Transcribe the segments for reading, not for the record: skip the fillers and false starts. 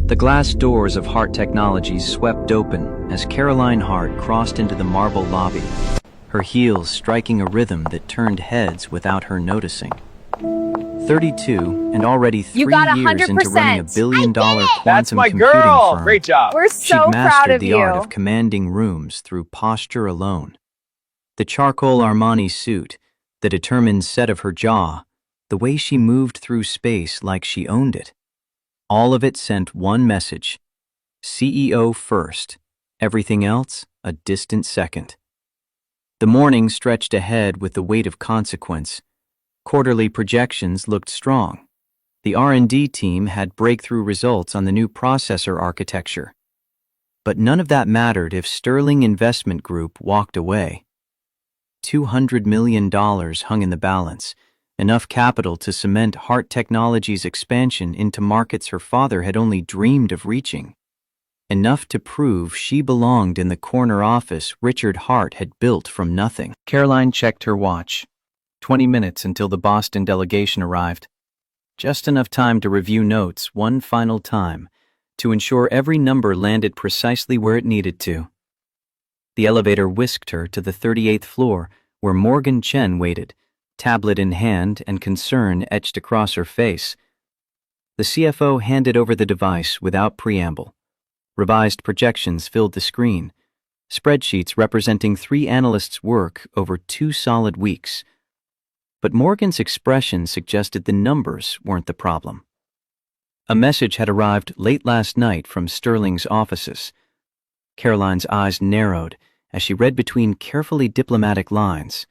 The glass doors of Hart Technologies swept open as Caroline Hart crossed into the marble lobby, her heels striking a rhythm that turned heads without her noticing. 32 and already 3 years into running a billion-dollar quantum computing firm, great job. We're so she'd proud mastered of the you. art of commanding rooms through posture alone. The charcoal Armani suit, the determined set of her jaw, the way she moved through space like she owned it. All of it sent one message: CEO first, everything else a distant second. The morning stretched ahead with the weight of consequence. Quarterly projections looked strong. The R&D team had breakthrough results on the new processor architecture. But none of that mattered if Sterling Investment Group walked away. $200 million hung in the balance, enough capital to cement Hart Technologies' expansion into markets her father had only dreamed of reaching. Enough to prove she belonged in the corner office Richard Hart had built from nothing. Caroline checked her watch. 20 minutes until the Boston delegation arrived. Just enough time to review notes one final time, to ensure every number landed precisely where it needed to. The elevator whisked her to the 38th floor, where Morgan Chen waited, tablet in hand and concern etched across her face. The CFO handed over the device without preamble. Revised projections filled the screen, spreadsheets representing 3 analysts' work over 2 solid weeks. But Morgan's expression suggested the numbers weren't the problem. A message had arrived late last night from Sterling's offices. Caroline's eyes narrowed as she read between carefully diplomatic lines.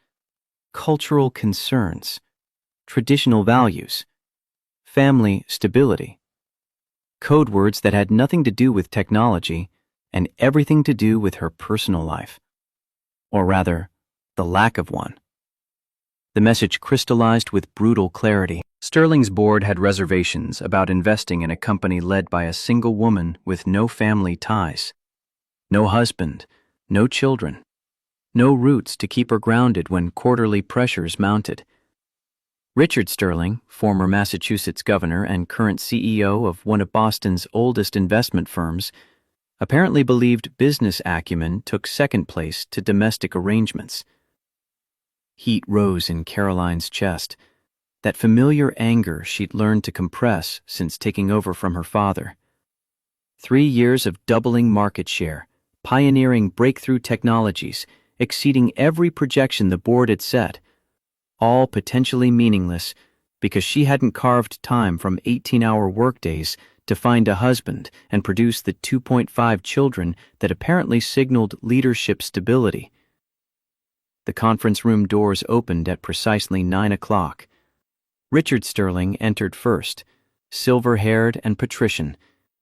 Cultural concerns, traditional values, family stability. Code words that had nothing to do with technology and everything to do with her personal life. Or rather, the lack of one. The message crystallized with brutal clarity. Sterling's board had reservations about investing in a company led by a single woman with no family ties. No husband, no children, no roots to keep her grounded when quarterly pressures mounted. Richard Sterling, former Massachusetts governor and current CEO of one of Boston's oldest investment firms, apparently believed business acumen took second place to domestic arrangements. Heat rose in Caroline's chest, that familiar anger she'd learned to compress since taking over from her father. 3 years of doubling market share, pioneering breakthrough technologies, exceeding every projection the board had set, all potentially meaningless because she hadn't carved time from 18-hour workdays to find a husband and produce the 2.5 children that apparently signaled leadership stability. The conference room doors opened at precisely 9 o'clock. Richard Sterling entered first, silver-haired and patrician,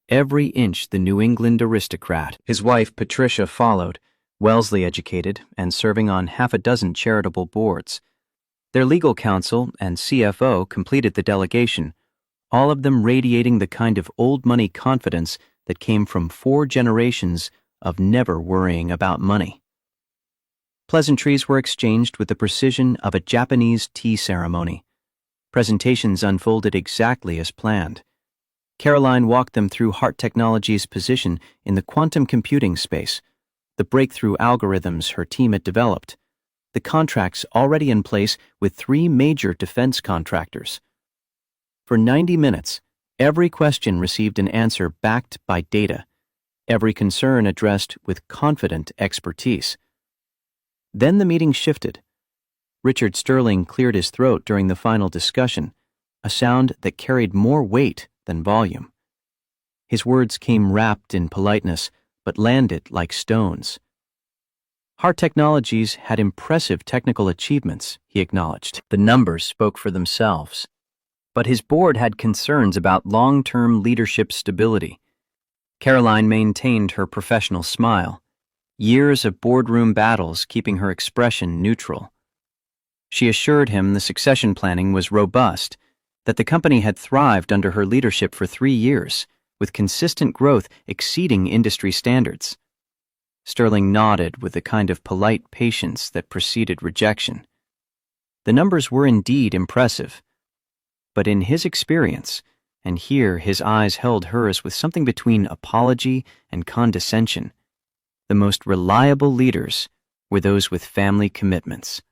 every inch the New England aristocrat. His wife, Patricia, followed, Wellesley-educated and serving on half a dozen charitable boards. Their legal counsel and CFO completed the delegation, all of them radiating the kind of old-money confidence that came from 4 generations of never worrying about money. Pleasantries were exchanged with the precision of a Japanese tea ceremony. Presentations unfolded exactly as planned. Caroline walked them through Hart Technologies' position in the quantum computing space, the breakthrough algorithms her team had developed, the contracts already in place with 3 major defense contractors. For 90 minutes, every question received an answer backed by data, every concern addressed with confident expertise. Then the meeting shifted. Richard Sterling cleared his throat during the final discussion, a sound that carried more weight than volume. His words came wrapped in politeness, but landed like stones. Hart Technologies had impressive technical achievements, he acknowledged. The numbers spoke for themselves. But his board had concerns about long-term leadership stability. Caroline maintained her professional smile, years of boardroom battles keeping her expression neutral. She assured him the succession planning was robust, that the company had thrived under her leadership for 3 years, with consistent growth exceeding industry standards. Sterling nodded with the kind of polite patience that preceded rejection. The numbers were indeed impressive, but in his experience, and here his eyes held hers with something between apology and condescension. The most reliable leaders were those with family commitments,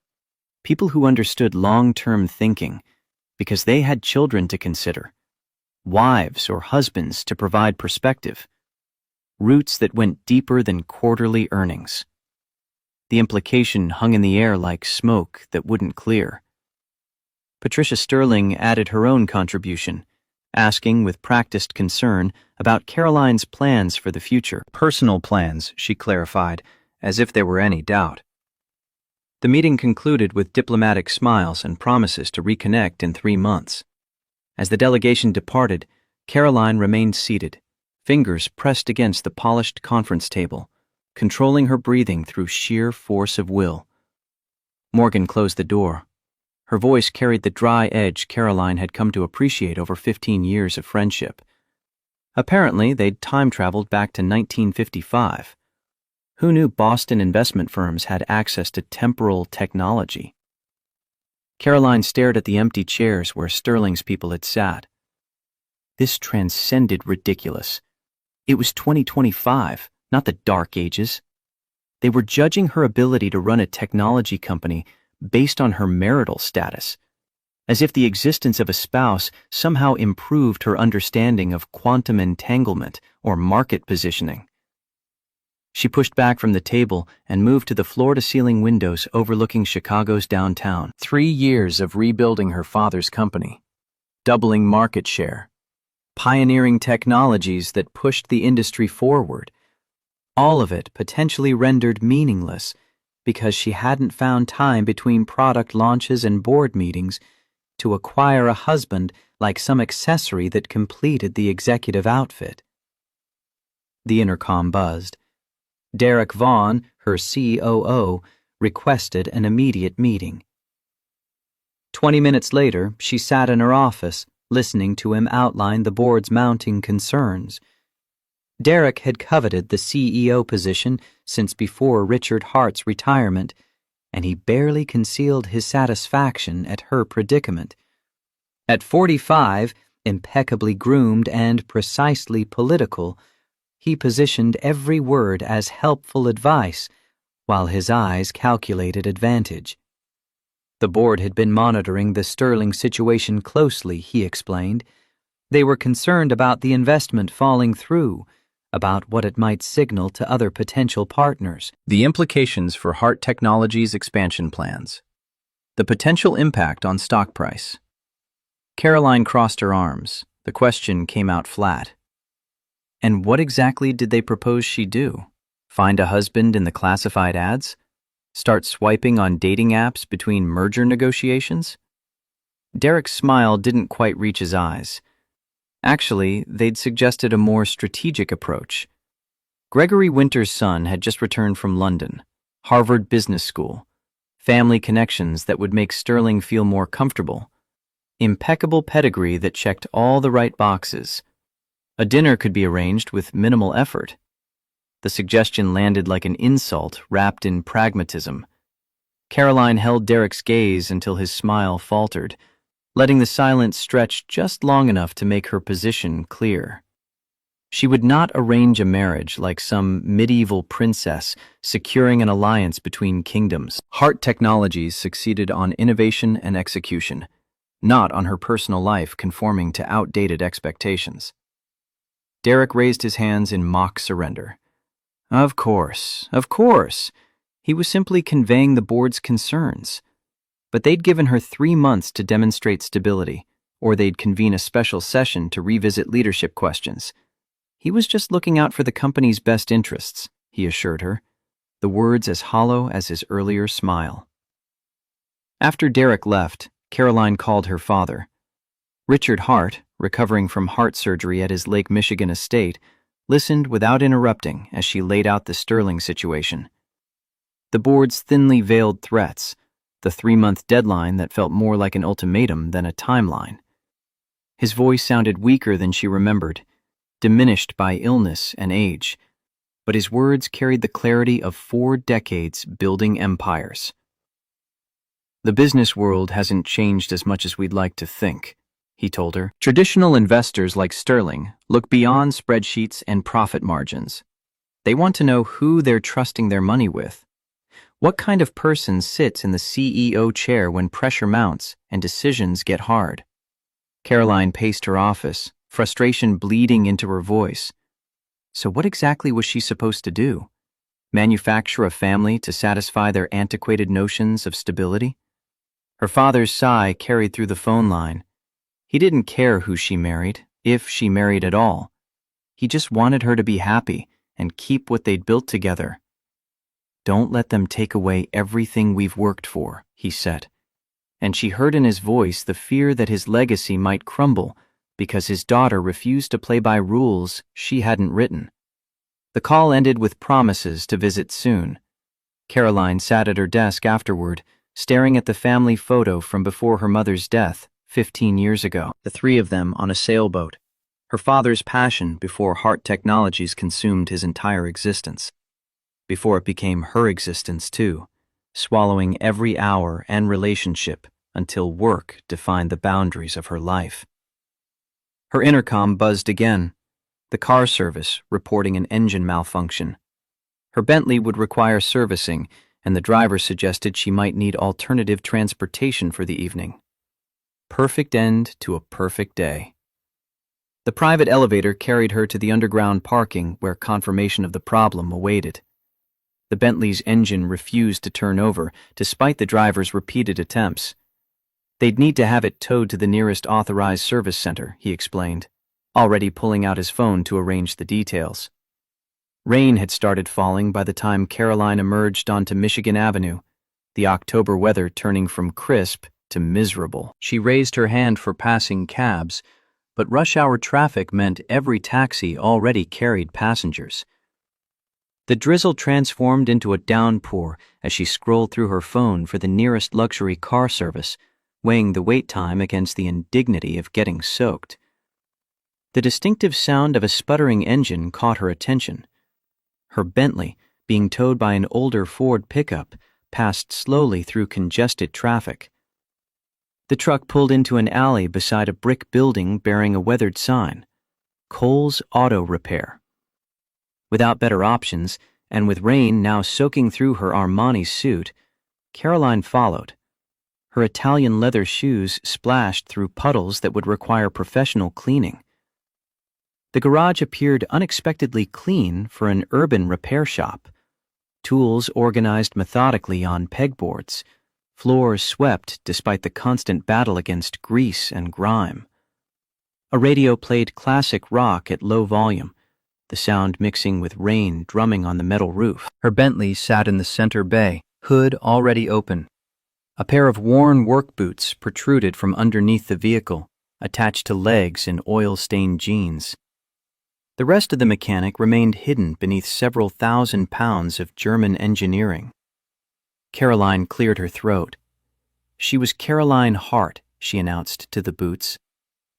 people who understood long-term thinking because they had children to consider, wives or husbands to provide perspective, roots that went deeper than quarterly earnings. The implication hung in the air like smoke that wouldn't clear. Patricia Sterling added her own contribution, asking with practiced concern about Caroline's plans for the future. Personal plans, she clarified, as if there were any doubt. The meeting concluded with diplomatic smiles and promises to reconnect in 3 months. As the delegation departed, Caroline remained seated, fingers pressed against the polished conference table, controlling her breathing through sheer force of will. Morgan closed the door. Her voice carried the dry edge Caroline had come to appreciate over 15 years of friendship. Apparently, they'd time-traveled back to 1955. Who knew Boston investment firms had access to temporal technology? Caroline stared at the empty chairs where Sterling's people had sat. This transcended ridiculous. It was 2025, not the Dark Ages. They were judging her ability to run a technology company based on her marital status, as if the existence of a spouse somehow improved her understanding of quantum entanglement or market positioning. She pushed back from the table and moved to the floor-to-ceiling windows overlooking Chicago's downtown. 3 years of rebuilding her father's company, doubling market share, pioneering technologies that pushed the industry forward, all of it potentially rendered meaningless because she hadn't found time between product launches and board meetings to acquire a husband like some accessory that completed the executive outfit. The intercom buzzed. Derek Vaughn, her COO, requested an immediate meeting. 20 minutes later, she sat in her office, listening to him outline the board's mounting concerns. Derek had coveted the CEO position since before Richard Hart's retirement, and he barely concealed his satisfaction at her predicament. At 45, impeccably groomed and precisely political, he positioned every word as helpful advice, while his eyes calculated advantage. The board had been monitoring the Sterling situation closely, he explained. They were concerned about the investment falling through, about what it might signal to other potential partners. The implications for Hart Technologies' expansion plans. The potential impact on stock price. Caroline crossed her arms. The question came out flat. And what exactly did they propose she do? Find a husband in the classified ads? Start swiping on dating apps between merger negotiations? Derek's smile didn't quite reach his eyes. Actually, they'd suggested a more strategic approach. Gregory Winter's son had just returned from London, Harvard Business School, family connections that would make Sterling feel more comfortable, impeccable pedigree that checked all the right boxes. A dinner could be arranged with minimal effort. The suggestion landed like an insult wrapped in pragmatism. Caroline held Derek's gaze until his smile faltered, letting the silence stretch just long enough to make her position clear. She would not arrange a marriage like some medieval princess securing an alliance between kingdoms. Hart Technologies succeeded on innovation and execution, not on her personal life conforming to outdated expectations. Derek raised his hands in mock surrender. Of course, of course. He was simply conveying the board's concerns. But they'd given her 3 months to demonstrate stability, or they'd convene a special session to revisit leadership questions. He was just looking out for the company's best interests, he assured her, the words as hollow as his earlier smile. After Derek left, Caroline called her father. Richard Hart, recovering from heart surgery at his Lake Michigan estate, listened without interrupting as she laid out the Sterling situation. The board's thinly veiled threats, the 3-month deadline that felt more like an ultimatum than a timeline. His voice sounded weaker than she remembered, diminished by illness and age, but his words carried the clarity of 4 decades building empires. The business world hasn't changed as much as we'd like to think, he told her. Traditional investors like Sterling look beyond spreadsheets and profit margins. They want to know who they're trusting their money with. What kind of person sits in the CEO chair when pressure mounts and decisions get hard? Caroline paced her office, frustration bleeding into her voice. So what exactly was she supposed to do? Manufacture a family to satisfy their antiquated notions of stability? Her father's sigh carried through the phone line. He didn't care who she married, if she married at all. He just wanted her to be happy and keep what they'd built together. Don't let them take away everything we've worked for, he said. And she heard in his voice the fear that his legacy might crumble because his daughter refused to play by rules she hadn't written. The call ended with promises to visit soon. Caroline sat at her desk afterward, staring at the family photo from before her mother's death 15 years ago. The three of them on a sailboat. Her father's passion before Hart Technologies consumed his entire existence. Before it became her existence too, swallowing every hour and relationship until work defined the boundaries of her life. Her intercom buzzed again, the car service reporting an engine malfunction. Her Bentley would require servicing, and the driver suggested she might need alternative transportation for the evening. Perfect end to a perfect day. The private elevator carried her to the underground parking where confirmation of the problem awaited. The Bentley's engine refused to turn over, despite the driver's repeated attempts. They'd need to have it towed to the nearest authorized service center, he explained, already pulling out his phone to arrange the details. Rain had started falling by the time Caroline emerged onto Michigan Avenue, the October weather turning from crisp to miserable. She raised her hand for passing cabs, but rush hour traffic meant every taxi already carried passengers. The drizzle transformed into a downpour as she scrolled through her phone for the nearest luxury car service, weighing the wait time against the indignity of getting soaked. The distinctive sound of a sputtering engine caught her attention. Her Bentley, being towed by an older Ford pickup, passed slowly through congested traffic. The truck pulled into an alley beside a brick building bearing a weathered sign, Cole's Auto Repair. Without better options, and with rain now soaking through her Armani suit, Caroline followed. Her Italian leather shoes splashed through puddles that would require professional cleaning. The garage appeared unexpectedly clean for an urban repair shop. Tools organized methodically on pegboards, floors swept despite the constant battle against grease and grime. A radio played classic rock at low volume, the sound mixing with rain drumming on the metal roof. Her Bentley sat in the center bay, hood already open. A pair of worn work boots protruded from underneath the vehicle, attached to legs in oil-stained jeans. The rest of the mechanic remained hidden beneath several thousand pounds of German engineering. Caroline cleared her throat. She was Caroline Hart, she announced to the boots.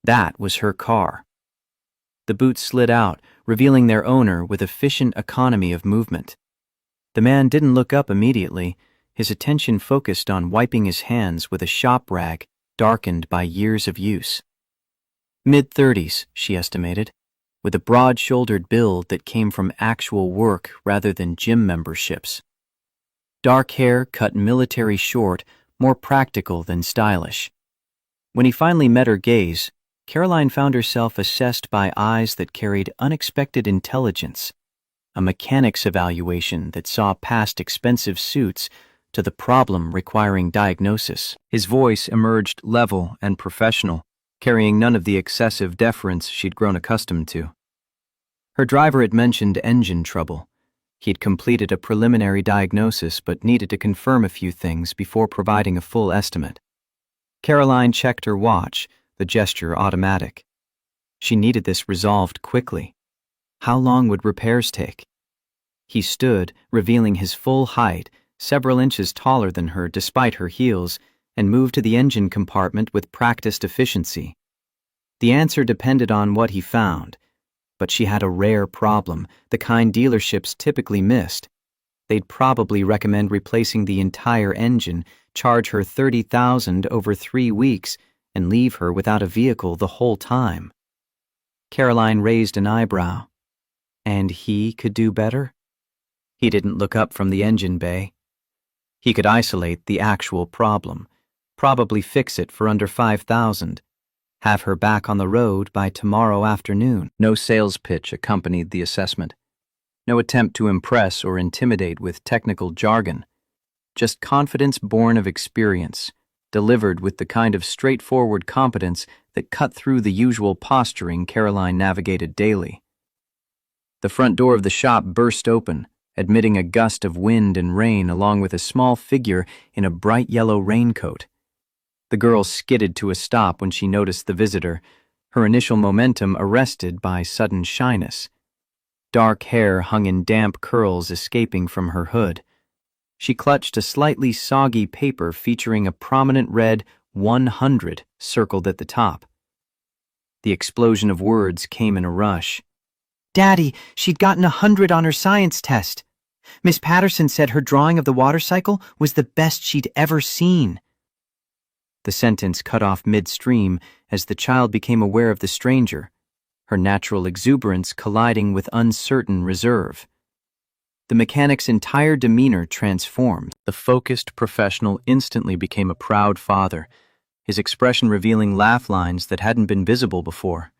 That was her car. The boots slid out, revealing their owner with efficient economy of movement. The man didn't look up immediately, his attention focused on wiping his hands with a shop rag darkened by years of use. Mid-30s, she estimated, with a broad-shouldered build that came from actual work rather than gym memberships. Dark hair cut military short, more practical than stylish. When he finally met her gaze, Caroline found herself assessed by eyes that carried unexpected intelligence, a mechanic's evaluation that saw past expensive suits to the problem requiring diagnosis. His voice emerged level and professional, carrying none of the excessive deference she'd grown accustomed to. Her driver had mentioned engine trouble. He'd completed a preliminary diagnosis but needed to confirm a few things before providing a full estimate. Caroline checked her watch, the gesture automatic. She needed this resolved quickly. How long would repairs take? He stood, revealing his full height, several inches taller than her despite her heels, and moved to the engine compartment with practiced efficiency. The answer depended on what he found, but she had a rare problem, the kind dealerships typically missed. They'd probably recommend replacing the entire engine, charge her $30,000 over 3 weeks, and leave her without a vehicle the whole time. Caroline raised an eyebrow. And he could do better? He didn't look up from the engine bay. He could isolate the actual problem, probably fix it for under $5,000, have her back on the road by tomorrow afternoon. No sales pitch accompanied the assessment. No attempt to impress or intimidate with technical jargon. Just confidence born of experience, delivered with the kind of straightforward competence that cut through the usual posturing Caroline navigated daily. The front door of the shop burst open, admitting a gust of wind and rain along with a small figure in a bright yellow raincoat. The girl skidded to a stop when she noticed the visitor, her initial momentum arrested by sudden shyness. Dark hair hung in damp curls escaping from her hood. She clutched a slightly soggy paper featuring a prominent red 100 circled at the top. The explosion of words came in a rush. "Daddy, she'd gotten 100 on her science test. Miss Patterson said her drawing of the water cycle was the best she'd ever seen." The sentence cut off midstream as the child became aware of the stranger, her natural exuberance colliding with uncertain reserve. The mechanic's entire demeanor transformed. The focused professional instantly became a proud father, his expression revealing laugh lines that hadn't been visible before.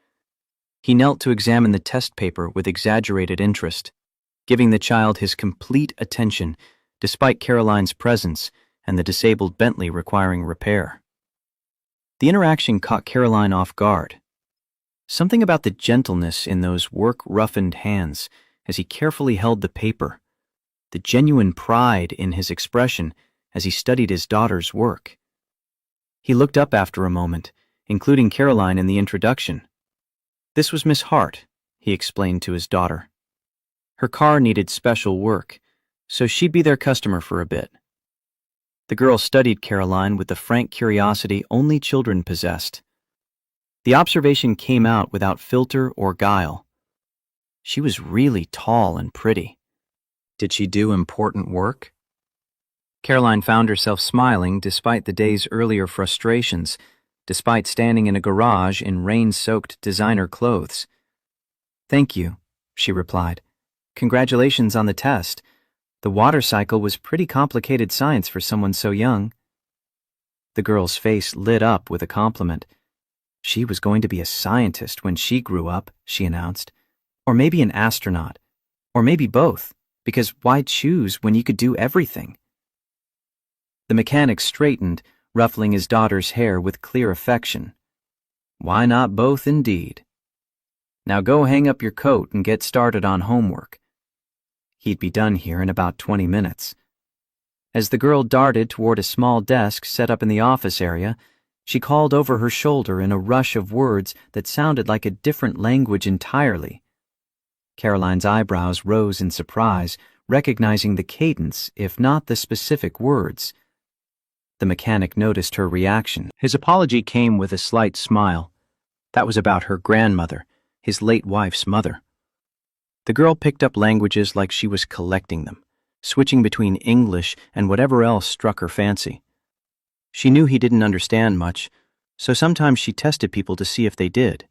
He knelt to examine the test paper with exaggerated interest, giving the child his complete attention despite Caroline's presence and the disabled Bentley requiring repair. The interaction caught Caroline off guard. Something about the gentleness in those work-roughened hands as he carefully held the paper, the genuine pride in his expression as he studied his daughter's work. He looked up after a moment, including Caroline in the introduction. This was Miss Hart, he explained to his daughter. Her car needed special work, so she'd be their customer for a bit. The girl studied Caroline with the frank curiosity only children possessed. The observation came out without filter or guile. She was really tall and pretty. Did she do important work? Caroline found herself smiling despite the day's earlier frustrations, despite standing in a garage in rain-soaked designer clothes. "Thank you," she replied. "Congratulations on the test. The water cycle was pretty complicated science for someone so young." The girl's face lit up with a compliment. She was going to be a scientist when she grew up, she announced. Or maybe an astronaut. Or maybe both, because why choose when you could do everything? The mechanic straightened, ruffling his daughter's hair with clear affection. "Why not both, indeed? Now go hang up your coat and get started on homework." He'd be done here in about 20 minutes. As the girl darted toward a small desk set up in the office area, she called over her shoulder in a rush of words that sounded like a different language entirely. Caroline's eyebrows rose in surprise, recognizing the cadence, if not the specific words. The mechanic noticed her reaction. His apology came with a slight smile. That was about her grandmother, his late wife's mother. The girl picked up languages like she was collecting them, switching between English and whatever else struck her fancy. She knew he didn't understand much, so sometimes she tested people to see if they did.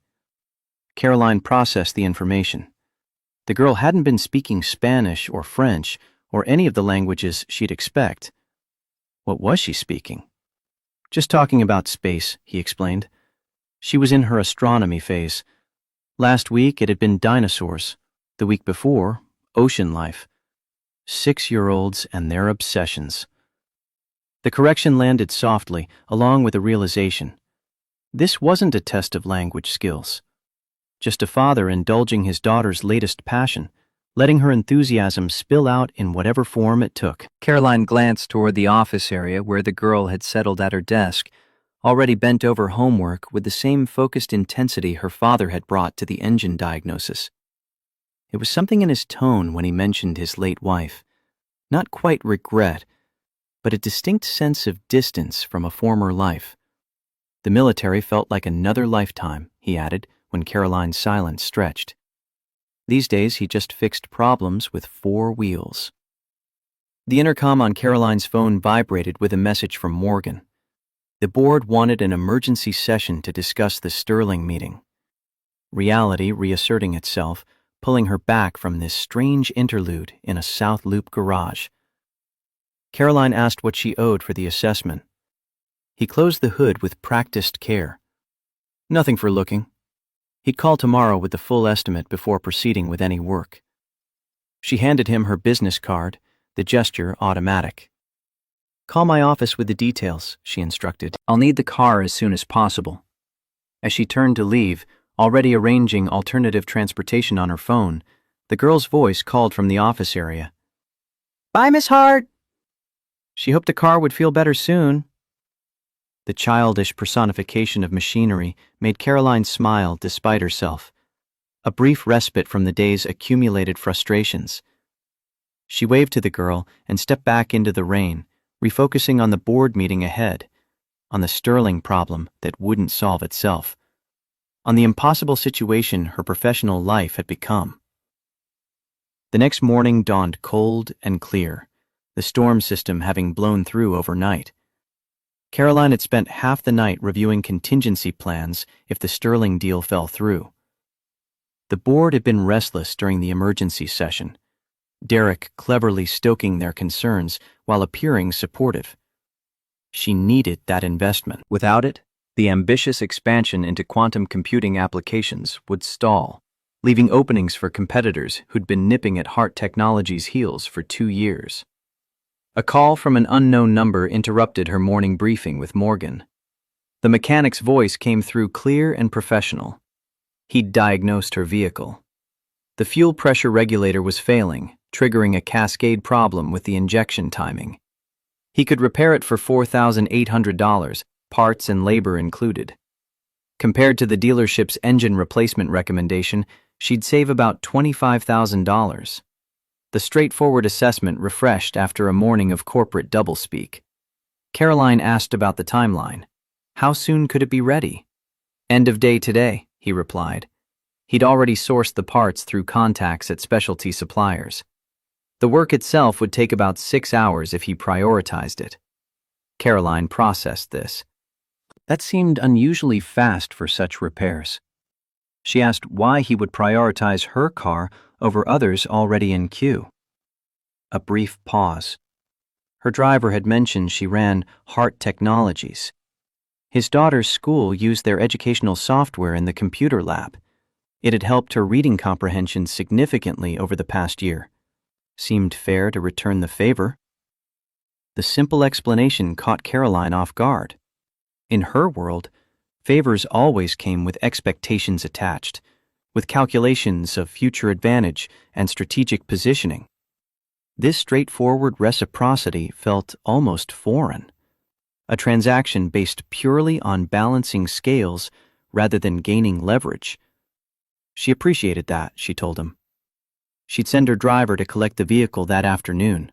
Caroline processed the information. The girl hadn't been speaking Spanish or French or any of the languages she'd expect. What was she speaking? Just talking about space, he explained. She was in her astronomy phase. Last week it had been dinosaurs. The week before, ocean life. 6-year-olds and their obsessions. The correction landed softly, along with a realization. This wasn't a test of language skills. Just a father indulging his daughter's latest passion, letting her enthusiasm spill out in whatever form it took. Caroline glanced toward the office area where the girl had settled at her desk, already bent over homework with the same focused intensity her father had brought to the engine diagnosis. It was something in his tone when he mentioned his late wife. Not quite regret, but a distinct sense of distance from a former life. The military felt like another lifetime, he added, when Caroline's silence stretched. These days he just fixed problems with 4 wheels. The intercom on Caroline's phone vibrated with a message from Morgan. The board wanted an emergency session to discuss the Sterling meeting. Reality reasserting itself, pulling her back from this strange interlude in a South Loop garage. Caroline asked what she owed for the assessment. He closed the hood with practiced care. Nothing for looking. He'd call tomorrow with the full estimate before proceeding with any work. She handed him her business card, the gesture automatic. "Call my office with the details," she instructed. "I'll need the car as soon as possible." As she turned to leave, already arranging alternative transportation on her phone, the girl's voice called from the office area. "Bye, Miss Hart." She hoped the car would feel better soon. The childish personification of machinery made Caroline smile despite herself, a brief respite from the day's accumulated frustrations. She waved to the girl and stepped back into the rain, refocusing on the board meeting ahead, on the Sterling problem that wouldn't solve itself, on the impossible situation her professional life had become. The next morning dawned cold and clear, the storm system having blown through overnight. Caroline had spent half the night reviewing contingency plans if the Sterling deal fell through. The board had been restless during the emergency session, Derek cleverly stoking their concerns while appearing supportive. She needed that investment. Without it, the ambitious expansion into quantum computing applications would stall, leaving openings for competitors who'd been nipping at Hart Technologies' heels for 2 years. A call from an unknown number interrupted her morning briefing with Morgan. The mechanic's voice came through clear and professional. He'd diagnosed her vehicle. The fuel pressure regulator was failing, triggering a cascade problem with the injection timing. He could repair it for $4,800, parts and labor included. Compared to the dealership's engine replacement recommendation, she'd save about $25,000. The straightforward assessment refreshed after a morning of corporate doublespeak. Caroline asked about the timeline. How soon could it be ready? "End of day today," he replied. He'd already sourced the parts through contacts at specialty suppliers. The work itself would take about 6 hours if he prioritized it. Caroline processed this. That seemed unusually fast for such repairs. She asked why he would prioritize her car over others already in queue. A brief pause. Her driver had mentioned she ran Hart Technologies. His daughter's school used their educational software in the computer lab. It had helped her reading comprehension significantly over the past year. Seemed fair to return the favor. The simple explanation caught Caroline off guard. In her world, favors always came with expectations attached, with calculations of future advantage and strategic positioning. This straightforward reciprocity felt almost foreign. A transaction based purely on balancing scales rather than gaining leverage. She appreciated that, she told him. She'd send her driver to collect the vehicle that afternoon.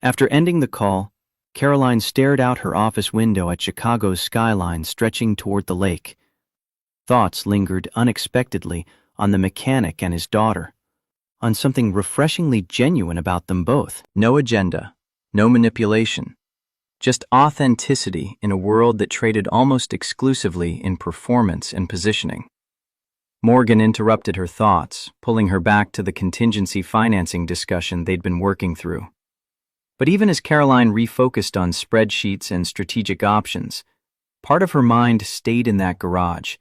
After ending the call, Caroline stared out her office window at Chicago's skyline stretching toward the lake. Thoughts lingered unexpectedly on the mechanic and his daughter, on something refreshingly genuine about them both. No agenda, no manipulation, just authenticity in a world that traded almost exclusively in performance and positioning. Morgan interrupted her thoughts, pulling her back to the contingency financing discussion they'd been working through. But even as Caroline refocused on spreadsheets and strategic options, part of her mind stayed in that garage,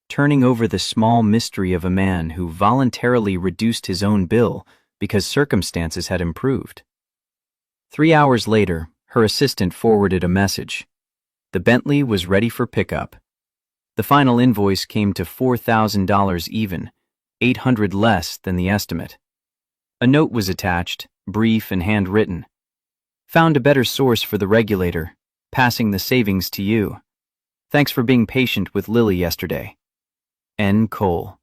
turning over the small mystery of a man who voluntarily reduced his own bill because circumstances had improved. 3 hours later, her assistant forwarded a message. The Bentley was ready for pickup. The final invoice came to $4,000 even, $800 less than the estimate. A note was attached, brief and handwritten. Found a better source for the regulator, passing the savings to you. Thanks for being patient with Lily yesterday. N. Cole.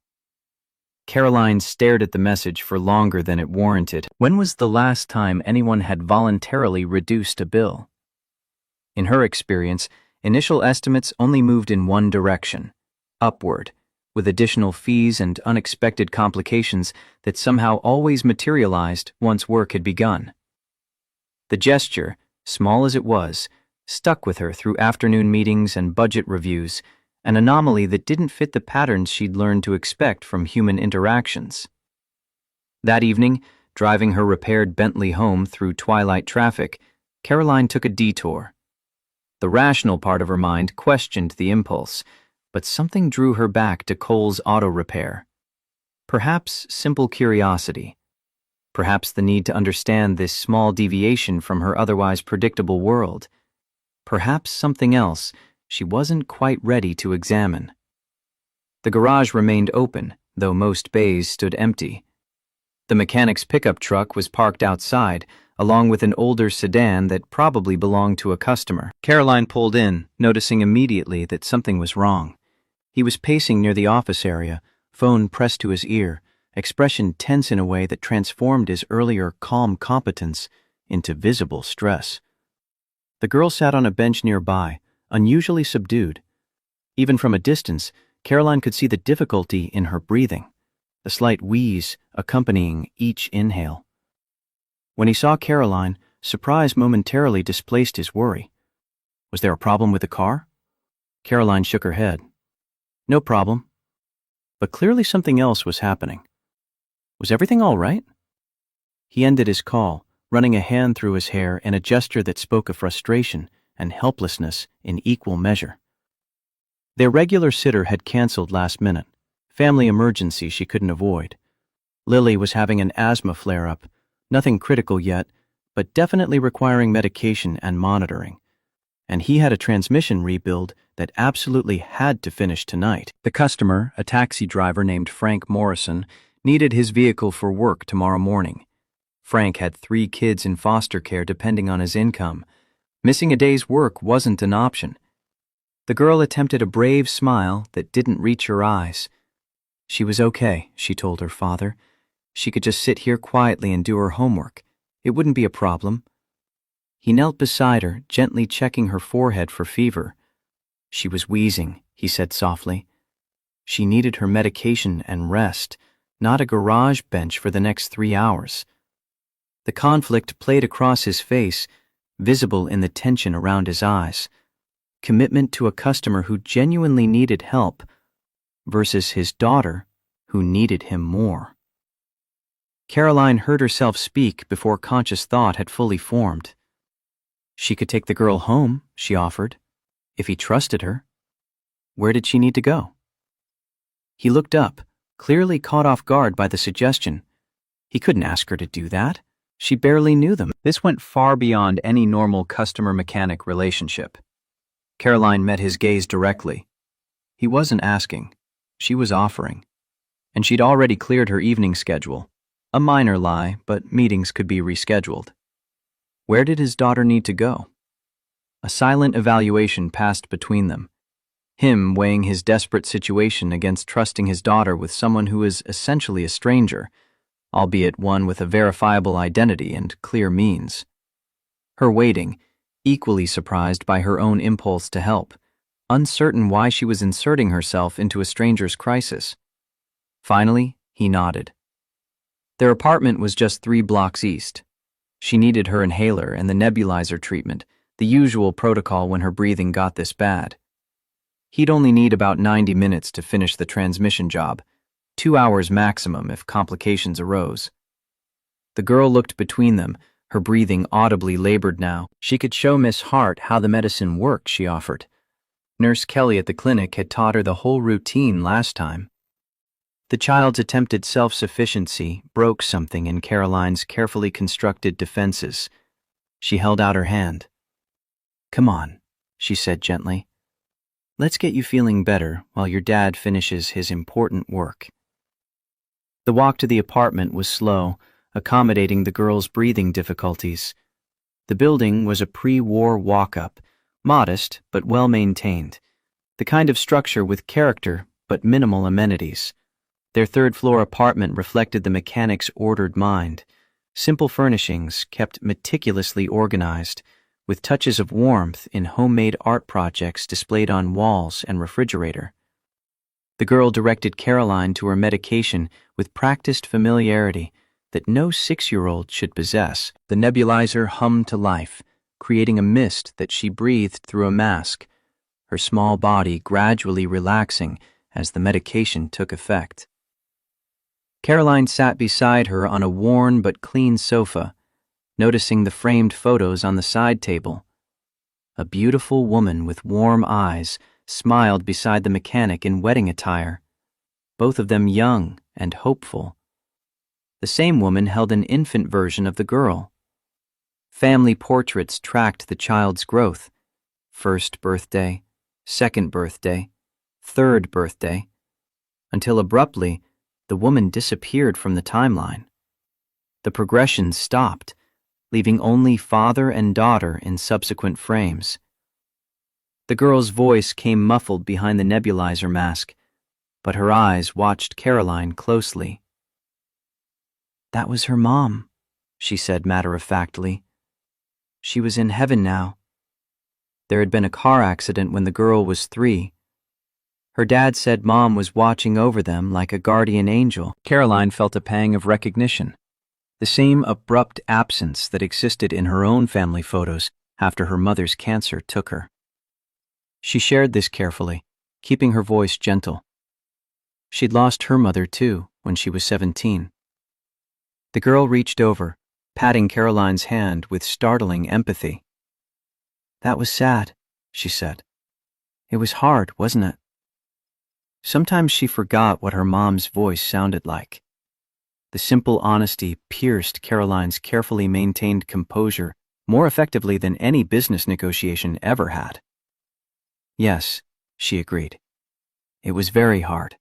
Caroline stared at the message for longer than it warranted. When was the last time anyone had voluntarily reduced a bill? In her experience, initial estimates only moved in one direction, upward, with additional fees and unexpected complications that somehow always materialized once work had begun. The gesture, small as it was, stuck with her through afternoon meetings and budget reviews, an anomaly that didn't fit the patterns she'd learned to expect from human interactions. That evening, driving her repaired Bentley home through twilight traffic, Caroline took a detour. The rational part of her mind questioned the impulse, but something drew her back to Cole's auto repair. Perhaps simple curiosity. Perhaps the need to understand this small deviation from her otherwise predictable world. Perhaps something else she wasn't quite ready to examine. The garage remained open, though most bays stood empty. The mechanic's pickup truck was parked outside, along with an older sedan that probably belonged to a customer. Caroline pulled in, noticing immediately that something was wrong. He was pacing near the office area, phone pressed to his ear, expression tense in a way that transformed his earlier calm competence into visible stress. The girl sat on a bench nearby, unusually subdued. Even from a distance, Caroline could see the difficulty in her breathing, the slight wheeze accompanying each inhale. When he saw Caroline, surprise momentarily displaced his worry. Was there a problem with the car? Caroline shook her head. No problem. But clearly something else was happening. Was everything all right? He ended his call, running a hand through his hair in a gesture that spoke of frustration and helplessness in equal measure. Their regular sitter had canceled last minute, family emergency she couldn't avoid. Lily was having an asthma flare-up, nothing critical yet, but definitely requiring medication and monitoring. And he had a transmission rebuild that absolutely had to finish tonight. The customer, a taxi driver named Frank Morrison, needed his vehicle for work tomorrow morning. Frank had 3 kids in foster care depending on his income. Missing a day's work wasn't an option. The girl attempted a brave smile that didn't reach her eyes. She was okay, she told her father. She could just sit here quietly and do her homework. It wouldn't be a problem. He knelt beside her, gently checking her forehead for fever. She was wheezing, he said softly. She needed her medication and rest, not a garage bench for the next 3 hours. The conflict played across his face, visible in the tension around his eyes. Commitment to a customer who genuinely needed help versus his daughter who needed him more. Caroline heard herself speak before conscious thought had fully formed. She could take the girl home, she offered, if he trusted her. Where did she need to go? He looked up, clearly caught off guard by the suggestion. He couldn't ask her to do that. She barely knew them. This went far beyond any normal customer-mechanic relationship. Caroline met his gaze directly. He wasn't asking. She was offering. And she'd already cleared her evening schedule. A minor lie, but meetings could be rescheduled. Where did his daughter need to go? A silent evaluation passed between them. Him weighing his desperate situation against trusting his daughter with someone who is essentially a stranger, albeit one with a verifiable identity and clear means. Her waiting, equally surprised by her own impulse to help, uncertain why she was inserting herself into a stranger's crisis. Finally, he nodded. Their apartment was just 3 blocks east. She needed her inhaler and the nebulizer treatment, the usual protocol when her breathing got this bad. He'd only need about 90 minutes to finish the transmission job, 2 hours maximum if complications arose. The girl looked between them, her breathing audibly labored now. She could show Miss Hart how the medicine worked, she offered. Nurse Kelly at the clinic had taught her the whole routine last time. The child's attempted self-sufficiency broke something in Caroline's carefully constructed defenses. She held out her hand. Come on, she said gently. Let's get you feeling better while your dad finishes his important work. The walk to the apartment was slow, accommodating the girl's breathing difficulties. The building was a pre-war walk-up, modest but well-maintained, the kind of structure with character but minimal amenities. Their third-floor apartment reflected the mechanic's ordered mind. Simple furnishings kept meticulously organized, with touches of warmth in homemade art projects displayed on walls and refrigerator. The girl directed Caroline to her medication with practiced familiarity that no 6-year-old should possess. The nebulizer hummed to life, creating a mist that she breathed through a mask, her small body gradually relaxing as the medication took effect. Caroline sat beside her on a worn but clean sofa, noticing the framed photos on the side table. A beautiful woman with warm eyes smiled beside the mechanic in wedding attire, both of them young and hopeful. The same woman held an infant version of the girl. Family portraits tracked the child's growth: first birthday, second birthday, third birthday, until abruptly the woman disappeared from the timeline. The progression stopped, leaving only father and daughter in subsequent frames. The girl's voice came muffled behind the nebulizer mask, but her eyes watched Caroline closely. "That was her mom," she said matter-of-factly. "She was in heaven now. There had been a car accident when the girl was 3. Her dad said Mom was watching over them like a guardian angel." Caroline felt a pang of recognition, the same abrupt absence that existed in her own family photos after her mother's cancer took her. She shared this carefully, keeping her voice gentle. She'd lost her mother too when she was 17. The girl reached over, patting Caroline's hand with startling empathy. "That was sad," she said. "It was hard, wasn't it?" Sometimes she forgot what her mom's voice sounded like. The simple honesty pierced Caroline's carefully maintained composure more effectively than any business negotiation ever had. "Yes," she agreed. "It was very hard.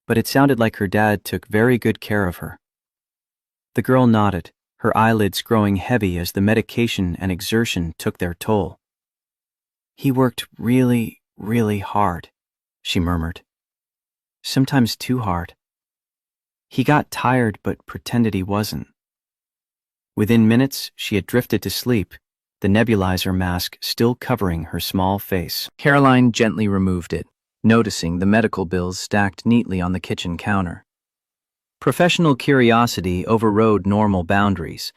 But it sounded like her dad took very good care of her." The girl nodded, her eyelids growing heavy as the medication and exertion took their toll. "He worked really, really hard," she murmured. "Sometimes too hard. He got tired but pretended he wasn't." Within minutes, she had drifted to sleep, the nebulizer mask still covering her small face. Caroline gently removed it, noticing the medical bills stacked neatly on the kitchen counter. Professional curiosity overrode normal boundaries.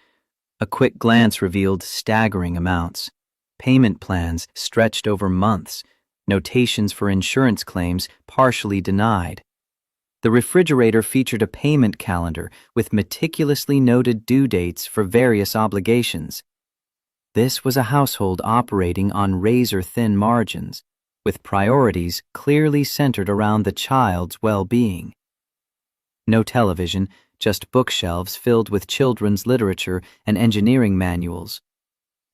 A quick glance revealed staggering amounts. Payment plans stretched over months, notations for insurance claims partially denied. The refrigerator featured a payment calendar with meticulously noted due dates for various obligations. This was a household operating on razor-thin margins, with priorities clearly centered around the child's well-being. No television, just bookshelves filled with children's literature and engineering manuals.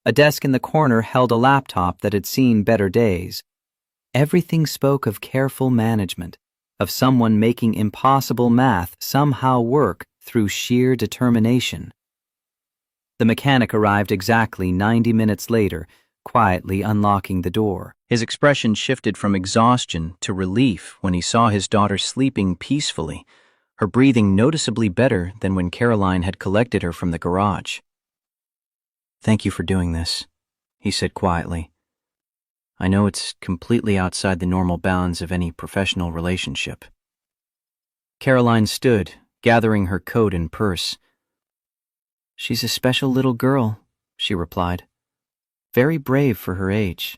A desk in the corner held a laptop that had seen better days. Everything spoke of careful management, of someone making impossible math somehow work through sheer determination. The mechanic arrived exactly 90 minutes later, quietly unlocking the door. His expression shifted from exhaustion to relief when he saw his daughter sleeping peacefully, her breathing noticeably better than when Caroline had collected her from the garage. "Thank you for doing this," he said quietly. "I know it's completely outside the normal bounds of any professional relationship." Caroline stood, gathering her coat and purse. "She's a special little girl," she replied. "Very brave for her age."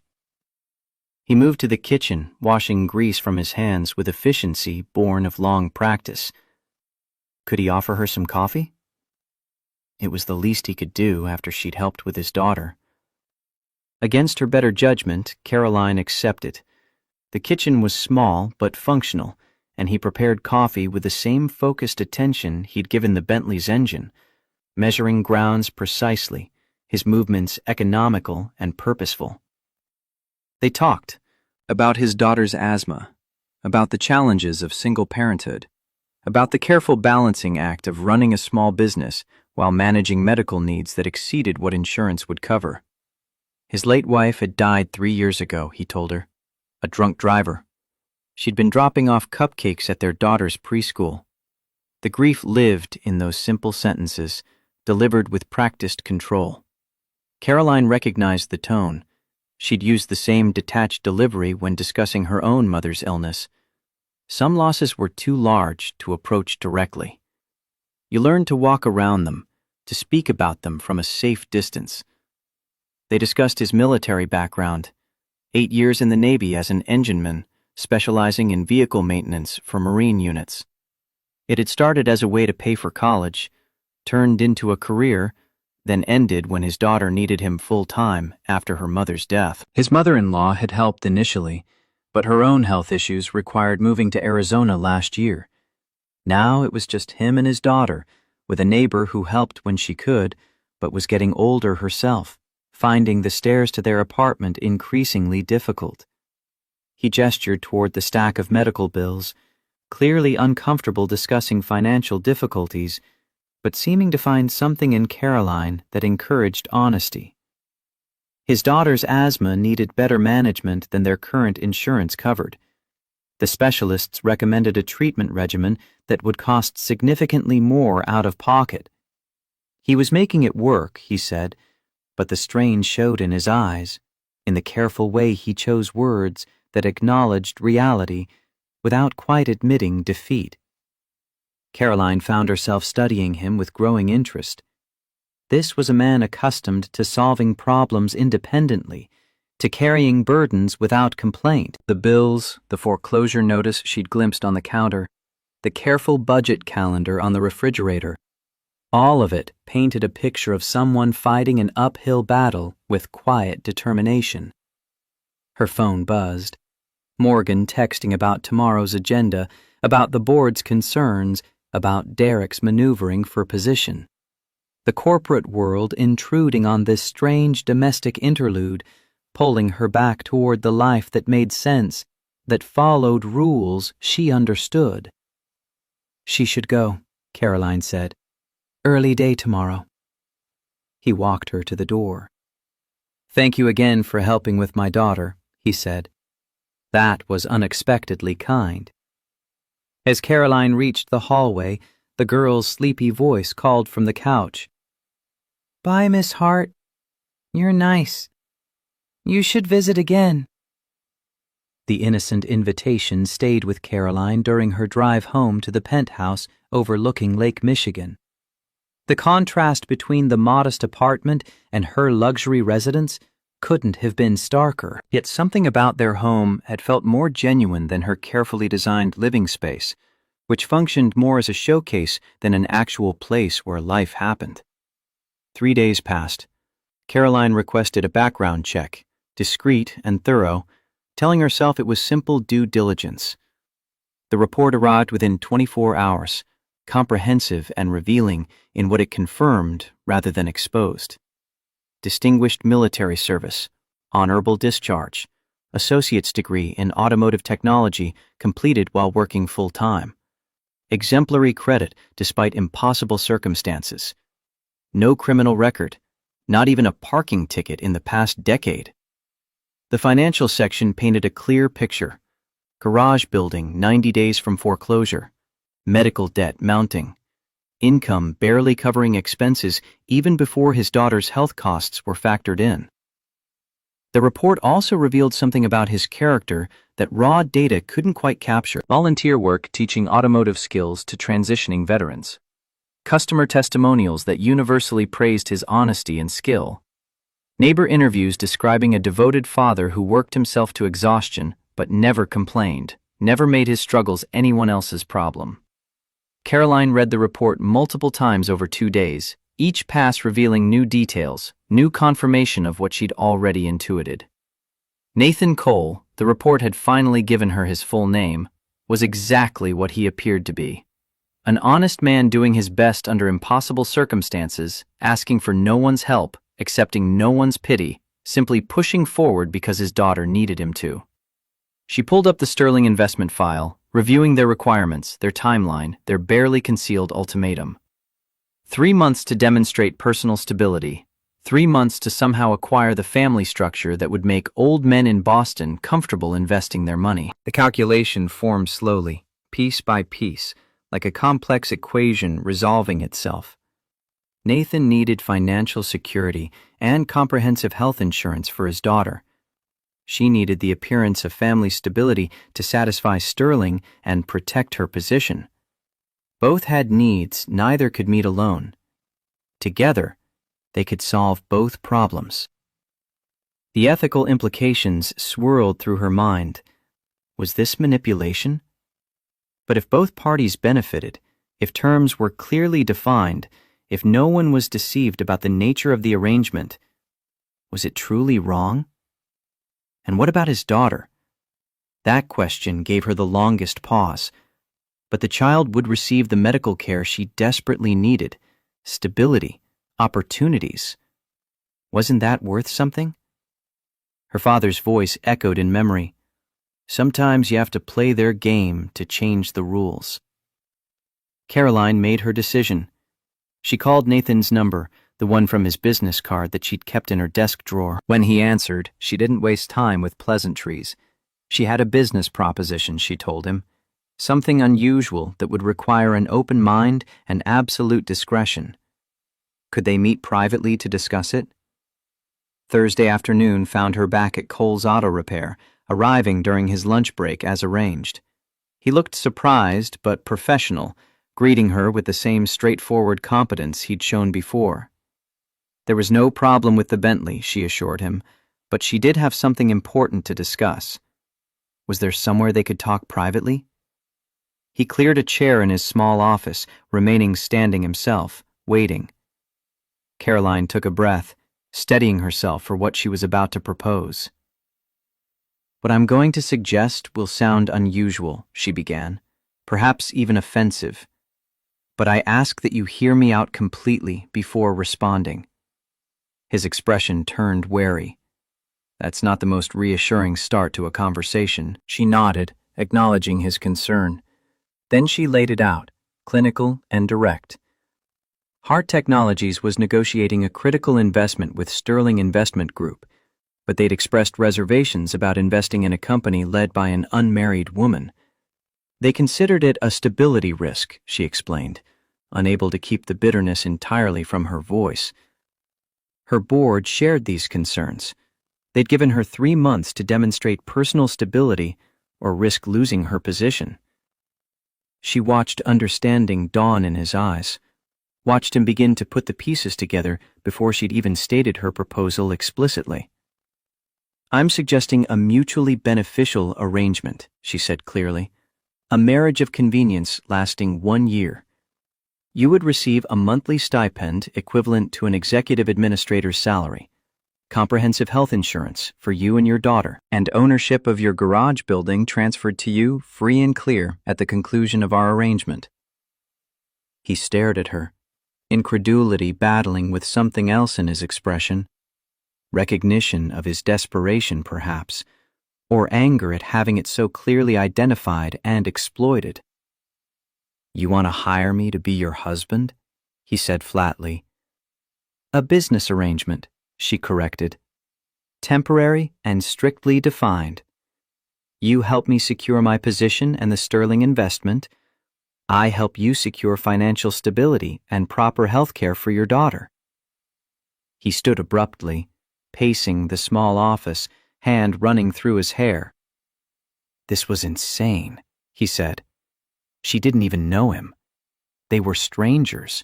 He moved to the kitchen, washing grease from his hands with efficiency born of long practice. Could he offer her some coffee? It was the least he could do after she'd helped with his daughter. Against her better judgment, Caroline accepted. The kitchen was small but functional, and he prepared coffee with the same focused attention he'd given the Bentley's engine, measuring grounds precisely, his movements economical and purposeful. They talked about his daughter's asthma, about the challenges of single parenthood, about the careful balancing act of running a small business while managing medical needs that exceeded what insurance would cover. His late wife had died 3 years ago, he told her. A drunk driver. She'd been dropping off cupcakes at their daughter's preschool. The grief lived in those simple sentences, delivered with practiced control. Caroline recognized the tone. She'd used the same detached delivery when discussing her own mother's illness. Some losses were too large to approach directly. You learn to walk around them, to speak about them from a safe distance. They discussed his military background, 8 years in the Navy as an engineman, specializing in vehicle maintenance for Marine units. It had started as a way to pay for college, turned into a career, then ended when his daughter needed him full-time after her mother's death. His mother-in-law had helped initially, but her own health issues required moving to Arizona last year. Now it was just him and his daughter, with a neighbor who helped when she could, but was getting older herself, finding the stairs to their apartment increasingly difficult. He gestured toward the stack of medical bills, clearly uncomfortable discussing financial difficulties, but seeming to find something in Caroline that encouraged honesty. His daughter's asthma needed better management than their current insurance covered. The specialists recommended a treatment regimen that would cost significantly more out of pocket. He was making it work, he said, but the strain showed in his eyes, in the careful way he chose words that acknowledged reality without quite admitting defeat. Caroline found herself studying him with growing interest. This was a man accustomed to solving problems independently, to carrying burdens without complaint. The bills, the foreclosure notice she'd glimpsed on the counter, the careful budget calendar on the refrigerator, all of it painted a picture of someone fighting an uphill battle with quiet determination. Her phone buzzed. Morgan texting about tomorrow's agenda, about the board's concerns, about Derek's maneuvering for position. The corporate world intruding on this strange domestic interlude, pulling her back toward the life that made sense, that followed rules she understood. She should go, Caroline said. Early day tomorrow. He walked her to the door. Thank you again for helping with my daughter, he said. That was unexpectedly kind. As Caroline reached the hallway, the girl's sleepy voice called from the couch. Bye, Miss Hart. You're nice. You should visit again. The innocent invitation stayed with Caroline during her drive home to the penthouse overlooking Lake Michigan. The contrast between the modest apartment and her luxury residence couldn't have been starker, yet something about their home had felt more genuine than her carefully designed living space, which functioned more as a showcase than an actual place where life happened. 3 days passed. Caroline requested a background check, discreet and thorough, telling herself it was simple due diligence. The report arrived within 24 hours, comprehensive and revealing in what it confirmed rather than exposed. Distinguished military service, honorable discharge, associate's degree in automotive technology completed while working full-time, exemplary credit despite impossible circumstances, no criminal record, not even a parking ticket in the past decade. The financial section painted a clear picture. Garage building 90 days from foreclosure, medical debt mounting, income barely covering expenses even before his daughter's health costs were factored in. The report also revealed something about his character that raw data couldn't quite capture. Volunteer work teaching automotive skills to transitioning veterans. Customer testimonials that universally praised his honesty and skill. Neighbor interviews describing a devoted father who worked himself to exhaustion but never complained, never made his struggles anyone else's problem. Caroline read the report multiple times over 2 days, each pass revealing new details, new confirmation of what she'd already intuited. Nathan Cole, the report had finally given her his full name, was exactly what he appeared to be. An honest man doing his best under impossible circumstances, asking for no one's help, accepting no one's pity, simply pushing forward because his daughter needed him to. She pulled up the Sterling investment file, reviewing their requirements, their timeline, their barely concealed ultimatum. 3 months to demonstrate personal stability, 3 months to somehow acquire the family structure that would make old men in Boston comfortable investing their money. The calculation formed slowly, piece by piece, like a complex equation resolving itself. Nathan needed financial security and comprehensive health insurance for his daughter. She needed the appearance of family stability to satisfy Sterling and protect her position. Both had needs neither could meet alone. Together, they could solve both problems. The ethical implications swirled through her mind. Was this manipulation? But if both parties benefited, if terms were clearly defined, if no one was deceived about the nature of the arrangement, was it truly wrong? And what about his daughter? That question gave her the longest pause. But the child would receive the medical care she desperately needed, stability, opportunities. Wasn't that worth something? Her father's voice echoed in memory. Sometimes you have to play their game to change the rules. Caroline made her decision. She called Nathan's number, the one from his business card that she'd kept in her desk drawer. When he answered, she didn't waste time with pleasantries. She had a business proposition, she told him. Something unusual that would require an open mind and absolute discretion. Could they meet privately to discuss it? Thursday afternoon found her back at Cole's Auto Repair, arriving during his lunch break as arranged. He looked surprised but professional, greeting her with the same straightforward competence he'd shown before. There was no problem with the Bentley, she assured him, but she did have something important to discuss. Was there somewhere they could talk privately? He cleared a chair in his small office, remaining standing himself, waiting. Caroline took a breath, steadying herself for what she was about to propose. What I'm going to suggest will sound unusual, she began, perhaps even offensive. But I ask that you hear me out completely before responding. His expression turned wary. That's not the most reassuring start to a conversation. She nodded, acknowledging his concern. Then she laid it out, clinical and direct. Hart Technologies was negotiating a critical investment with Sterling Investment Group, but they'd expressed reservations about investing in a company led by an unmarried woman. They considered it a stability risk, she explained, unable to keep the bitterness entirely from her voice. Her board shared these concerns. They'd given her 3 months to demonstrate personal stability or risk losing her position. She watched understanding dawn in his eyes, watched him begin to put the pieces together before she'd even stated her proposal explicitly. I'm suggesting a mutually beneficial arrangement, she said clearly. A marriage of convenience lasting 1 year. You would receive a monthly stipend equivalent to an executive administrator's salary, comprehensive health insurance for you and your daughter, and ownership of your garage building transferred to you free and clear at the conclusion of our arrangement. He stared at her, incredulity battling with something else in his expression, recognition of his desperation perhaps, or anger at having it so clearly identified and exploited. You want to hire me to be your husband? He said flatly. A business arrangement, she corrected. Temporary and strictly defined. You help me secure my position and the Sterling investment. I help you secure financial stability and proper health care for your daughter. He stood abruptly, pacing the small office, hand running through his hair. This was insane, he said. She didn't even know him. They were strangers.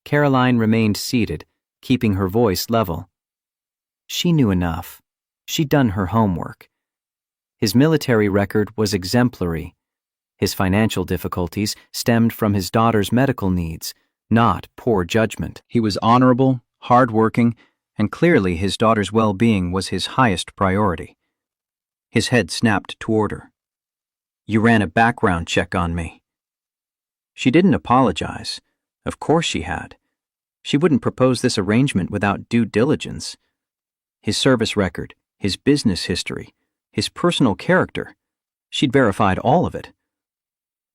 Caroline remained seated, keeping her voice level. She knew enough. She'd done her homework. His military record was exemplary. His financial difficulties stemmed from his daughter's medical needs, not poor judgment. He was honorable, hardworking, and clearly his daughter's well-being was his highest priority. His head snapped toward her. You ran a background check on me. She didn't apologize. Of course she had. She wouldn't propose this arrangement without due diligence. His service record, his business history, his personal character. She'd verified all of it.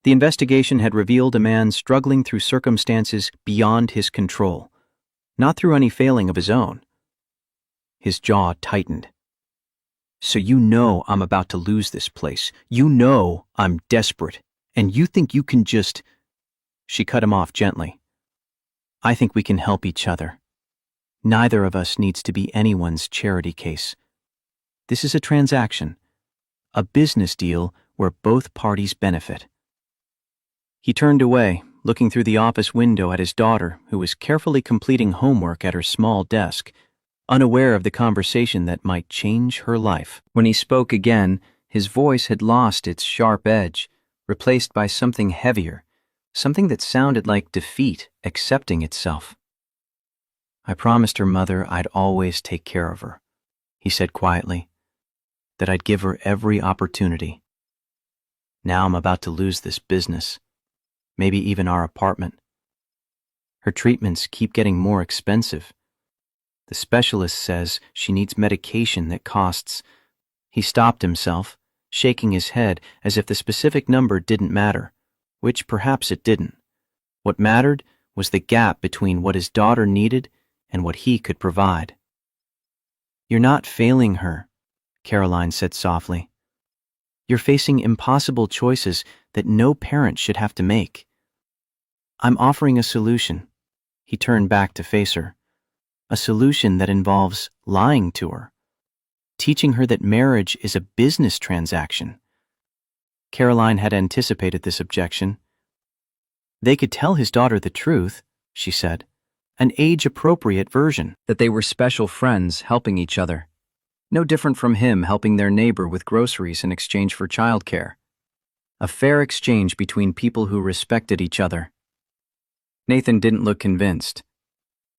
The investigation had revealed a man struggling through circumstances beyond his control, not through any failing of his own. His jaw tightened. So you know I'm about to lose this place. You know I'm desperate. And you think you can just... She cut him off gently. I think we can help each other. Neither of us needs to be anyone's charity case. This is a transaction, a business deal where both parties benefit. He turned away, looking through the office window at his daughter, who was carefully completing homework at her small desk, unaware of the conversation that might change her life. When he spoke again, his voice had lost its sharp edge, replaced by something heavier, something that sounded like defeat accepting itself. "I promised her mother I'd always take care of her," he said quietly, "that I'd give her every opportunity. Now I'm about to lose this business, maybe even our apartment. Her treatments keep getting more expensive. The specialist says she needs medication that costs—" He stopped himself, shaking his head as if the specific number didn't matter, which perhaps it didn't. What mattered was the gap between what his daughter needed and what he could provide. "You're not failing her," Caroline said softly. "You're facing impossible choices that no parent should have to make. I'm offering a solution." He turned back to face her. "A solution that involves lying to her, teaching her that marriage is a business transaction." Caroline had anticipated this objection. They could tell his daughter the truth, she said, an age-appropriate version, that they were special friends helping each other, no different from him helping their neighbor with groceries in exchange for childcare. A fair exchange between people who respected each other. Nathan didn't look convinced.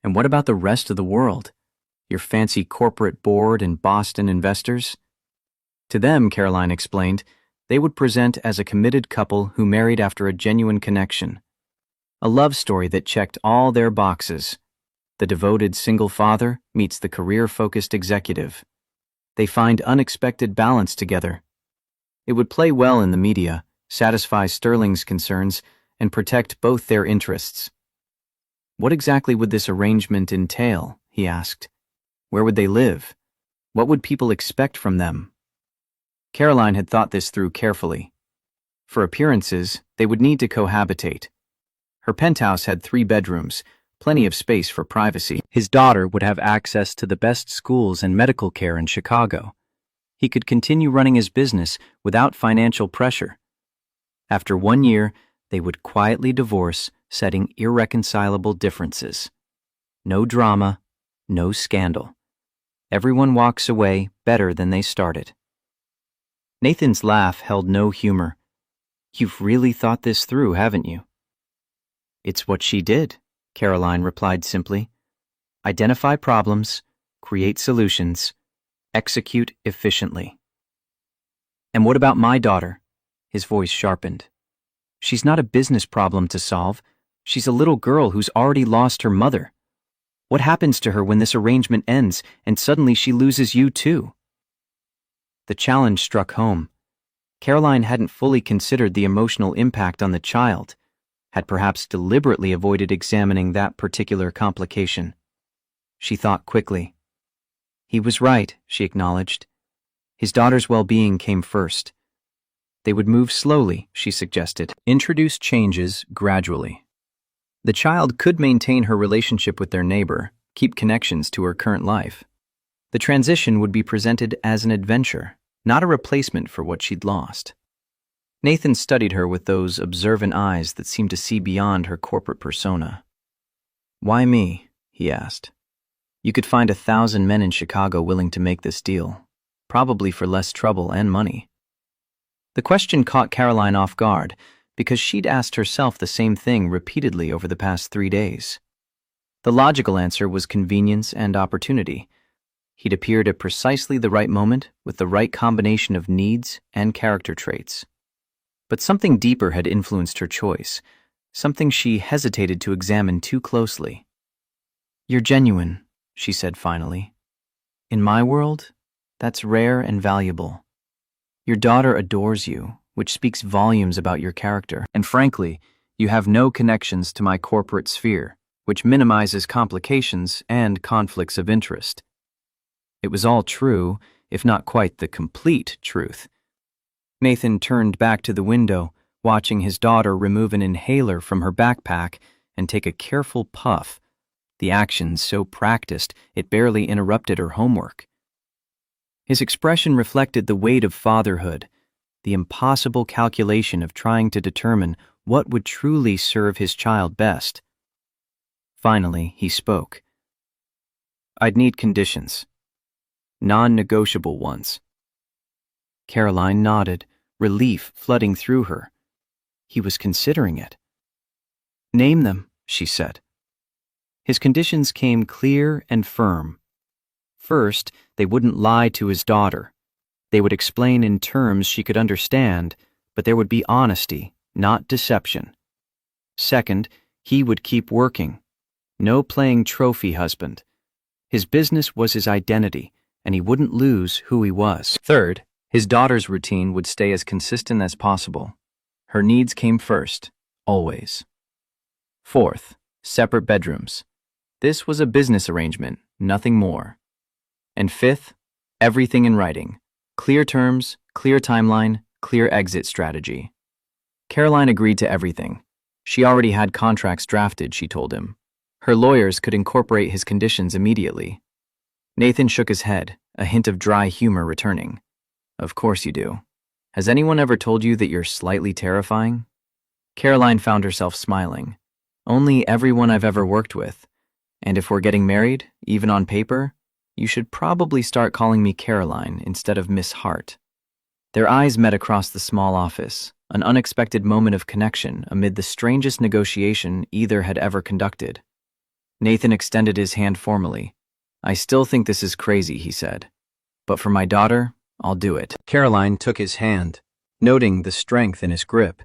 "And what about the rest of the world? Your fancy corporate board and Boston investors?" To them, Caroline explained, they would present as a committed couple who married after a genuine connection. A love story that checked all their boxes. The devoted single father meets the career-focused executive. They find unexpected balance together. It would play well in the media, satisfy Sterling's concerns, and protect both their interests. What exactly would this arrangement entail, he asked. Where would they live? What would people expect from them? Caroline had thought this through carefully. For appearances, they would need to cohabitate. Her penthouse had 3 bedrooms, plenty of space for privacy. His daughter would have access to the best schools and medical care in Chicago. He could continue running his business without financial pressure. After 1 year, they would quietly divorce, setting irreconcilable differences. No drama, no scandal. Everyone walks away better than they started. Nathan's laugh held no humor. "You've really thought this through, haven't you?" "It's what she did," Caroline replied simply. "Identify problems, create solutions, execute efficiently." "And what about my daughter?" His voice sharpened. "She's not a business problem to solve. She's a little girl who's already lost her mother. What happens to her when this arrangement ends and suddenly she loses you too?" The challenge struck home. Caroline hadn't fully considered the emotional impact on the child, had perhaps deliberately avoided examining that particular complication. She thought quickly. He was right, she acknowledged. His daughter's well-being came first. They would move slowly, she suggested. Introduce changes gradually. The child could maintain her relationship with their neighbor, keep connections to her current life. The transition would be presented as an adventure, not a replacement for what she'd lost. Nathan studied her with those observant eyes that seemed to see beyond her corporate persona. "Why me?" he asked. "You could find 1,000 men in Chicago willing to make this deal, probably for less trouble and money." The question caught Caroline off guard because she'd asked herself the same thing repeatedly over the past 3 days. The logical answer was convenience and opportunity. He'd appeared at precisely the right moment with the right combination of needs and character traits. But something deeper had influenced her choice, something she hesitated to examine too closely. "You're genuine," she said finally. "In my world, that's rare and valuable. Your daughter adores you, which speaks volumes about your character. And frankly, you have no connections to my corporate sphere, which minimizes complications and conflicts of interest." It was all true, if not quite the complete truth. Nathan turned back to the window, watching his daughter remove an inhaler from her backpack and take a careful puff, the action so practiced it barely interrupted her homework. His expression reflected the weight of fatherhood, the impossible calculation of trying to determine what would truly serve his child best. Finally, he spoke. I'd need conditions. Non-negotiable ones. Caroline nodded, relief flooding through her. He was considering it. Name them, she said. His conditions came clear and firm. First, they wouldn't lie to his daughter. They would explain in terms she could understand, but there would be honesty, not deception. Second, he would keep working. No playing trophy husband. His business was his identity, and he wouldn't lose who he was. Third, his daughter's routine would stay as consistent as possible. Her needs came first, always. Fourth, separate bedrooms. This was a business arrangement, nothing more. And fifth, everything in writing. Clear terms, clear timeline, clear exit strategy. Caroline agreed to everything. She already had contracts drafted, she told him. Her lawyers could incorporate his conditions immediately. Nathan shook his head, a hint of dry humor returning. Of course you do. Has anyone ever told you that you're slightly terrifying? Caroline found herself smiling. Only everyone I've ever worked with. And if we're getting married, even on paper, you should probably start calling me Caroline instead of Miss Hart. Their eyes met across the small office, an unexpected moment of connection amid the strangest negotiation either had ever conducted. Nathan extended his hand formally. I still think this is crazy, he said. But for my daughter, I'll do it. Caroline took his hand, noting the strength in his grip,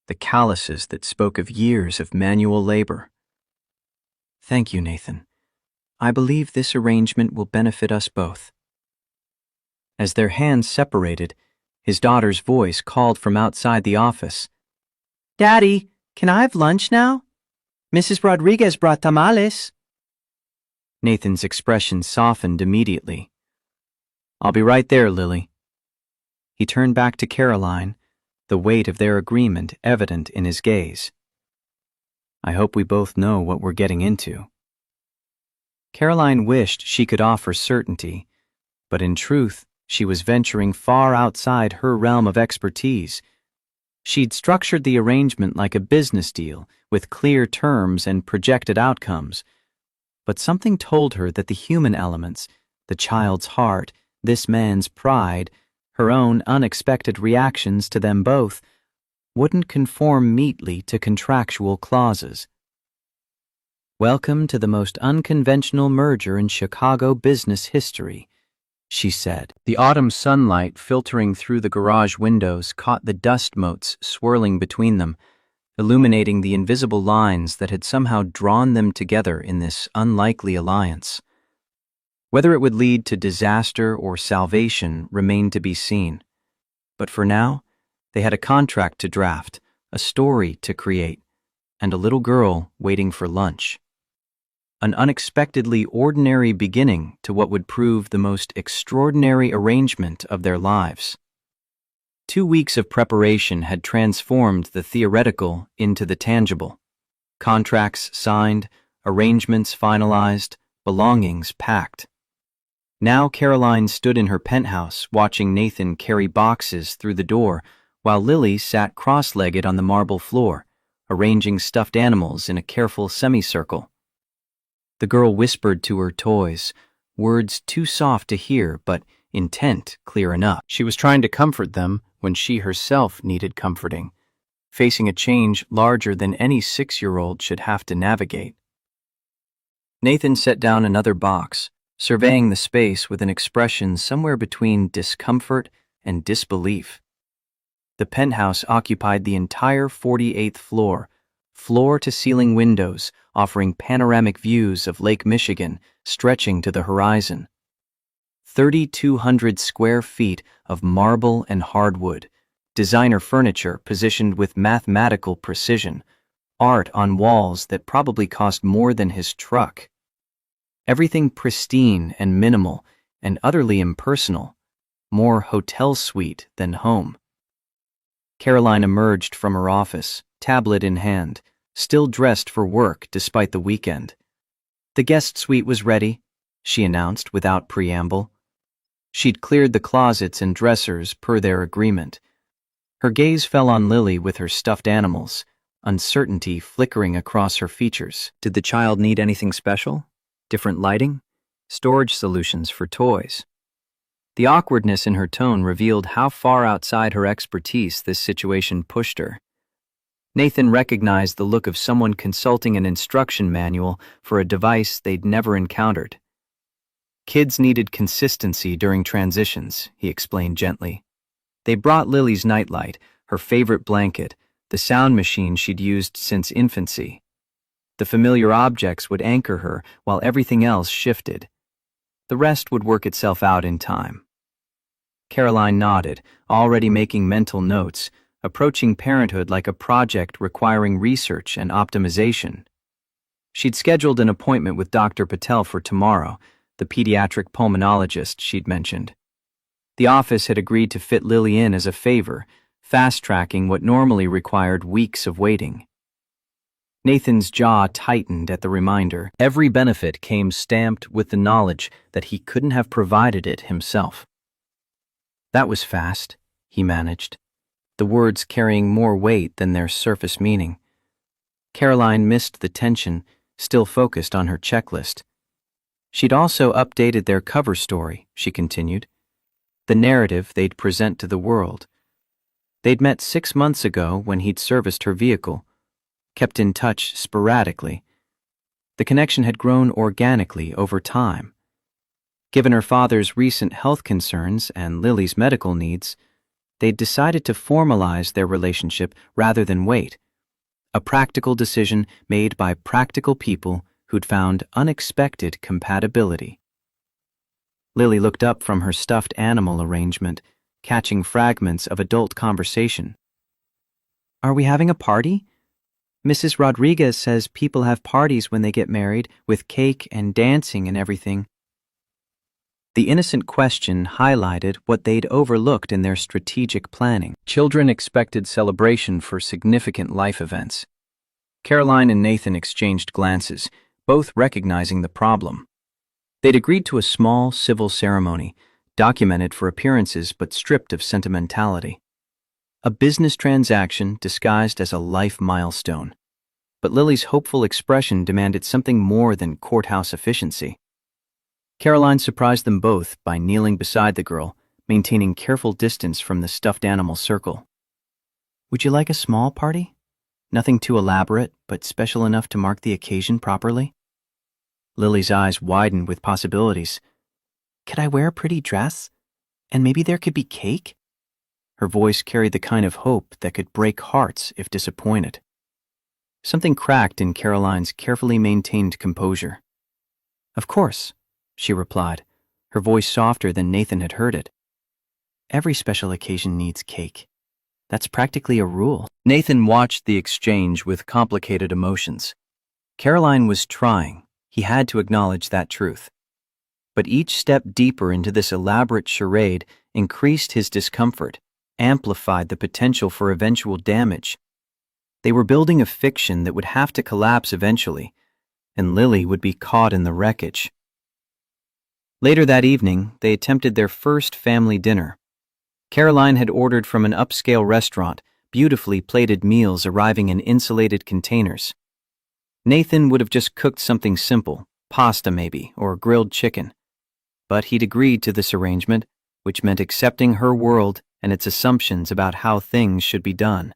the calluses that spoke of years of manual labor. Thank you, Nathan. I believe this arrangement will benefit us both. As their hands separated, his daughter's voice called from outside the office. Daddy, can I have lunch now? Mrs. Rodriguez brought tamales. Nathan's expression softened immediately. I'll be right there, Lily. He turned back to Caroline, the weight of their agreement evident in his gaze. I hope we both know what we're getting into. Caroline wished she could offer certainty, but in truth, she was venturing far outside her realm of expertise. She'd structured the arrangement like a business deal, with clear terms and projected outcomes. But something told her that the human elements, the child's heart, this man's pride, her own unexpected reactions to them both, wouldn't conform neatly to contractual clauses. Welcome to the most unconventional merger in Chicago business history, she said. The autumn sunlight filtering through the garage windows caught the dust motes swirling between them, illuminating the invisible lines that had somehow drawn them together in this unlikely alliance. Whether it would lead to disaster or salvation remained to be seen. But for now, they had a contract to draft, a story to create, and a little girl waiting for lunch. An unexpectedly ordinary beginning to what would prove the most extraordinary arrangement of their lives. 2 weeks of preparation had transformed the theoretical into the tangible. Contracts signed, arrangements finalized, belongings packed. Now Caroline stood in her penthouse watching Nathan carry boxes through the door while Lily sat cross-legged on the marble floor, arranging stuffed animals in a careful semicircle. The girl whispered to her toys, words too soft to hear but intent clear enough. She was trying to comfort them when she herself needed comforting, facing a change larger than any 6-year-old should have to navigate. Nathan set down another box, surveying the space with an expression somewhere between discomfort and disbelief. The penthouse occupied the entire 48th floor, floor-to-ceiling windows offering panoramic views of Lake Michigan stretching to the horizon. 3,200 square feet of marble and hardwood, designer furniture positioned with mathematical precision, art on walls that probably cost more than his truck. Everything pristine and minimal and utterly impersonal, more hotel suite than home. Caroline emerged from her office, tablet in hand, still dressed for work despite the weekend. The guest suite was ready, she announced without preamble. She'd cleared the closets and dressers per their agreement. Her gaze fell on Lily with her stuffed animals, uncertainty flickering across her features. Did the child need anything special? Different lighting? storage solutions for toys. The awkwardness in her tone revealed how far outside her expertise this situation pushed her. Nathan recognized the look of someone consulting an instruction manual for a device they'd never encountered. Kids needed consistency during transitions, he explained gently. They brought Lily's nightlight, her favorite blanket, the sound machine she'd used since infancy. The familiar objects would anchor her while everything else shifted. The rest would work itself out in time. Caroline nodded, already making mental notes, approaching parenthood like a project requiring research and optimization. She'd scheduled an appointment with Dr. Patel for tomorrow, the pediatric pulmonologist she'd mentioned. The office had agreed to fit Lily in as a favor, fast-tracking what normally required weeks of waiting. Nathan's jaw tightened at the reminder. Every benefit came stamped with the knowledge that he couldn't have provided it himself. That was fast, he managed, the words carrying more weight than their surface meaning. Caroline missed the tension, still focused on her checklist. She'd also updated their cover story, she continued, the narrative they'd present to the world. They'd met 6 months ago when he'd serviced her vehicle, kept in touch sporadically. The connection had grown organically over time. Given her father's recent health concerns and Lily's medical needs, they'd decided to formalize their relationship rather than wait, a practical decision made by practical people who'd found unexpected compatibility. Lily looked up from her stuffed animal arrangement, catching fragments of adult conversation. Are we having a party? Mrs. Rodriguez says people have parties when they get married, with cake and dancing and everything. The innocent question highlighted what they'd overlooked in their strategic planning. Children expected celebration for significant life events. Caroline and Nathan exchanged glances, both recognizing the problem. They'd agreed to a small civil ceremony, documented for appearances but stripped of sentimentality. A business transaction disguised as a life milestone. But Lily's hopeful expression demanded something more than courthouse efficiency. Caroline surprised them both by kneeling beside the girl, maintaining careful distance from the stuffed animal circle. Would you like a small party? Nothing too elaborate, but special enough to mark the occasion properly? Lily's eyes widened with possibilities. Could I wear a pretty dress? And maybe there could be cake? Her voice carried the kind of hope that could break hearts if disappointed. Something cracked in Caroline's carefully maintained composure. Of course, she replied, her voice softer than Nathan had heard it. Every special occasion needs cake. That's practically a rule. Nathan watched the exchange with complicated emotions. Caroline was trying. He had to acknowledge that truth. But each step deeper into this elaborate charade increased his discomfort, amplified the potential for eventual damage. They were building a fiction that would have to collapse eventually, and Lily would be caught in the wreckage. Later that evening, they attempted their first family dinner. Caroline had ordered from an upscale restaurant, beautifully plated meals arriving in insulated containers. Nathan would have just cooked something simple, pasta maybe, or grilled chicken. But he'd agreed to this arrangement, which meant accepting her world and its assumptions about how things should be done.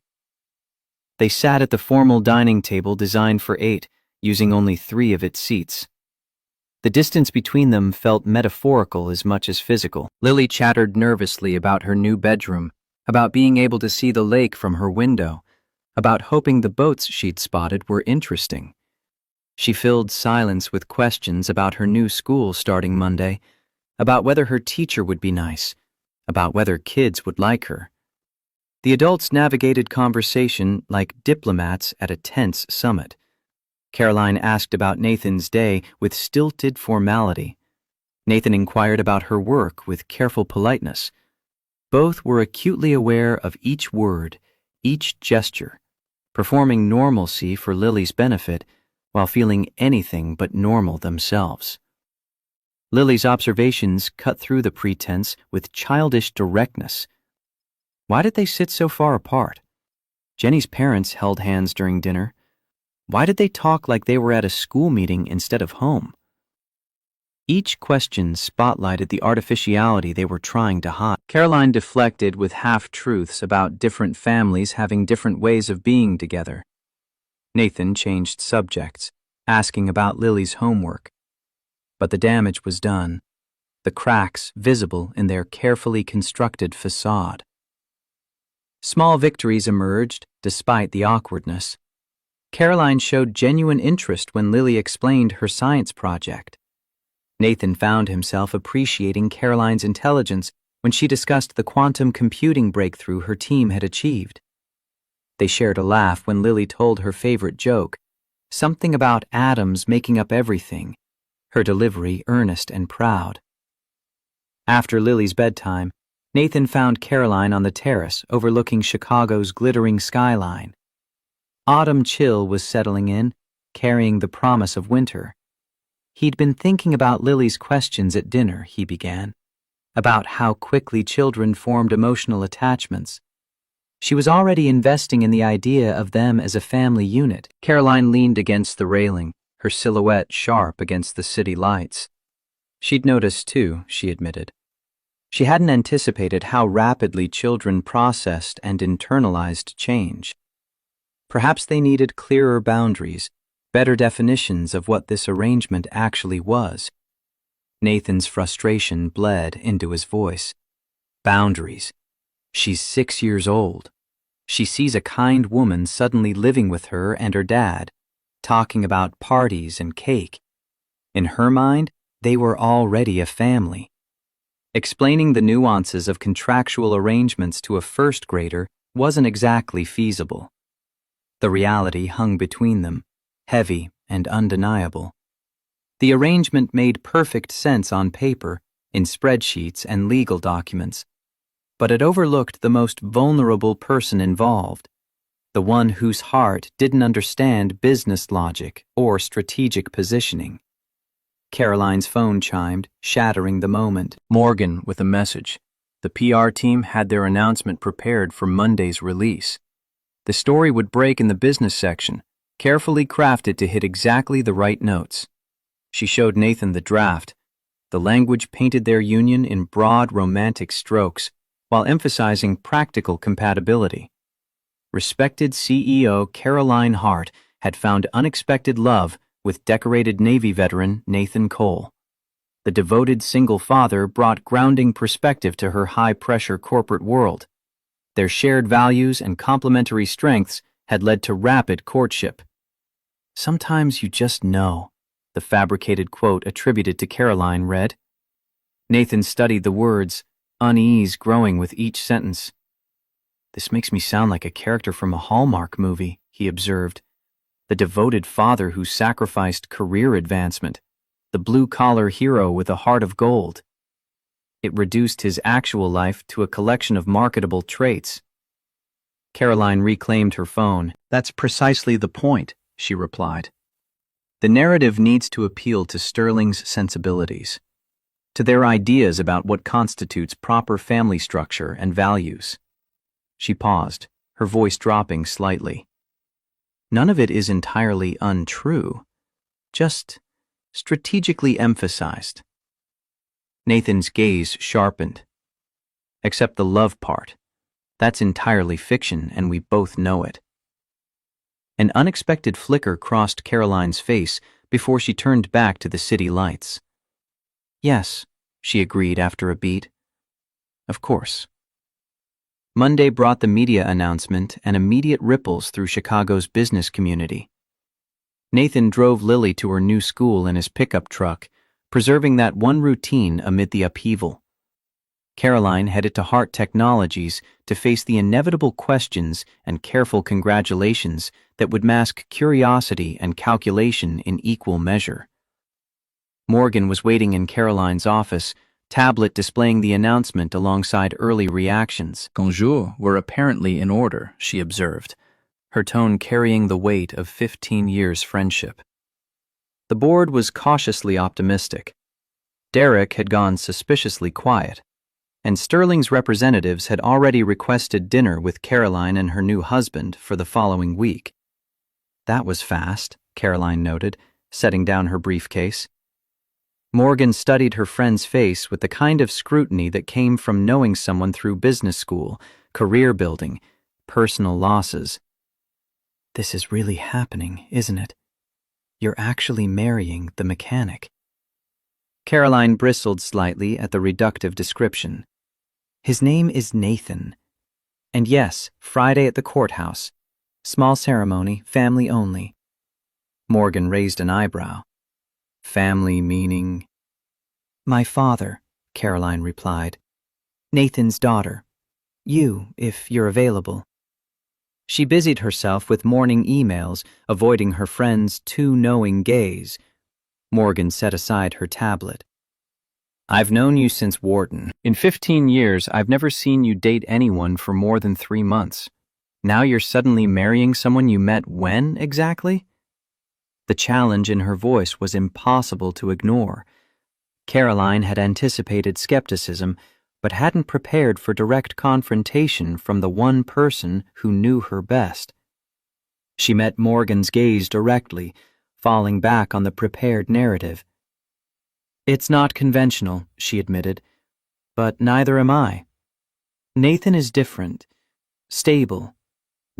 They sat at the formal dining table designed for 8, using only 3 of its seats. The distance between them felt metaphorical as much as physical. Lily chattered nervously about her new bedroom, about being able to see the lake from her window, about hoping the boats she'd spotted were interesting. She filled silence with questions about her new school starting Monday, about whether her teacher would be nice, about whether kids would like her. The adults navigated conversation like diplomats at a tense summit. Caroline asked about Nathan's day with stilted formality. Nathan inquired about her work with careful politeness. Both were acutely aware of each word, each gesture, performing normalcy for Lily's benefit while feeling anything but normal themselves. Lily's observations cut through the pretense with childish directness. Why did they sit so far apart? Jenny's parents held hands during dinner. Why did they talk like they were at a school meeting instead of home? Each question spotlighted the artificiality they were trying to hide. Caroline deflected with half-truths about different families having different ways of being together. Nathan changed subjects, asking about Lily's homework. But the damage was done, the cracks visible in their carefully constructed facade. Small victories emerged despite the awkwardness. Caroline showed genuine interest when Lily explained her science project. Nathan found himself appreciating Caroline's intelligence when she discussed the quantum computing breakthrough her team had achieved. They shared a laugh when Lily told her favorite joke, something about atoms making up everything, her delivery earnest and proud. After Lily's bedtime, Nathan found Caroline on the terrace overlooking Chicago's glittering skyline. Autumn chill was settling in, carrying the promise of winter. He'd been thinking about Lily's questions at dinner, he began, about how quickly children formed emotional attachments. She was already investing in the idea of them as a family unit. Caroline leaned against the railing, her silhouette sharp against the city lights. She'd noticed too, she admitted. She hadn't anticipated how rapidly children processed and internalized change. Perhaps they needed clearer boundaries, better definitions of what this arrangement actually was. Nathan's frustration bled into his voice. Boundaries. She's 6 years old. She sees a kind woman suddenly living with her and her dad, talking about parties and cake. In her mind, they were already a family. Explaining the nuances of contractual arrangements to a first grader wasn't exactly feasible. The reality hung between them, heavy and undeniable. The arrangement made perfect sense on paper, in spreadsheets and legal documents, but it overlooked the most vulnerable person involved, the one whose heart didn't understand business logic or strategic positioning. Caroline's phone chimed, shattering the moment. Morgan with a message. The PR team had their announcement prepared for Monday's release. The story would break in the business section, carefully crafted to hit exactly the right notes. She showed Nathan the draft. The language painted their union in broad romantic strokes, while emphasizing practical compatibility. Respected CEO Caroline Hart had found unexpected love with decorated Navy veteran Nathan Cole. The devoted single father brought grounding perspective to her high-pressure corporate world. Their shared values and complementary strengths had led to rapid courtship. Sometimes you just know, the fabricated quote attributed to Caroline read. Nathan studied the words, unease growing with each sentence. This makes me sound like a character from a Hallmark movie, he observed. The devoted father who sacrificed career advancement, the blue-collar hero with a heart of gold. It reduced his actual life to a collection of marketable traits. Caroline reclaimed her phone. That's precisely the point, she replied. The narrative needs to appeal to Sterling's sensibilities, to their ideas about what constitutes proper family structure and values. She paused, her voice dropping slightly. None of it is entirely untrue, just strategically emphasized. Nathan's gaze sharpened. Except the love part. That's entirely fiction, and we both know it. An unexpected flicker crossed Caroline's face before she turned back to the city lights. Yes, she agreed after a beat. Of course. Monday brought the media announcement and immediate ripples through Chicago's business community. Nathan drove Lily to her new school in his pickup truck, preserving that one routine amid the upheaval. Caroline headed to Hart Technologies to face the inevitable questions and careful congratulations that would mask curiosity and calculation in equal measure. Morgan was waiting in Caroline's office, tablet displaying the announcement alongside early reactions. Bonjour were apparently in order, she observed, her tone carrying the weight of 15 years' friendship. The board was cautiously optimistic. Derek had gone suspiciously quiet, and Sterling's representatives had already requested dinner with Caroline and her new husband for the following week. That was fast, Caroline noted, setting down her briefcase. Morgan studied her friend's face with the kind of scrutiny that came from knowing someone through business school, career building, personal losses. This is really happening, isn't it? You're actually marrying the mechanic. Caroline bristled slightly at the reductive description. His name is Nathan. And yes, Friday at the courthouse. Small ceremony, family only. Morgan raised an eyebrow. Family meaning? My father, Caroline replied. Nathan's daughter. You, if you're available. She busied herself with morning emails, avoiding her friend's too knowing gaze. Morgan set aside her tablet. I've known you since Wharton. In 15 years, I've never seen you date anyone for more than 3 months. Now you're suddenly marrying someone you met when, exactly? The challenge in her voice was impossible to ignore. Caroline had anticipated skepticism, but hadn't prepared for direct confrontation from the one person who knew her best. She met Morgan's gaze directly, falling back on the prepared narrative. It's not conventional, she admitted, but neither am I. Nathan is different, stable,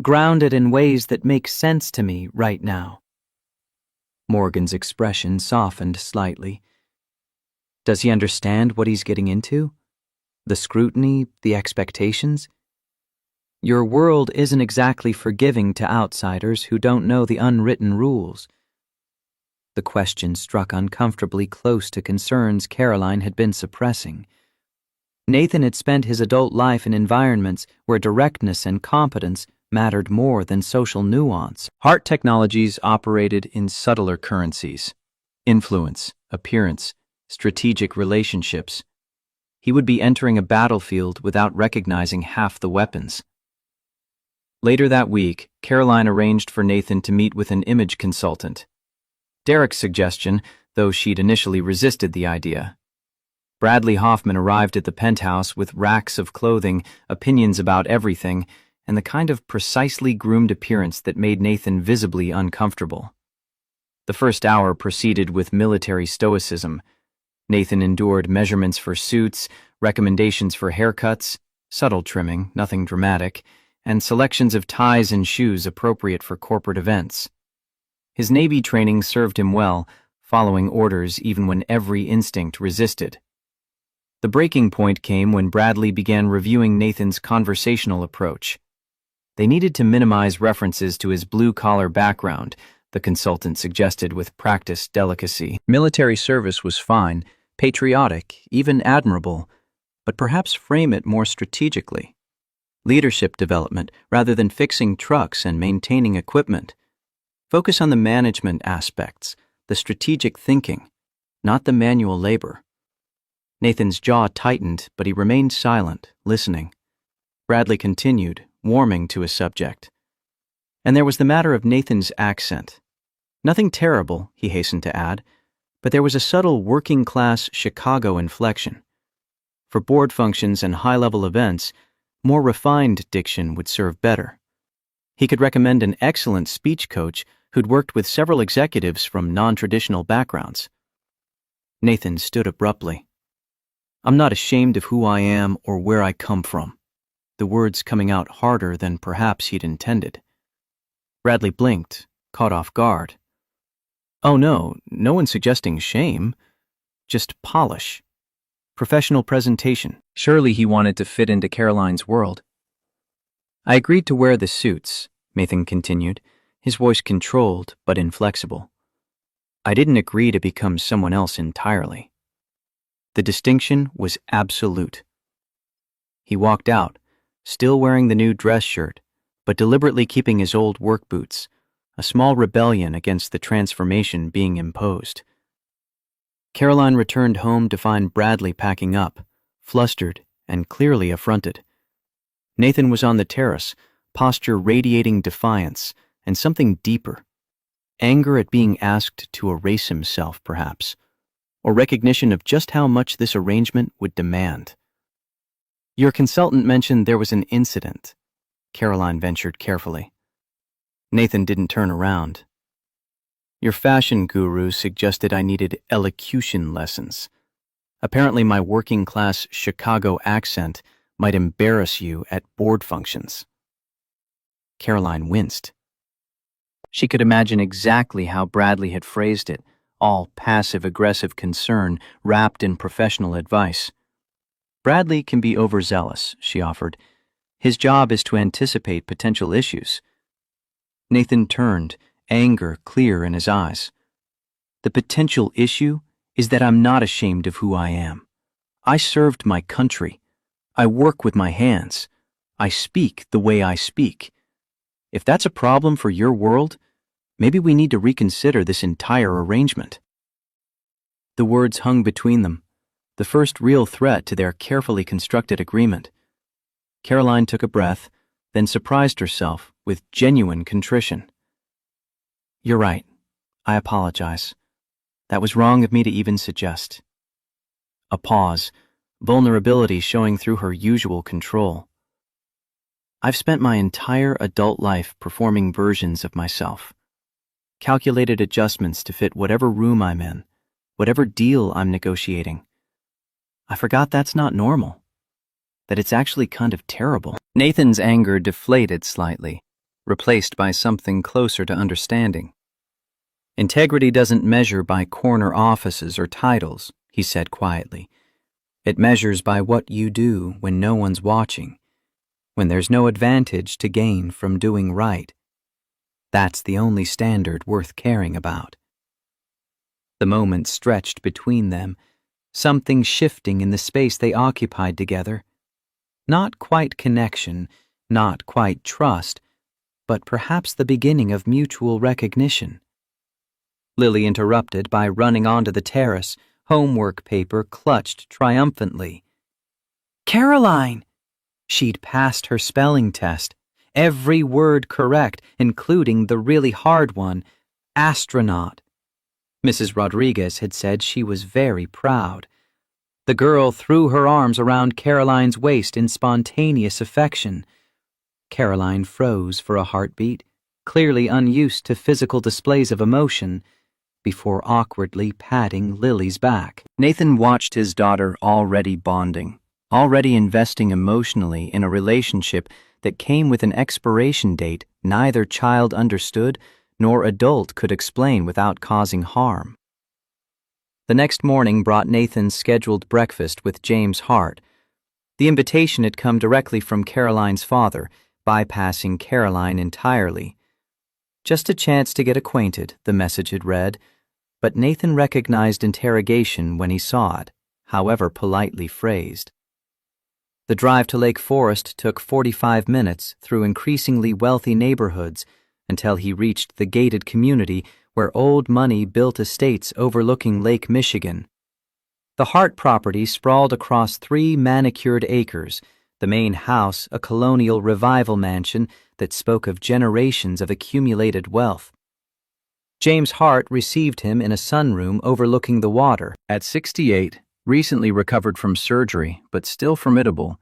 grounded in ways that make sense to me right now. Morgan's expression softened slightly. Does he understand what he's getting into? The scrutiny, the expectations? Your world isn't exactly forgiving to outsiders who don't know the unwritten rules. The question struck uncomfortably close to concerns Caroline had been suppressing. Nathan had spent his adult life in environments where directness and competence mattered more than social nuance. Heart technologies operated in subtler currencies: influence, appearance, strategic relationships. He would be entering a battlefield without recognizing half the weapons. Later that week, Caroline arranged for Nathan to meet with an image consultant. Derek's suggestion, though she'd initially resisted the idea. Bradley Hoffman arrived at the penthouse with racks of clothing, opinions about everything, and the kind of precisely groomed appearance that made Nathan visibly uncomfortable. The first hour proceeded with military stoicism. Nathan endured measurements for suits, recommendations for haircuts, subtle trimming, nothing dramatic, and selections of ties and shoes appropriate for corporate events. His Navy training served him well, following orders even when every instinct resisted. The breaking point came when Bradley began reviewing Nathan's conversational approach. They needed to minimize references to his blue-collar background, the consultant suggested with practiced delicacy. Military service was fine, patriotic, even admirable, but perhaps frame it more strategically. Leadership development rather than fixing trucks and maintaining equipment. Focus on the management aspects, the strategic thinking, not the manual labor. Nathan's jaw tightened, but he remained silent, listening. Bradley continued, warming to his subject. And there was the matter of Nathan's accent. Nothing terrible, he hastened to add, but there was a subtle working-class Chicago inflection. For board functions and high-level events, more refined diction would serve better. He could recommend an excellent speech coach who'd worked with several executives from non-traditional backgrounds. Nathan stood abruptly. I'm not ashamed of who I am or where I come from. The words coming out harder than perhaps he'd intended. Bradley blinked, caught off guard. Oh no one's suggesting shame. Just polish. Professional presentation. Surely he wanted to fit into Caroline's world. I agreed to wear the suits, Nathan continued, his voice controlled but inflexible. I didn't agree to become someone else entirely. The distinction was absolute. He walked out, still wearing the new dress shirt, but deliberately keeping his old work boots, a small rebellion against the transformation being imposed. Caroline returned home to find Bradley packing up, flustered and clearly affronted. Nathan was on the terrace, posture radiating defiance and something deeper. Anger at being asked to erase himself, perhaps, or recognition of just how much this arrangement would demand. Your consultant mentioned there was an incident, Caroline ventured carefully. Nathan didn't turn around. Your fashion guru suggested I needed elocution lessons. Apparently my working-class Chicago accent might embarrass you at board functions. Caroline winced. She could imagine exactly how Bradley had phrased it, all passive-aggressive concern wrapped in professional advice. Bradley can be overzealous, she offered. His job is to anticipate potential issues. Nathan turned, anger clear in his eyes. The potential issue is that I'm not ashamed of who I am. I served my country. I work with my hands. I speak the way I speak. If that's a problem for your world, maybe we need to reconsider this entire arrangement. The words hung between them, the first real threat to their carefully constructed agreement. Caroline took a breath, then surprised herself with genuine contrition. You're right. I apologize. That was wrong of me to even suggest. A pause, vulnerability showing through her usual control. I've spent my entire adult life performing versions of myself. Calculated adjustments to fit whatever room I'm in, whatever deal I'm negotiating. I forgot that's not normal. That it's actually kind of terrible. Nathan's anger deflated slightly, replaced by something closer to understanding. Integrity doesn't measure by corner offices or titles, he said quietly. It measures by what you do when no one's watching, when there's no advantage to gain from doing right. That's the only standard worth caring about. The moment stretched between them, something shifting in the space they occupied together. Not quite connection, not quite trust, but perhaps the beginning of mutual recognition. Lily interrupted by running onto the terrace, homework paper clutched triumphantly. Caroline! She'd passed her spelling test, every word correct, including the really hard one, astronaut. Mrs. Rodriguez had said she was very proud. The girl threw her arms around Caroline's waist in spontaneous affection. Caroline froze for a heartbeat, clearly unused to physical displays of emotion, before awkwardly patting Lily's back. Nathan watched his daughter already bonding, already investing emotionally in a relationship that came with an expiration date neither child understood nor adult could explain without causing harm. The next morning brought Nathan's scheduled breakfast with James Hart. The invitation had come directly from Caroline's father, bypassing Caroline entirely. Just a chance to get acquainted, the message had read, but Nathan recognized interrogation when he saw it, however politely phrased. The drive to Lake Forest took 45 minutes through increasingly wealthy neighborhoods until he reached the gated community where old money built estates overlooking Lake Michigan. The Hart property sprawled across 3 manicured acres, the main house a colonial revival mansion that spoke of generations of accumulated wealth. James Hart received him in a sunroom overlooking the water. At 68, recently recovered from surgery, but still formidable,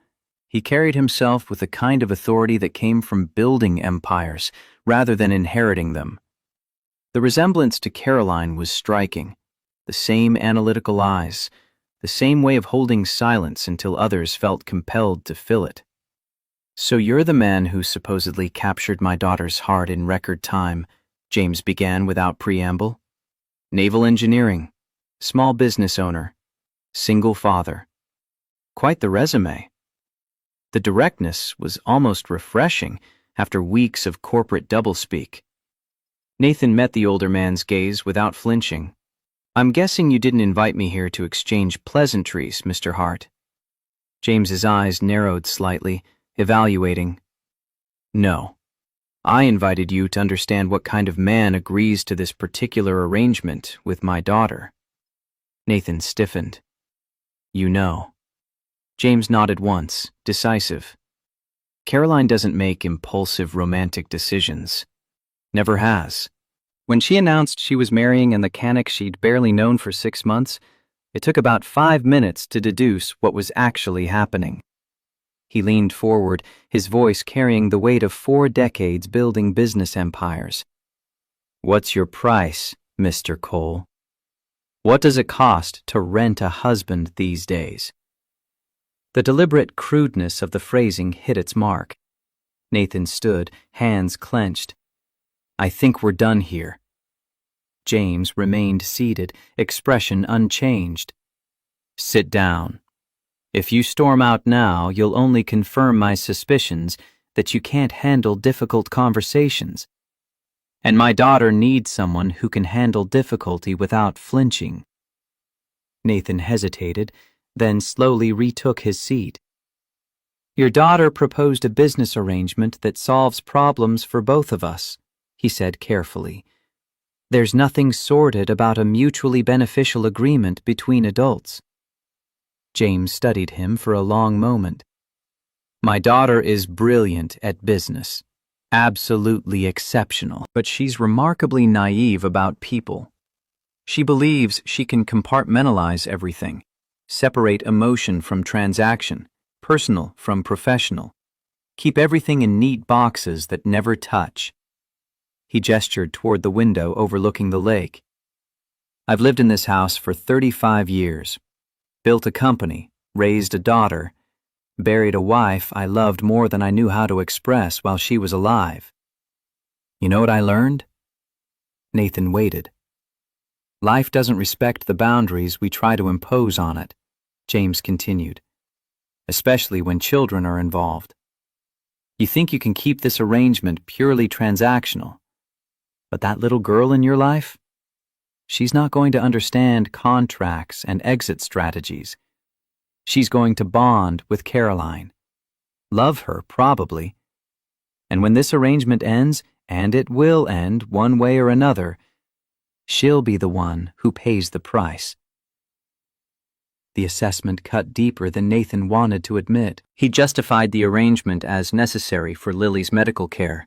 he carried himself with a kind of authority that came from building empires rather than inheriting them. The resemblance to Caroline was striking. The same analytical eyes, the same way of holding silence until others felt compelled to fill it. So you're the man who supposedly captured my daughter's heart in record time, James began without preamble. Naval engineering, small business owner, single father. Quite the resume. The directness was almost refreshing after weeks of corporate doublespeak. Nathan met the older man's gaze without flinching. I'm guessing you didn't invite me here to exchange pleasantries, Mr. Hart. James's eyes narrowed slightly, evaluating. No. I invited you to understand what kind of man agrees to this particular arrangement with my daughter. Nathan stiffened. You know. James nodded once, decisive. Caroline doesn't make impulsive romantic decisions. Never has. When she announced she was marrying a mechanic she'd barely known for 6 months, it took about 5 minutes to deduce what was actually happening. He leaned forward, his voice carrying the weight of 4 decades building business empires. What's your price? Mr. Cole. What does it cost to rent a husband these days? The deliberate crudeness of the phrasing hit its mark. Nathan stood, hands clenched. I think we're done here. James remained seated, expression unchanged. Sit down. If you storm out now, you'll only confirm my suspicions that you can't handle difficult conversations. And my daughter needs someone who can handle difficulty without flinching. Nathan hesitated, then slowly retook his seat. Your daughter proposed a business arrangement that solves problems for both of us, he said carefully. There's nothing sordid about a mutually beneficial agreement between adults. James studied him for a long moment. My daughter is brilliant at business, absolutely exceptional, but she's remarkably naive about people. She believes she can compartmentalize everything, separate emotion from transaction, personal from professional, keep everything in neat boxes that never touch. He gestured toward the window overlooking the lake. I've lived in this house for 35 years. Built a company, raised a daughter, buried a wife I loved more than I knew how to express while she was alive. You know what I learned? Nathan waited. Life doesn't respect the boundaries we try to impose on it, James continued, especially when children are involved. You think you can keep this arrangement purely transactional, but that little girl in your life? She's not going to understand contracts and exit strategies. She's going to bond with Caroline. Love her, probably. And when this arrangement ends, and it will end one way or another, she'll be the one who pays the price. The assessment cut deeper than Nathan wanted to admit. He justified the arrangement as necessary for Lily's medical care,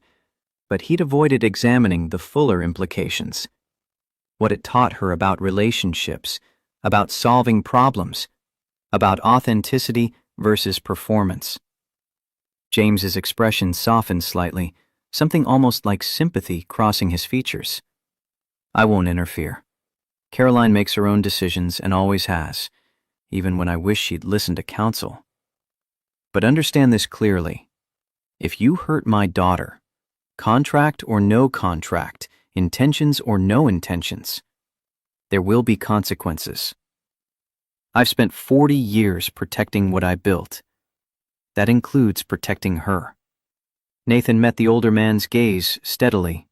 but he'd avoided examining the fuller implications. What it taught her about relationships, about solving problems, about authenticity versus performance. James's expression softened slightly, something almost like sympathy crossing his features. I won't interfere. Caroline makes her own decisions and always has, even when I wish she'd listen to counsel. But understand this clearly. If you hurt my daughter, contract or no contract, intentions or no intentions, there will be consequences. I've spent 40 years protecting what I built. That includes protecting her. Nathan met the older man's gaze steadily.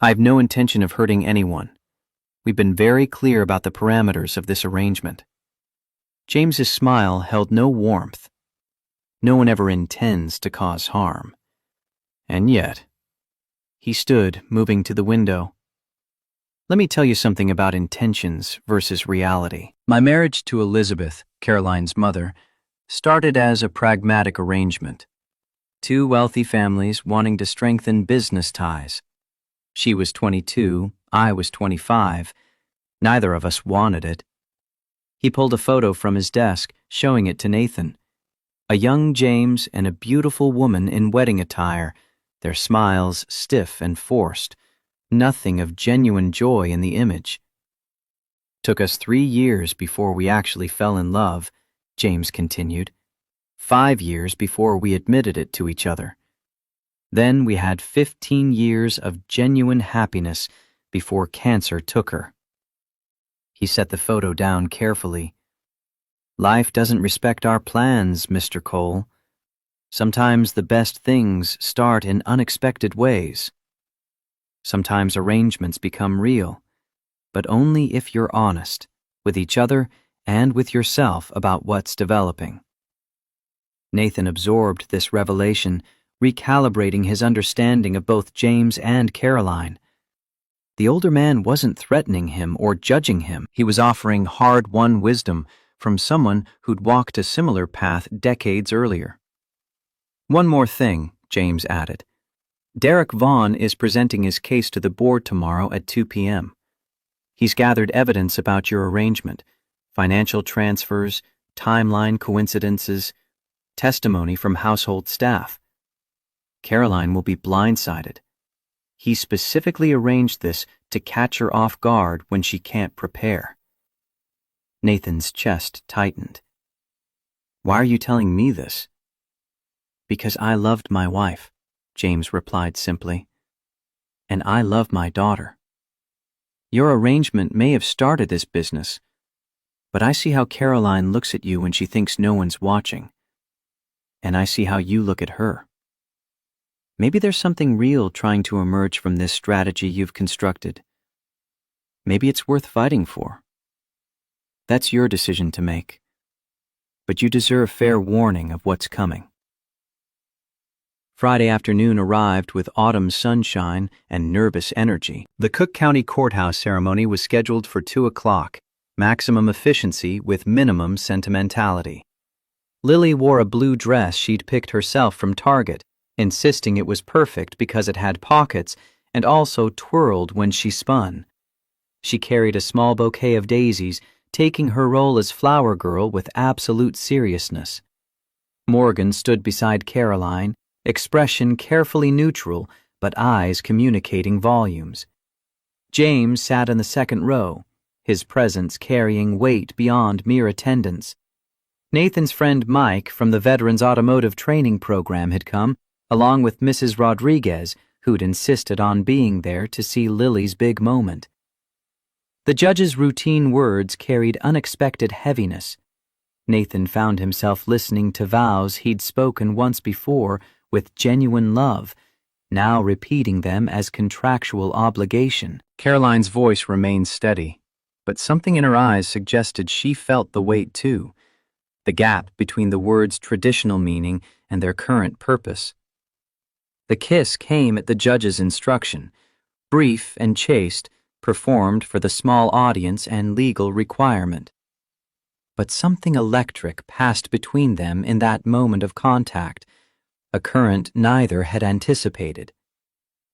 I have no intention of hurting anyone. We've been very clear about the parameters of this arrangement. James's smile held no warmth. No one ever intends to cause harm. And yet, he stood, moving to the window. Let me tell you something about intentions versus reality. My marriage to Elizabeth, Caroline's mother, started as a pragmatic arrangement. Two wealthy families wanting to strengthen business ties. She was 22, I was 25. Neither of us wanted it. He pulled a photo from his desk, showing it to Nathan. A young James and a beautiful woman in wedding attire, their smiles stiff and forced, nothing of genuine joy in the image. Took us 3 years before we actually fell in love, James continued. 5 years before we admitted it to each other. Then we had 15 years of genuine happiness before cancer took her. He set the photo down carefully. Life doesn't respect our plans, Mr. Cole. Sometimes the best things start in unexpected ways. Sometimes arrangements become real, but only if you're honest with each other and with yourself about what's developing. Nathan absorbed this revelation, recalibrating his understanding of both James and Caroline. The older man wasn't threatening him or judging him. He was offering hard-won wisdom from someone who'd walked a similar path decades earlier. One more thing, James added. Derek Vaughn is presenting his case to the board tomorrow at 2 p.m. He's gathered evidence about your arrangement, financial transfers, timeline coincidences, testimony from household staff. Caroline will be blindsided. He specifically arranged this to catch her off guard when she can't prepare. Nathan's chest tightened. Why are you telling me this? Because I loved my wife, James replied simply. And I love my daughter. Your arrangement may have started this business, but I see how Caroline looks at you when she thinks no one's watching. And I see how you look at her. Maybe there's something real trying to emerge from this strategy you've constructed. Maybe it's worth fighting for. That's your decision to make. But you deserve fair warning of what's coming. Friday afternoon arrived with autumn sunshine and nervous energy. The Cook County Courthouse ceremony was scheduled for 2 o'clock, maximum efficiency with minimum sentimentality. Lily wore a blue dress she'd picked herself from Target, insisting it was perfect because it had pockets and also twirled when she spun. She carried a small bouquet of daisies, taking her role as flower girl with absolute seriousness. Morgan stood beside Caroline, expression carefully neutral, but eyes communicating volumes. James sat in the second row, his presence carrying weight beyond mere attendance. Nathan's friend Mike from the Veterans Automotive Training Program had come, along with Mrs. Rodriguez, who'd insisted on being there to see Lily's big moment. The judge's routine words carried unexpected heaviness. Nathan found himself listening to vows he'd spoken once before with genuine love, now repeating them as contractual obligation. Caroline's voice remained steady, but something in her eyes suggested she felt the weight too, the gap between the words' traditional meaning and their current purpose. The kiss came at the judge's instruction, brief and chaste, performed for the small audience and legal requirement. But something electric passed between them in that moment of contact, a current neither had anticipated.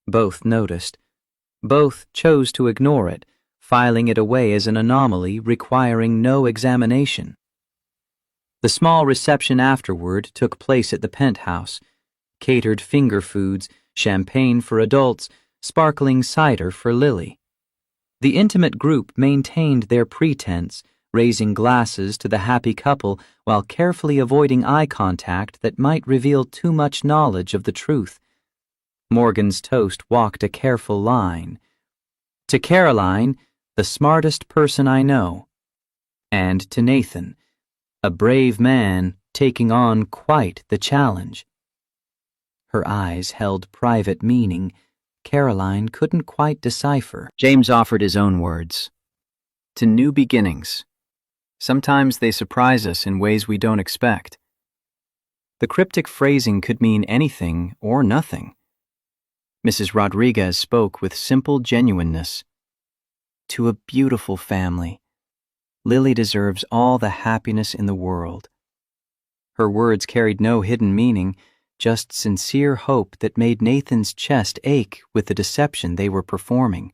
Both noticed. Both chose to ignore it, filing it away as an anomaly requiring no examination. The small reception afterward took place at the penthouse. Catered finger foods, champagne for adults, sparkling cider for Lily. The intimate group maintained their pretense, raising glasses to the happy couple while carefully avoiding eye contact that might reveal too much knowledge of the truth. Morgan's toast walked a careful line. To Caroline, the smartest person I know. And to Nathan, a brave man taking on quite the challenge. Her eyes held private meaning Caroline couldn't quite decipher. James offered his own words. To new beginnings. Sometimes they surprise us in ways we don't expect. The cryptic phrasing could mean anything or nothing. Mrs. Rodriguez spoke with simple genuineness. To a beautiful family. Lily deserves all the happiness in the world. Her words carried no hidden meaning, just sincere hope that made Nathan's chest ache with the deception they were performing.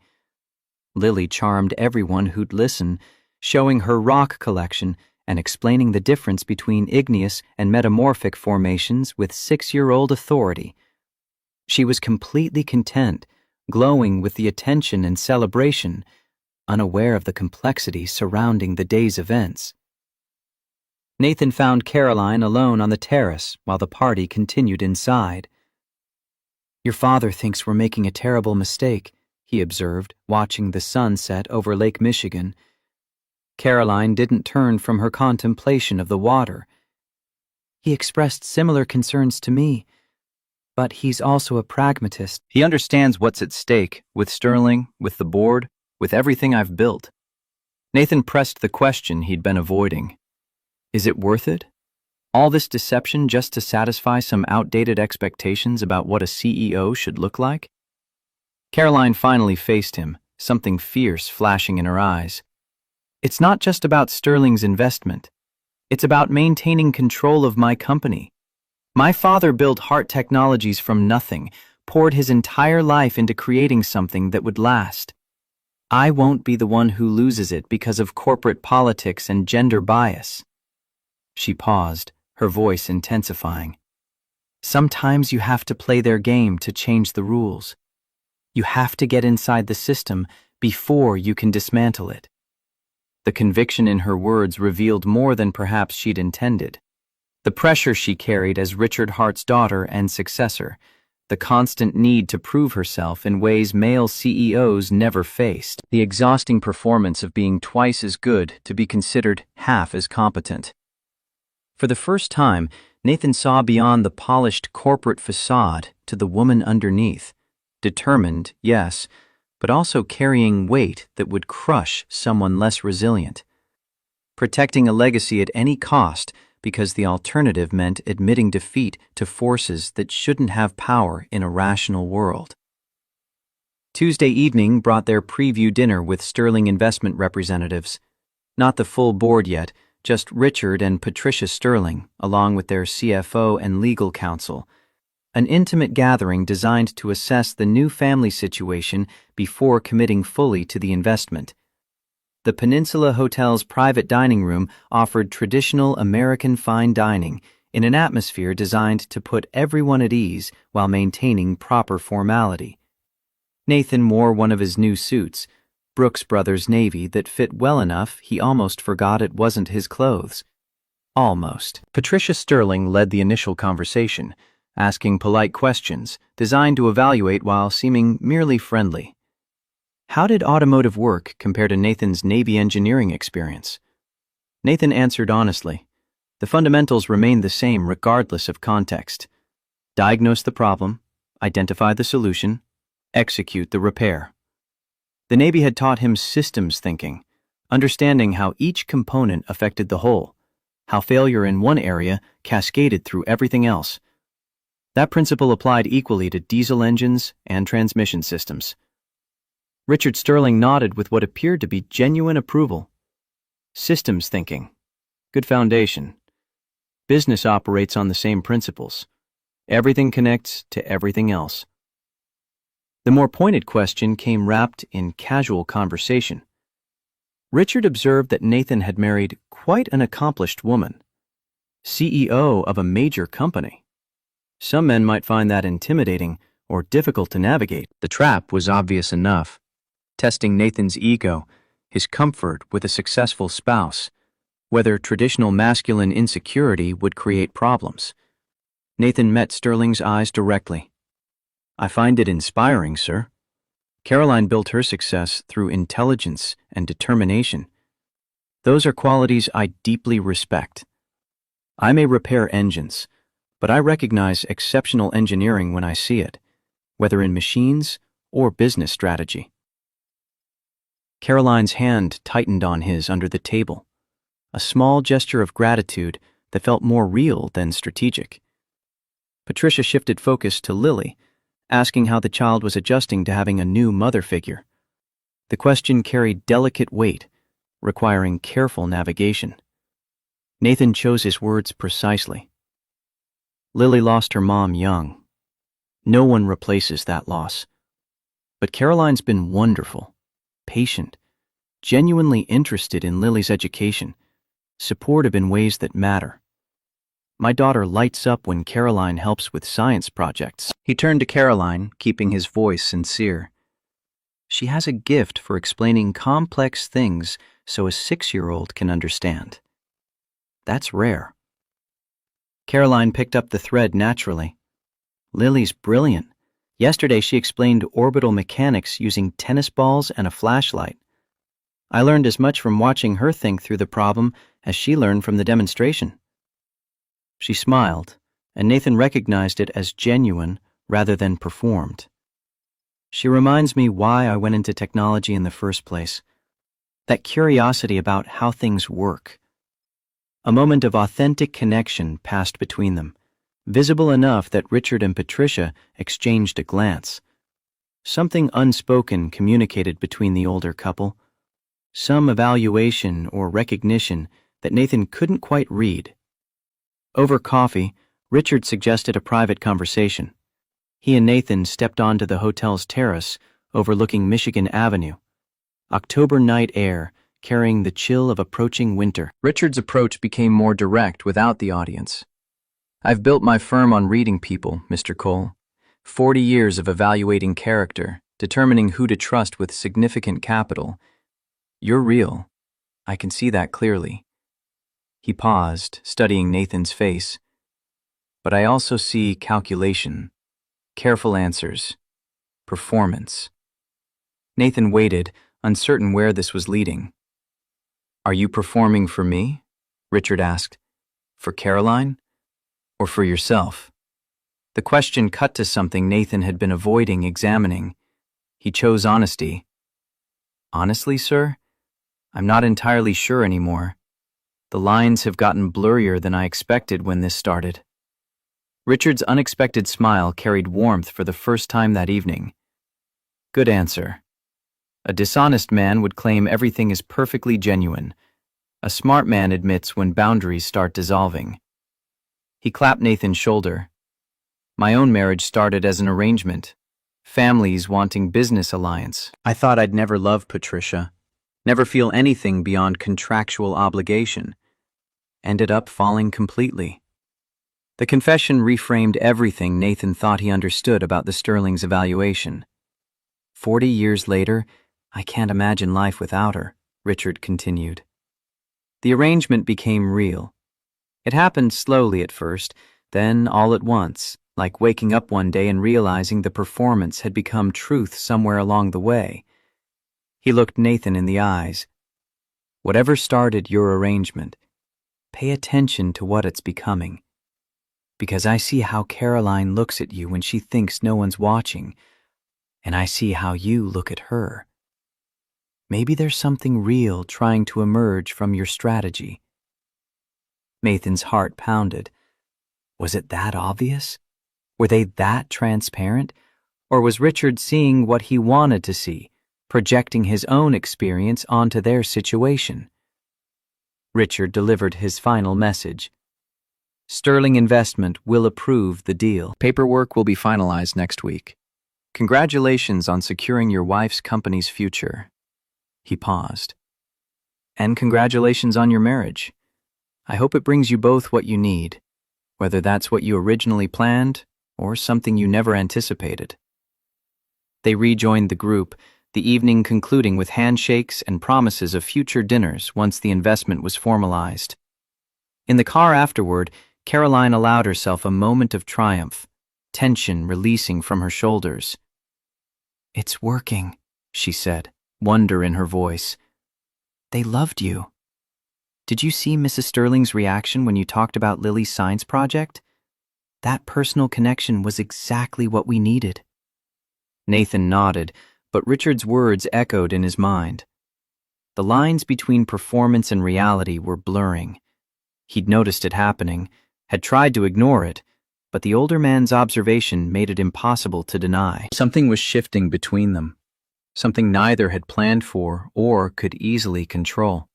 Lily charmed everyone who'd listen, showing her rock collection and explaining the difference between igneous and metamorphic formations with 6-year-old authority. She was completely content, glowing with the attention and celebration, unaware of the complexity surrounding the day's events. Nathan found Caroline alone on the terrace while the party continued inside. Your father thinks we're making a terrible mistake, he observed, watching the sun set over Lake Michigan. Caroline didn't turn from her contemplation of the water. He expressed similar concerns to me, but he's also a pragmatist. He understands what's at stake, with Sterling, with the board, with everything I've built. Nathan pressed the question he'd been avoiding. Is it worth it? All this deception just to satisfy some outdated expectations about what a CEO should look like? Caroline finally faced him, something fierce flashing in her eyes. It's not just about Sterling's investment. It's about maintaining control of my company. My father built Heart Technologies from nothing, poured his entire life into creating something that would last. I won't be the one who loses it because of corporate politics and gender bias. She paused, her voice intensifying. Sometimes you have to play their game to change the rules. You have to get inside the system before you can dismantle it. The conviction in her words revealed more than perhaps she'd intended. The pressure she carried as Richard Hart's daughter and successor, the constant need to prove herself in ways male CEOs never faced, the exhausting performance of being twice as good to be considered half as competent. For the first time, Nathan saw beyond the polished corporate facade to the woman underneath, determined, yes, but also carrying weight that would crush someone less resilient. Protecting a legacy at any cost because the alternative meant admitting defeat to forces that shouldn't have power in a rational world. Tuesday evening brought their preview dinner with Sterling investment representatives. Not the full board yet, just Richard and Patricia Sterling, along with their CFO and legal counsel. An intimate gathering designed to assess the new family situation before committing fully to the investment. The Peninsula Hotel's private dining room offered traditional American fine dining in an atmosphere designed to put everyone at ease while maintaining proper formality. Nathan wore one of his new suits, Brooks Brothers navy, that fit well enough he almost forgot it wasn't his clothes. Almost. Patricia Sterling led the initial conversation, asking polite questions designed to evaluate while seeming merely friendly. How did automotive work compare to Nathan's Navy engineering experience? Nathan answered honestly. The fundamentals remained the same regardless of context. Diagnose the problem, identify the solution, execute the repair. The Navy had taught him systems thinking, understanding how each component affected the whole, how failure in one area cascaded through everything else. That principle applied equally to diesel engines and transmission systems. Richard Sterling nodded with what appeared to be genuine approval. Systems thinking. Good foundation. Business operates on the same principles. Everything connects to everything else. The more pointed question came wrapped in casual conversation. Richard observed that Nathan had married quite an accomplished woman, CEO of a major company. Some men might find that intimidating or difficult to navigate. The trap was obvious enough. Testing Nathan's ego, his comfort with a successful spouse, whether traditional masculine insecurity would create problems. Nathan met Sterling's eyes directly. I find it inspiring, sir. Caroline built her success through intelligence and determination. Those are qualities I deeply respect. I may repair engines, but I recognize exceptional engineering when I see it, whether in machines or business strategy. Caroline's hand tightened on his under the table, a small gesture of gratitude that felt more real than strategic. Patricia shifted focus to Lily, asking how the child was adjusting to having a new mother figure. The question carried delicate weight, requiring careful navigation. Nathan chose his words precisely. Lily lost her mom young. No one replaces that loss. But Caroline's been wonderful. Patient, genuinely interested in Lily's education, supportive in ways that matter. My daughter lights up when Caroline helps with science projects. He turned to Caroline, keeping his voice sincere. She has a gift for explaining complex things so a 6-year-old can understand. That's rare. Caroline picked up the thread naturally. Lily's brilliant. Yesterday she explained orbital mechanics using tennis balls and a flashlight. I learned as much from watching her think through the problem as she learned from the demonstration. She smiled, and Nathan recognized it as genuine rather than performed. She reminds me why I went into technology in the first place. That curiosity about how things work. A moment of authentic connection passed between them, visible enough that Richard and Patricia exchanged a glance. Something unspoken communicated between the older couple, some evaluation or recognition that Nathan couldn't quite read. Over coffee, Richard suggested a private conversation. He and Nathan stepped onto the hotel's terrace overlooking Michigan Avenue. October night air carrying the chill of approaching winter. Richard's approach became more direct without the audience. I've built my firm on reading people, Mr. Cole. 40 years of evaluating character, determining who to trust with significant capital. You're real. I can see that clearly. He paused, studying Nathan's face. But I also see calculation, careful answers, performance. Nathan waited, uncertain where this was leading. Are you performing for me? Richard asked. For Caroline? Or for yourself? The question cut to something Nathan had been avoiding examining. He chose honesty. Honestly, sir? I'm not entirely sure anymore. The lines have gotten blurrier than I expected when this started. Richard's unexpected smile carried warmth for the first time that evening. Good answer. A dishonest man would claim everything is perfectly genuine. A smart man admits when boundaries start dissolving. He clapped Nathan's shoulder. My own marriage started as an arrangement. Families wanting business alliance. I thought I'd never love Patricia. Never feel anything beyond contractual obligation. Ended up falling completely. The confession reframed everything Nathan thought he understood about the Sterling's evaluation. 40 years later, I can't imagine life without her, Richard continued. The arrangement became real. It happened slowly at first, then all at once, like waking up one day and realizing the performance had become truth somewhere along the way. He looked Nathan in the eyes. Whatever started your arrangement, pay attention to what it's becoming. Because I see how Caroline looks at you when she thinks no one's watching, and I see how you look at her. Maybe there's something real trying to emerge from your strategy. Nathan's heart pounded. Was it that obvious? Were they that transparent? Or was Richard seeing what he wanted to see, projecting his own experience onto their situation? Richard delivered his final message. Sterling Investment will approve the deal. Paperwork will be finalized next week. Congratulations on securing your wife's company's future. He paused. And congratulations on your marriage. I hope it brings you both what you need, whether that's what you originally planned or something you never anticipated. They rejoined the group, the evening concluding with handshakes and promises of future dinners once the investment was formalized. In the car afterward, Caroline allowed herself a moment of triumph, tension releasing from her shoulders. It's working, she said, wonder in her voice. They loved you. Did you see Mrs. Sterling's reaction when you talked about Lily's science project? That personal connection was exactly what we needed. Nathan nodded, but Richard's words echoed in his mind. The lines between performance and reality were blurring. He'd noticed it happening, had tried to ignore it, but the older man's observation made it impossible to deny. Something was shifting between them. Something neither had planned for or could easily control.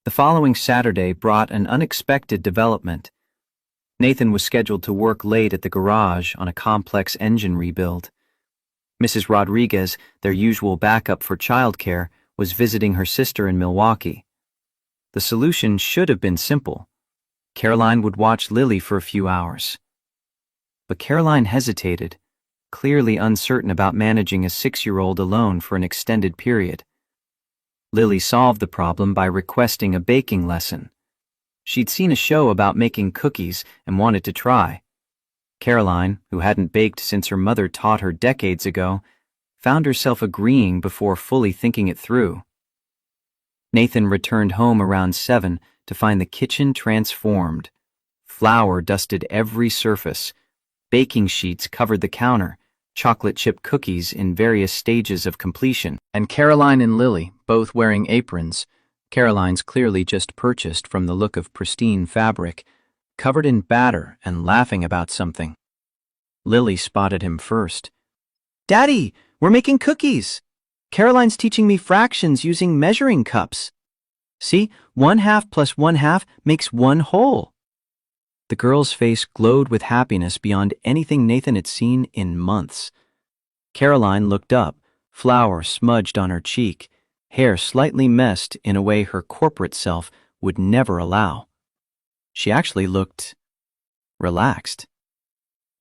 The following Saturday brought an unexpected development. Nathan was scheduled to work late at the garage on a complex engine rebuild. Mrs. Rodriguez, their usual backup for childcare, was visiting her sister in Milwaukee. The solution should have been simple. Caroline would watch Lily for a few hours. But Caroline hesitated, clearly uncertain about managing a 6-year-old alone for an extended period. Lily solved the problem by requesting a baking lesson. She'd seen a show about making cookies and wanted to try. Caroline, who hadn't baked since her mother taught her decades ago, found herself agreeing before fully thinking it through. Nathan returned home around 7 to find the kitchen transformed. Flour dusted every surface. Baking sheets covered the counter, chocolate chip cookies in various stages of completion, and Caroline and Lily, both wearing aprons, Caroline's clearly just purchased from the look of pristine fabric, covered in batter and laughing about something. Lily spotted him first. "Daddy, we're making cookies! Caroline's teaching me fractions using measuring cups. See, 1/2 + 1/2 makes 1 whole." The girl's face glowed with happiness beyond anything Nathan had seen in months. Caroline looked up, flour smudged on her cheek, hair slightly messed in a way her corporate self would never allow. She actually looked relaxed.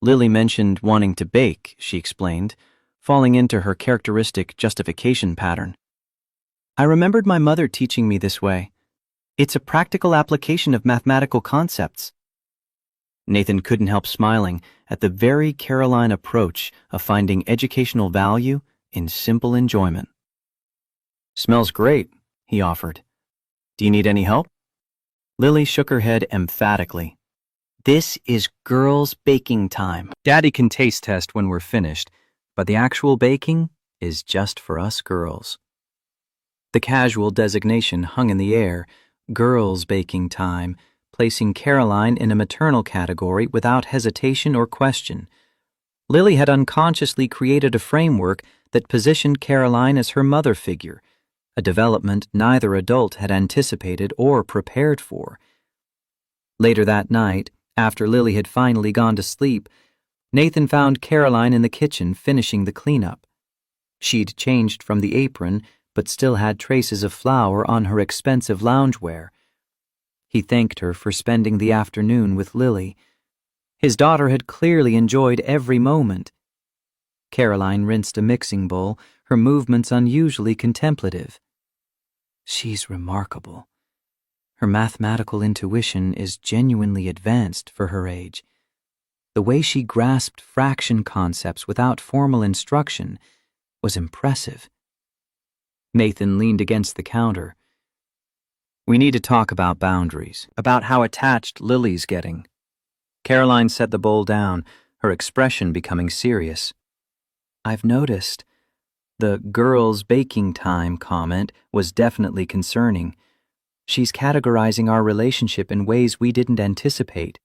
Lily mentioned wanting to bake, she explained, falling into her characteristic justification pattern. I remembered my mother teaching me this way. It's a practical application of mathematical concepts. Nathan couldn't help smiling at the very Caroline approach of finding educational value in simple enjoyment. "Smells great," he offered. "Do you need any help?" Lily shook her head emphatically. "This is girls' baking time. Daddy can taste test when we're finished, but the actual baking is just for us girls." The casual designation hung in the air, girls' baking time, placing Caroline in a maternal category without hesitation or question. Lily had unconsciously created a framework that positioned Caroline as her mother figure, a development neither adult had anticipated or prepared for. Later that night, after Lily had finally gone to sleep, Nathan found Caroline in the kitchen finishing the cleanup. She'd changed from the apron, but still had traces of flour on her expensive loungewear. He thanked her for spending the afternoon with Lily. His daughter had clearly enjoyed every moment. Caroline rinsed a mixing bowl, her movements unusually contemplative. "She's remarkable. Her mathematical intuition is genuinely advanced for her age. The way she grasped fraction concepts without formal instruction was impressive." Nathan leaned against the counter. "We need to talk about boundaries, about how attached Lily's getting." Caroline set the bowl down, her expression becoming serious. "I've noticed. The girls' baking time comment was definitely concerning. She's categorizing our relationship in ways we didn't anticipate."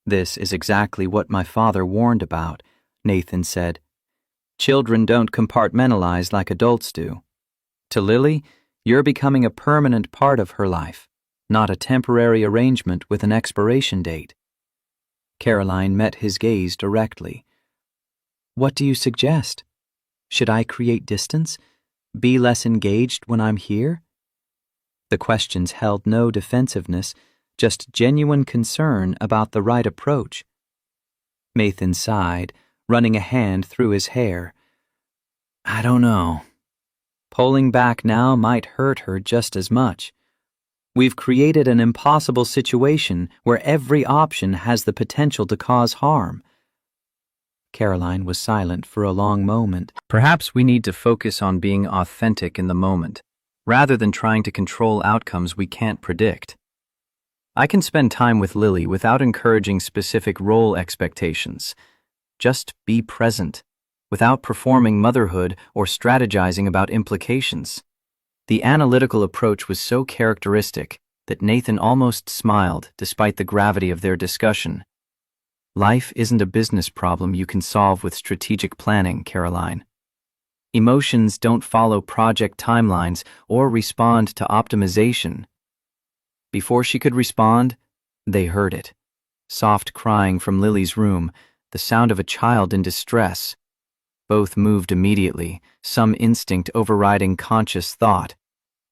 "This is exactly what my father warned about," Nathan said. "Children don't compartmentalize like adults do. To Lily, you're becoming a permanent part of her life, not a temporary arrangement with an expiration date." Caroline met his gaze directly. "What do you suggest? Should I create distance? Be less engaged when I'm here?" The questions held no defensiveness, just genuine concern about the right approach. Nathan sighed, running a hand through his hair. "I don't know. Pulling back now might hurt her just as much. We've created an impossible situation where every option has the potential to cause harm." Caroline was silent for a long moment. "Perhaps we need to focus on being authentic in the moment, rather than trying to control outcomes we can't predict. I can spend time with Lily without encouraging specific role expectations. Just be present, without performing motherhood or strategizing about implications." The analytical approach was so characteristic that Nathan almost smiled despite the gravity of their discussion. "Life isn't a business problem you can solve with strategic planning, Caroline. Emotions don't follow project timelines or respond to optimization." Before she could respond, they heard it. Soft crying from Lily's room, the sound of a child in distress. Both moved immediately, some instinct overriding conscious thought.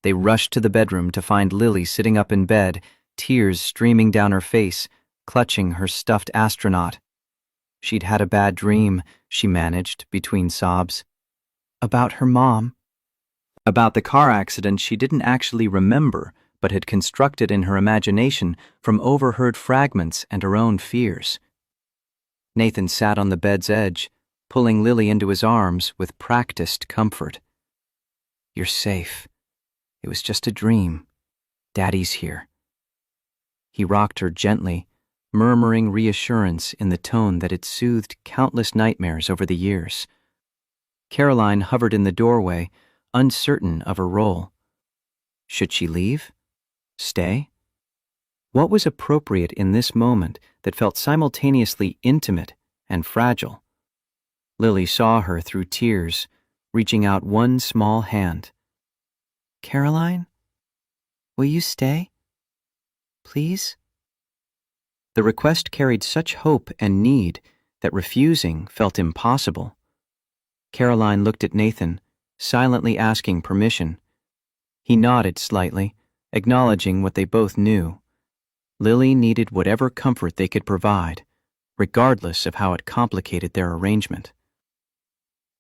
They rushed to the bedroom to find Lily sitting up in bed, tears streaming down her face, clutching her stuffed astronaut. She'd had a bad dream, she managed, between sobs. About her mom. About the car accident she didn't actually remember, but had constructed in her imagination from overheard fragments and her own fears. Nathan sat on the bed's edge, pulling Lily into his arms with practiced comfort. "You're safe. It was just a dream. Daddy's here." He rocked her gently, murmuring reassurance in the tone that had soothed countless nightmares over the years. Caroline hovered in the doorway, uncertain of her role. Should she leave? Stay? What was appropriate in this moment that felt simultaneously intimate and fragile? Lily saw her through tears, reaching out one small hand. "Caroline, will you stay? Please?" The request carried such hope and need that refusing felt impossible. Caroline looked at Nathan, silently asking permission. He nodded slightly, acknowledging what they both knew. Lily needed whatever comfort they could provide, regardless of how it complicated their arrangement.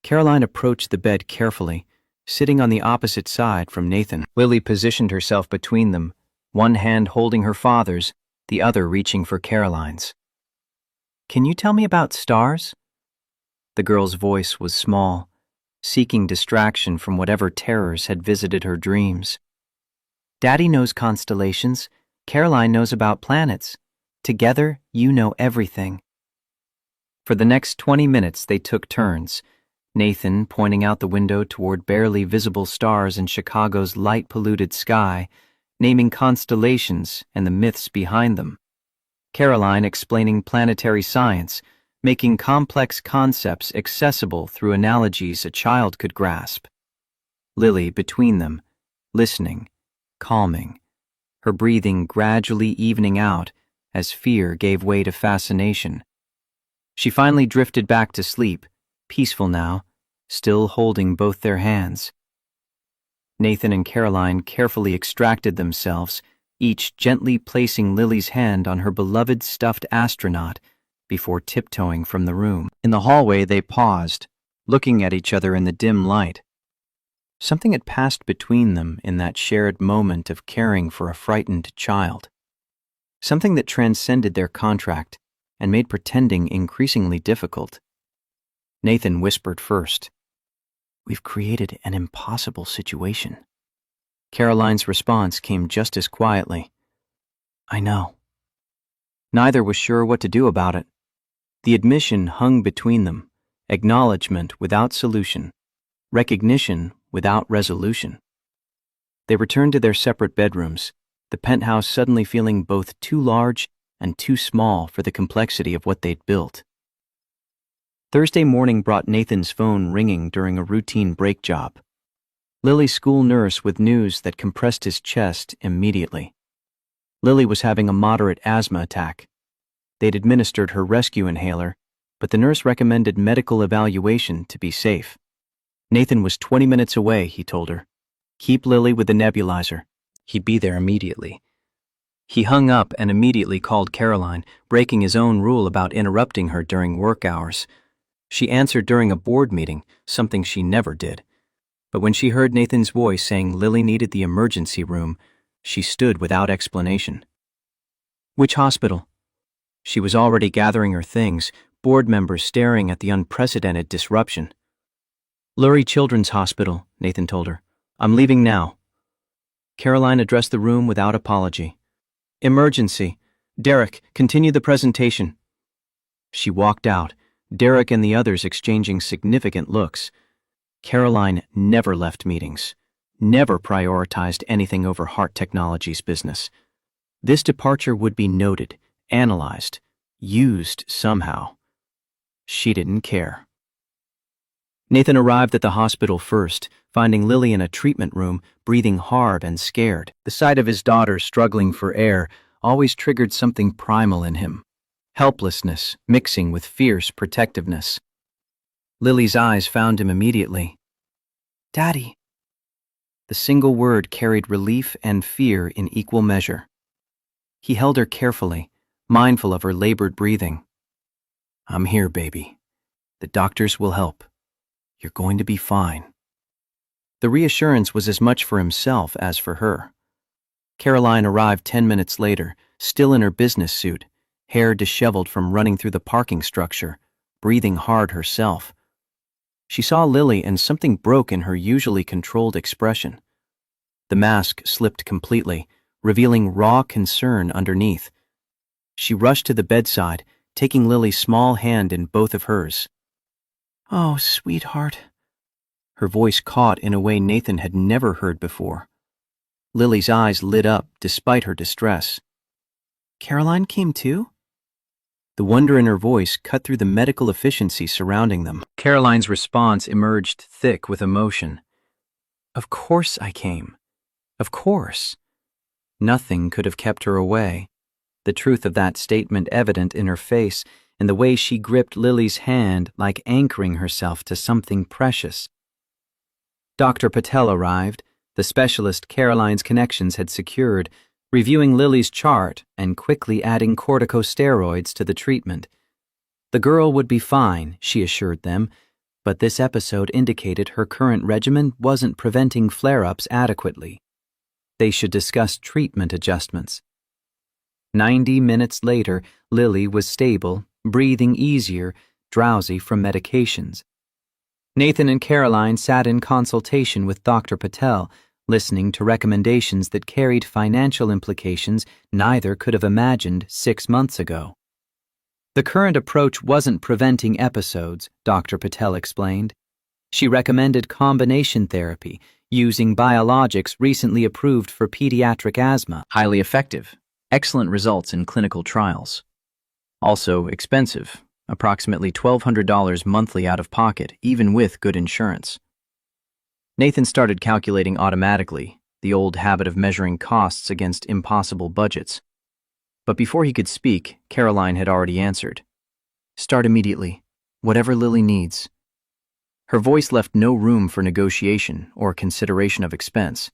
Caroline approached the bed carefully, sitting on the opposite side from Nathan. Lily positioned herself between them, one hand holding her father's, the other reaching for Caroline's. "Can you tell me about stars?" The girl's voice was small, seeking distraction from whatever terrors had visited her dreams. "Daddy knows constellations. Caroline knows about planets. Together, you know everything." For the next 20 minutes, they took turns, Nathan pointing out the window toward barely visible stars in Chicago's light-polluted sky, naming constellations and the myths behind them. Caroline explaining planetary science, making complex concepts accessible through analogies a child could grasp. Lily between them, listening, calming, her breathing gradually evening out as fear gave way to fascination. She finally drifted back to sleep, peaceful now, still holding both their hands. Nathan and Caroline carefully extracted themselves, each gently placing Lily's hand on her beloved stuffed astronaut before tiptoeing from the room. In the hallway, they paused, looking at each other in the dim light. Something had passed between them in that shared moment of caring for a frightened child. Something that transcended their contract and made pretending increasingly difficult. Nathan whispered first, "We've created an impossible situation." Caroline's response came just as quietly, "I know." Neither was sure what to do about it. The admission hung between them, acknowledgement without solution, recognition without resolution. They returned to their separate bedrooms, the penthouse suddenly feeling both too large and too small for the complexity of what they'd built. Thursday morning brought Nathan's phone ringing during a routine brake job. Lily's school nurse with news that compressed his chest immediately. Lily was having a moderate asthma attack. They'd administered her rescue inhaler, but the nurse recommended medical evaluation to be safe. Nathan was 20 minutes away, he told her. Keep Lily with the nebulizer. He'd be there immediately. He hung up and immediately called Caroline, breaking his own rule about interrupting her during work hours. She answered during a board meeting, something she never did. But when she heard Nathan's voice saying Lily needed the emergency room, she stood without explanation. "Which hospital?" She was already gathering her things, board members staring at the unprecedented disruption. "Lurie Children's Hospital," Nathan told her. "I'm leaving now." Caroline addressed the room without apology. "Emergency. Derek, continue the presentation." She walked out, Derek and the others exchanging significant looks. Caroline never left meetings, never prioritized anything over Heart Technologies' business. This departure would be noted, analyzed, used somehow. She didn't care. Nathan arrived at the hospital first, finding Lily in a treatment room, breathing hard and scared. The sight of his daughter struggling for air always triggered something primal in him. Helplessness mixing with fierce protectiveness. Lily's eyes found him immediately. "Daddy." The single word carried relief and fear in equal measure. He held her carefully, mindful of her labored breathing. "I'm here, baby. The doctors will help. You're going to be fine." The reassurance was as much for himself as for her. Caroline arrived 10 minutes later, still in her business suit, hair disheveled from running through the parking structure, breathing hard herself. She saw Lily and something broke in her usually controlled expression. The mask slipped completely, revealing raw concern underneath. She rushed to the bedside, taking Lily's small hand in both of hers. "Oh, sweetheart." Her voice caught in a way Nathan had never heard before. Lily's eyes lit up despite her distress. "Caroline came too?" The wonder in her voice cut through the medical efficiency surrounding them. Caroline's response emerged thick with emotion. "Of course I came. Of course." Nothing could have kept her away, the truth of that statement evident in her face and the way she gripped Lily's hand like anchoring herself to something precious. Dr. Patel arrived, the specialist Caroline's connections had secured, reviewing Lily's chart and quickly adding corticosteroids to the treatment. The girl would be fine, she assured them, But this episode indicated her current regimen wasn't preventing flare-ups adequately. They should discuss treatment adjustments. 90 minutes later, Lily was stable, breathing easier, drowsy from medications. Nathan and Caroline sat in consultation with Dr. Patel, listening to recommendations that carried financial implications neither could have imagined 6 months ago. The current approach wasn't preventing episodes, Dr. Patel explained. She recommended combination therapy, using biologics recently approved for pediatric asthma. Highly effective. Excellent results in clinical trials. Also expensive, approximately $1,200 monthly out of pocket, even with good insurance. Nathan started calculating automatically, the old habit of measuring costs against impossible budgets. But before he could speak, Caroline had already answered. Start immediately, whatever Lily needs. Her voice left no room for negotiation or consideration of expense.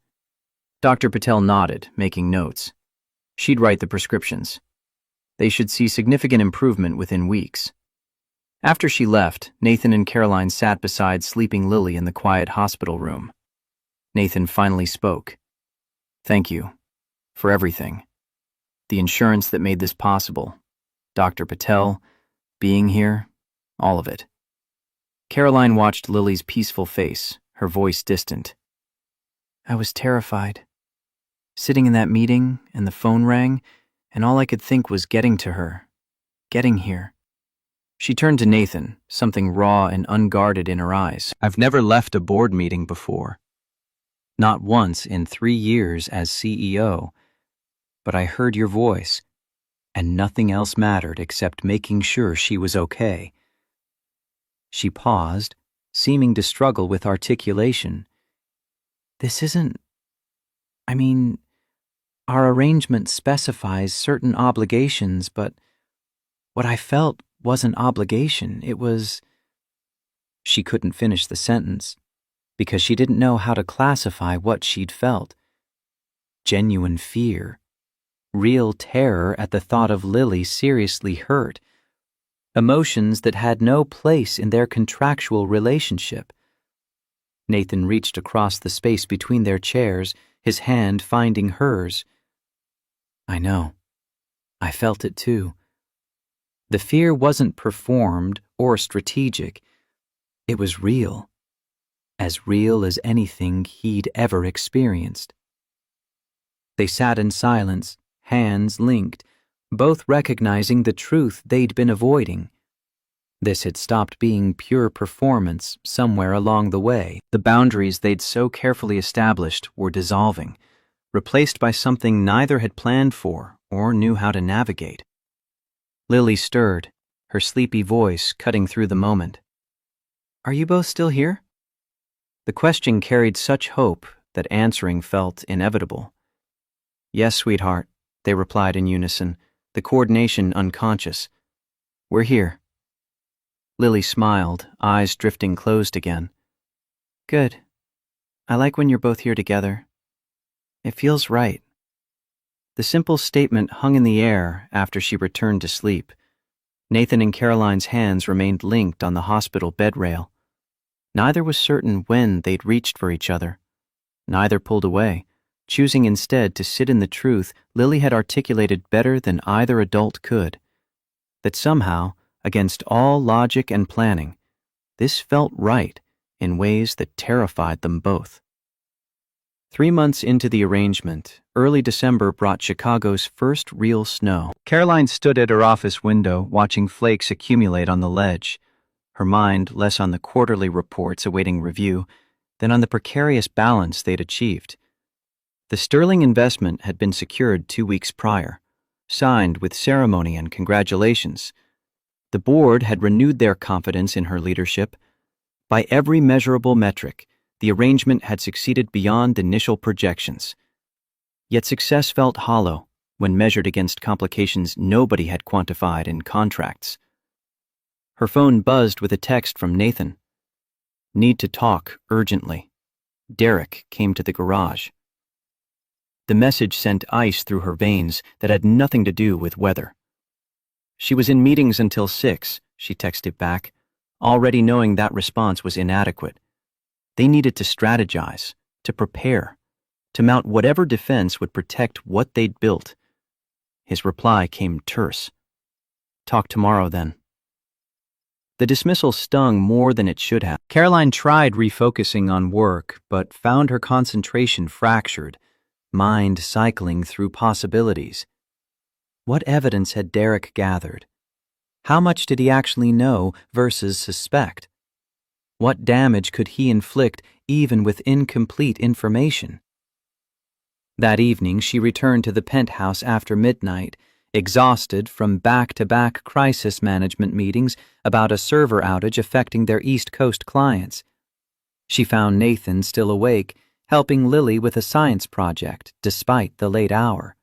Dr. Patel nodded, making notes. She'd write the prescriptions. They should see significant improvement within weeks. After she left, Nathan and Caroline sat beside sleeping Lily in the quiet hospital room. Nathan finally spoke. Thank you for everything. The insurance that made this possible, Dr. Patel, being here, all of it. Caroline watched Lily's peaceful face, her voice distant. I was terrified. Sitting in that meeting, and the phone rang, and all I could think was getting to her, getting here. She turned to Nathan, something raw and unguarded in her eyes. I've never left a board meeting before. Not once in 3 years as CEO. But I heard your voice, and nothing else mattered except making sure she was okay. She paused, seeming to struggle with articulation. This isn't... our arrangement specifies certain obligations, but what I felt wasn't obligation, it was... She couldn't finish the sentence, because she didn't know how to classify what she'd felt. Genuine fear. Real terror at the thought of Lily seriously hurt. Emotions that had no place in their contractual relationship. Nathan reached across the space between their chairs, his hand finding hers. I know. I felt it too. The fear wasn't performed or strategic. It was real. As real as anything he'd ever experienced. They sat in silence, hands linked, both recognizing the truth they'd been avoiding. This had stopped being pure performance somewhere along the way. The boundaries they'd so carefully established were dissolving, replaced by something neither had planned for or knew how to navigate. Lily stirred, her sleepy voice cutting through the moment. Are you both still here? The question carried such hope that answering felt inevitable. Yes, sweetheart, they replied in unison, the coordination unconscious. We're here. Lily smiled, eyes drifting closed again. Good. I like when you're both here together. It feels right. The simple statement hung in the air after she returned to sleep. Nathan and Caroline's hands remained linked on the hospital bed rail. Neither was certain when they'd reached for each other. Neither pulled away, choosing instead to sit in the truth Lily had articulated better than either adult could. That somehow, against all logic and planning, this felt right in ways that terrified them both. 3 months into the arrangement, early December brought Chicago's first real snow. Caroline stood at her office window watching flakes accumulate on the ledge, her mind less on the quarterly reports awaiting review than on the precarious balance they'd achieved. The sterling investment had been secured 2 weeks prior, signed with ceremony and congratulations. The board had renewed their confidence in her leadership. By every measurable metric, the arrangement had succeeded beyond initial projections. Yet success felt hollow when measured against complications nobody had quantified in contracts. Her phone buzzed with a text from Nathan. Need to talk urgently. Derek came to the garage. The message sent ice through her veins that had nothing to do with weather. She was in meetings until 6, she texted back, already knowing that response was inadequate. They needed to strategize, to prepare, to mount whatever defense would protect what they'd built. His reply came terse. "Talk tomorrow, then." The dismissal stung more than it should have. Caroline tried refocusing on work, but found her concentration fractured, mind cycling through possibilities. What evidence had Derek gathered? How much did he actually know versus suspect? What damage could he inflict even with incomplete information? That evening, she returned to the penthouse after midnight, exhausted from back-to-back crisis management meetings about a server outage affecting their East Coast clients. She found Nathan still awake, helping Lily with a science project despite the late hour.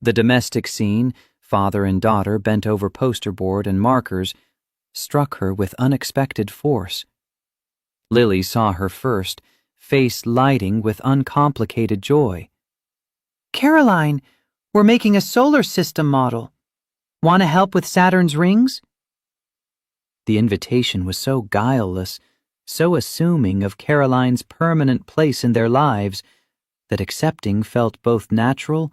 The domestic scene, father and daughter bent over poster board and markers, struck her with unexpected force. Lily saw her first, face lighting with uncomplicated joy. "Caroline, we're making a solar system model. Want to help with Saturn's rings?" The invitation was so guileless, so assuming of Caroline's permanent place in their lives, that accepting felt both natural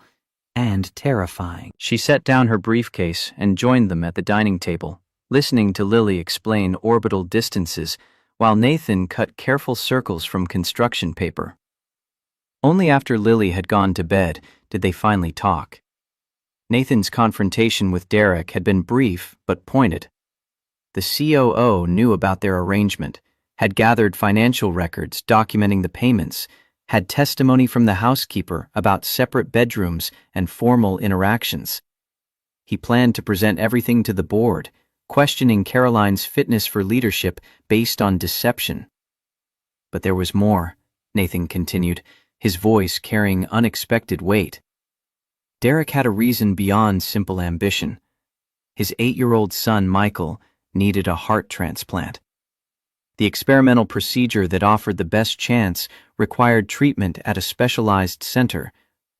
and terrifying. She set down her briefcase and joined them at the dining table, listening to Lily explain orbital distances while Nathan cut careful circles from construction paper. Only after Lily had gone to bed did they finally talk. Nathan's confrontation with Derek had been brief but pointed. The COO knew about their arrangement, had gathered financial records documenting the payments, had testimony from the housekeeper about separate bedrooms and formal interactions. He planned to present everything to the board, questioning Caroline's fitness for leadership based on deception. But there was more, Nathan continued, his voice carrying unexpected weight. Derek had a reason beyond simple ambition. His 8-year-old son, Michael, needed a heart transplant. The experimental procedure that offered the best chance required treatment at a specialized center,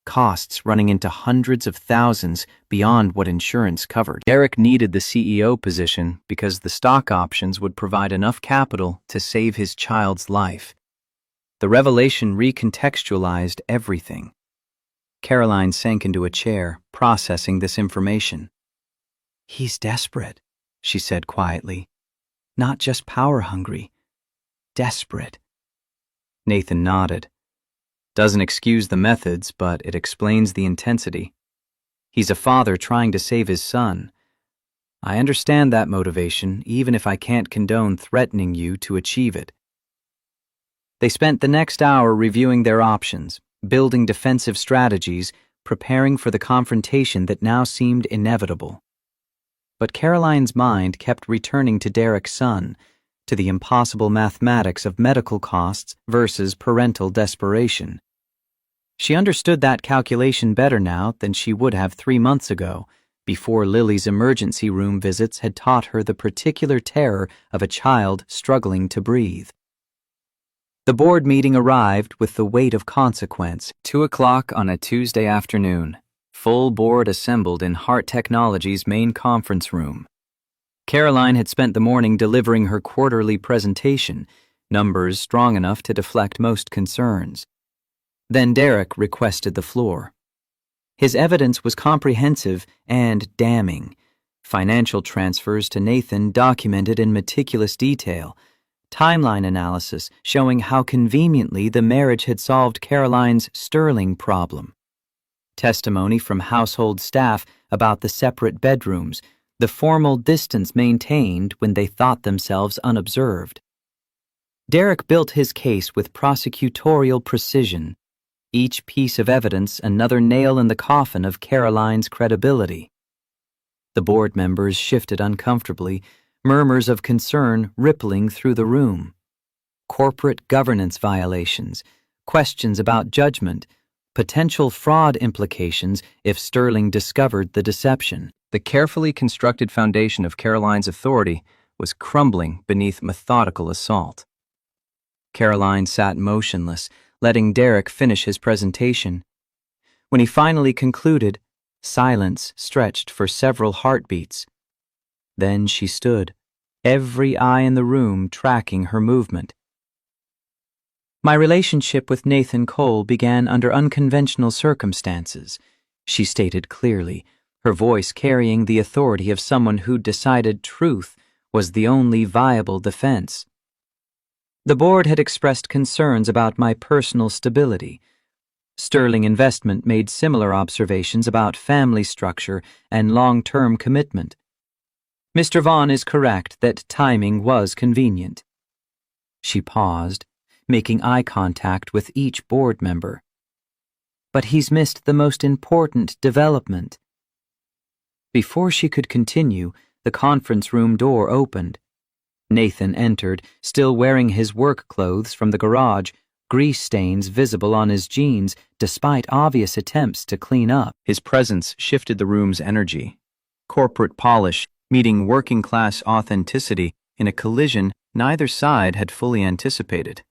costs running into hundreds of thousands beyond what insurance covered. Derek needed the CEO position because the stock options would provide enough capital to save his child's life. The revelation recontextualized everything. Caroline sank into a chair, processing this information. "He's desperate," she said quietly. "Not just power-hungry. Desperate." Nathan nodded. "Doesn't excuse the methods, but it explains the intensity. He's a father trying to save his son. I understand that motivation, even if I can't condone threatening you to achieve it." They spent the next hour reviewing their options, building defensive strategies, preparing for the confrontation that now seemed inevitable. But Caroline's mind kept returning to Derek's son, to the impossible mathematics of medical costs versus parental desperation. She understood that calculation better now than she would have 3 months ago, before Lily's emergency room visits had taught her the particular terror of a child struggling to breathe. The board meeting arrived with the weight of consequence. 2:00 on a Tuesday afternoon. Full board assembled in Hart Technology's main conference room. Caroline had spent the morning delivering her quarterly presentation, numbers strong enough to deflect most concerns. Then Derek requested the floor. His evidence was comprehensive and damning. Financial transfers to Nathan documented in meticulous detail, timeline analysis showing how conveniently the marriage had solved Caroline's sterling problem. Testimony from household staff about the separate bedrooms, the formal distance maintained when they thought themselves unobserved. Derek built his case with prosecutorial precision, each piece of evidence another nail in the coffin of Caroline's credibility. The board members shifted uncomfortably, murmurs of concern rippling through the room. Corporate governance violations, questions about judgment, potential fraud implications if Sterling discovered the deception. The carefully constructed foundation of Caroline's authority was crumbling beneath methodical assault. Caroline sat motionless, letting Derek finish his presentation. When he finally concluded, silence stretched for several heartbeats. Then she stood, every eye in the room tracking her movement. My relationship with Nathan Cole began under unconventional circumstances, she stated clearly, her voice carrying the authority of someone who decided truth was the only viable defense. The board had expressed concerns about my personal stability. Sterling Investment made similar observations about family structure and long-term commitment. Mr. Vaughn is correct that timing was convenient. She paused, making eye contact with each board member. But he's missed the most important development. Before she could continue, the conference room door opened. Nathan entered, still wearing his work clothes from the garage, grease stains visible on his jeans despite obvious attempts to clean up. His presence shifted the room's energy. Corporate polish meeting working-class authenticity in a collision neither side had fully anticipated.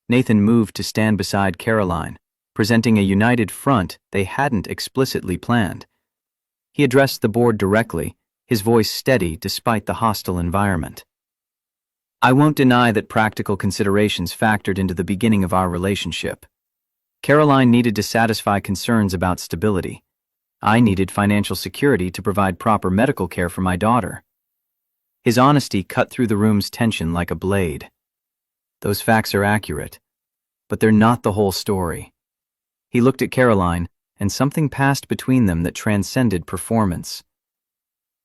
Nathan moved to stand beside Caroline, presenting a united front they hadn't explicitly planned. He addressed the board directly, his voice steady despite the hostile environment. I won't deny that practical considerations factored into the beginning of our relationship. Caroline needed to satisfy concerns about stability. I needed financial security to provide proper medical care for my daughter. His honesty cut through the room's tension like a blade. Those facts are accurate, but they're not the whole story. He looked at Caroline, and something passed between them that transcended performance.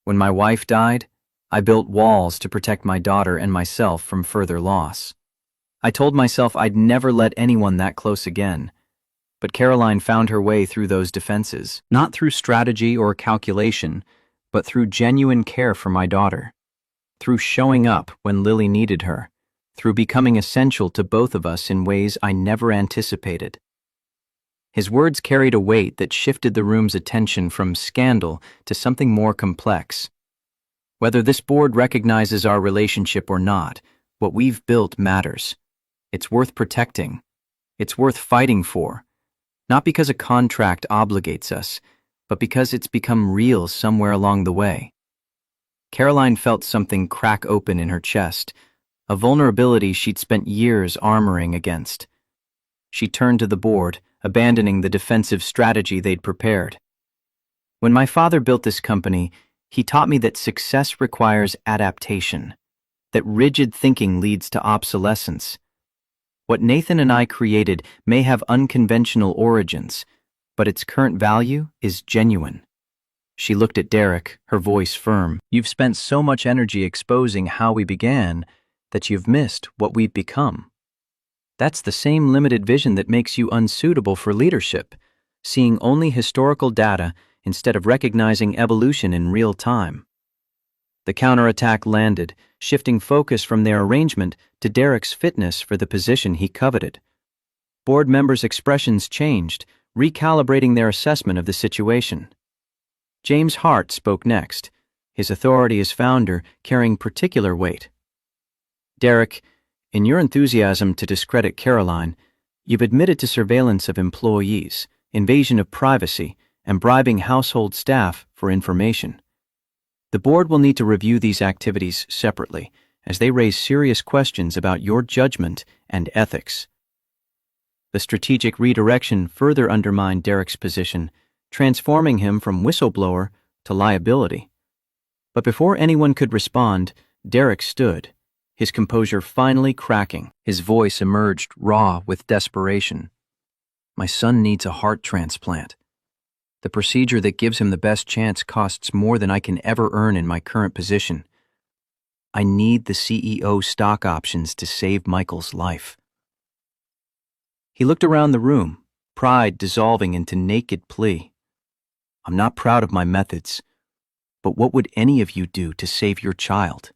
When my wife died, I built walls to protect my daughter and myself from further loss. I told myself I'd never let anyone that close again, but Caroline found her way through those defenses, not through strategy or calculation, but through genuine care for my daughter, through showing up when Lily needed her, through becoming essential to both of us in ways I never anticipated. His words carried a weight that shifted the room's attention from scandal to something more complex. Whether this board recognizes our relationship or not, what we've built matters. It's worth protecting. It's worth fighting for. Not because a contract obligates us, but because it's become real somewhere along the way. Caroline felt something crack open in her chest, a vulnerability she'd spent years armoring against. She turned to the board, abandoning the defensive strategy they'd prepared. When my father built this company, he taught me that success requires adaptation, that rigid thinking leads to obsolescence. What Nathan and I created may have unconventional origins, but its current value is genuine. She looked at Derek, her voice firm. You've spent so much energy exposing how we began that you've missed what we've become. That's the same limited vision that makes you unsuitable for leadership, seeing only historical data instead of recognizing evolution in real time. The counterattack landed, shifting focus from their arrangement to Derek's fitness for the position he coveted. Board members' expressions changed, recalibrating their assessment of the situation. James Hart spoke next, his authority as founder carrying particular weight. Derek, in your enthusiasm to discredit Caroline, you've admitted to surveillance of employees, invasion of privacy, and bribing household staff for information. The board will need to review these activities separately, as they raise serious questions about your judgment and ethics. The strategic redirection further undermined Derek's position, transforming him from whistleblower to liability. But before anyone could respond, Derek stood, his composure finally cracking. His voice emerged raw with desperation. My son needs a heart transplant. The procedure that gives him the best chance costs more than I can ever earn in my current position. I need the CEO stock options to save Michael's life. He looked around the room, pride dissolving into naked plea. I'm not proud of my methods, but what would any of you do to save your child?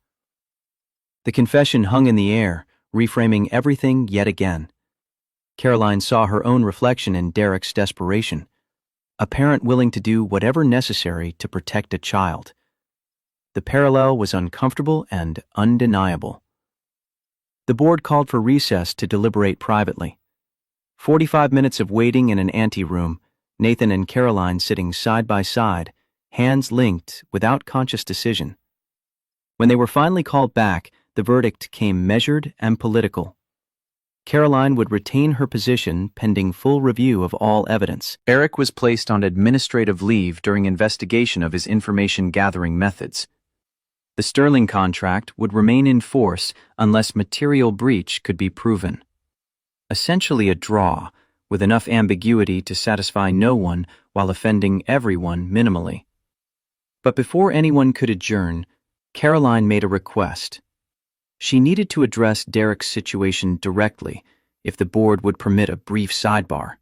The confession hung in the air, reframing everything yet again. Caroline saw her own reflection in Derek's desperation, a parent willing to do whatever necessary to protect a child. The parallel was uncomfortable and undeniable. The board called for recess to deliberate privately. 45 minutes of waiting in an anteroom, Nathan and Caroline sitting side by side, hands linked without conscious decision. When they were finally called back, the verdict came measured and political. Caroline would retain her position pending full review of all evidence. Eric was placed on administrative leave during investigation of his information-gathering methods. The Sterling contract would remain in force unless material breach could be proven. Essentially a draw, with enough ambiguity to satisfy no one while offending everyone minimally. But before anyone could adjourn, Caroline made a request. She needed to address Derek's situation directly if the board would permit a brief sidebar.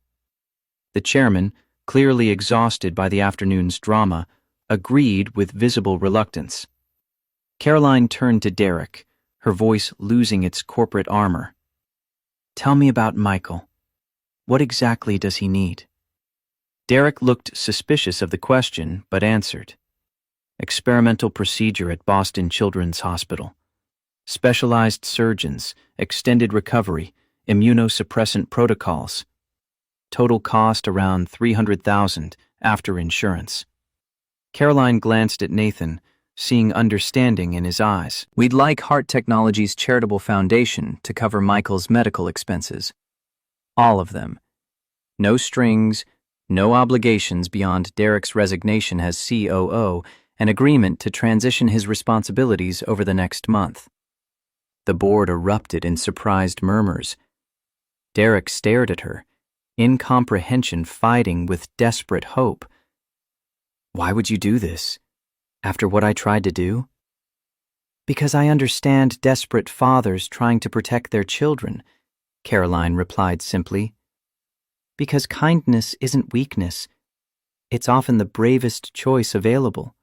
The chairman, clearly exhausted by the afternoon's drama, agreed with visible reluctance. Caroline turned to Derek, her voice losing its corporate armor. "Tell me about Michael. What exactly does he need?" Derek looked suspicious of the question, but answered. "Experimental procedure at Boston Children's Hospital. Specialized surgeons, extended recovery, immunosuppressant protocols. Total cost around $300,000 after insurance." Caroline glanced at Nathan, seeing understanding in his eyes. "We'd like Heart Technologies Charitable Foundation to cover Michael's medical expenses. All of them. No strings, no obligations beyond Derek's resignation as COO, an agreement to transition his responsibilities over the next month." The board erupted in surprised murmurs. Derek stared at her, incomprehension fighting with desperate hope. "Why would you do this? After what I tried to do?" "Because I understand desperate fathers trying to protect their children," Caroline replied simply. "Because kindness isn't weakness. It's often the bravest choice available.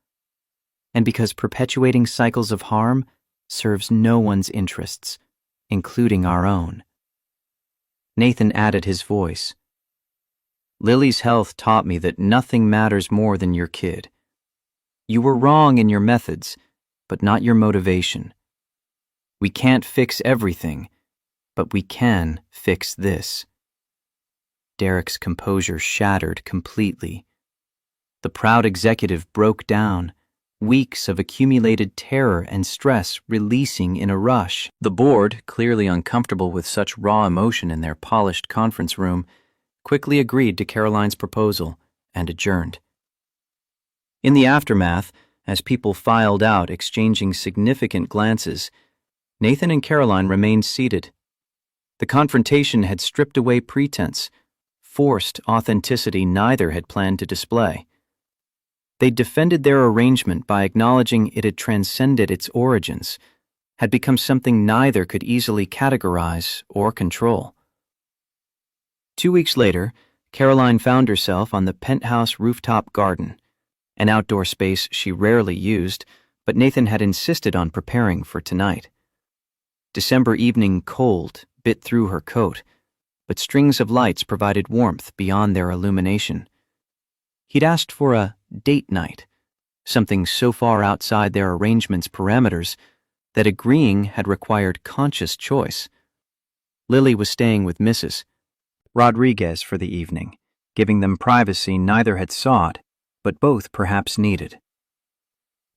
And because perpetuating cycles of harm serves no one's interests, including our own." Nathan added his voice. "Lily's health taught me that nothing matters more than your kid. You were wrong in your methods, but not your motivation. We can't fix everything, but we can fix this." Derek's composure shattered completely. The proud executive broke down, weeks of accumulated terror and stress releasing in a rush. The board, clearly uncomfortable with such raw emotion in their polished conference room, quickly agreed to Caroline's proposal and adjourned. In the aftermath, as people filed out exchanging significant glances, Nathan and Caroline remained seated. The confrontation had stripped away pretense, forced authenticity neither had planned to display. They defended their arrangement by acknowledging it had transcended its origins, had become something neither could easily categorize or control. 2 weeks later, Caroline found herself on the penthouse rooftop garden, an outdoor space she rarely used, but Nathan had insisted on preparing for tonight. December evening cold bit through her coat, but strings of lights provided warmth beyond their illumination. He'd asked for a date night, something so far outside their arrangement's parameters that agreeing had required conscious choice. Lily was staying with Mrs. Rodriguez for the evening, giving them privacy neither had sought, but both perhaps needed.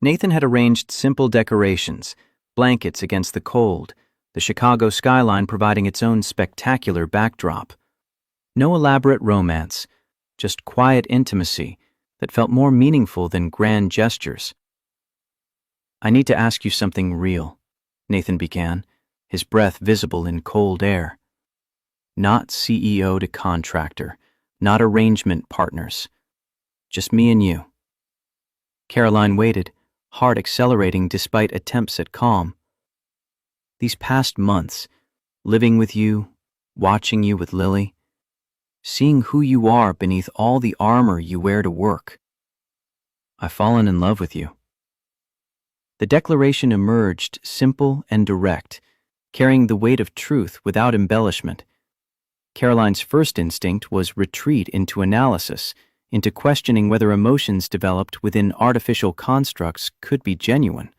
Nathan had arranged simple decorations, blankets against the cold, the Chicago skyline providing its own spectacular backdrop. No elaborate romance, just quiet intimacy that felt more meaningful than grand gestures. "I need to ask you something real," Nathan began, his breath visible in cold air. "Not CEO to contractor, not arrangement partners. Just me and you." Caroline waited, heart accelerating despite attempts at calm. "These past months, living with you, watching you with Lily, seeing who you are beneath all the armor you wear to work. I've fallen in love with you." The declaration emerged simple and direct, carrying the weight of truth without embellishment. Caroline's first instinct was retreat into analysis, into questioning whether emotions developed within artificial constructs could be genuine.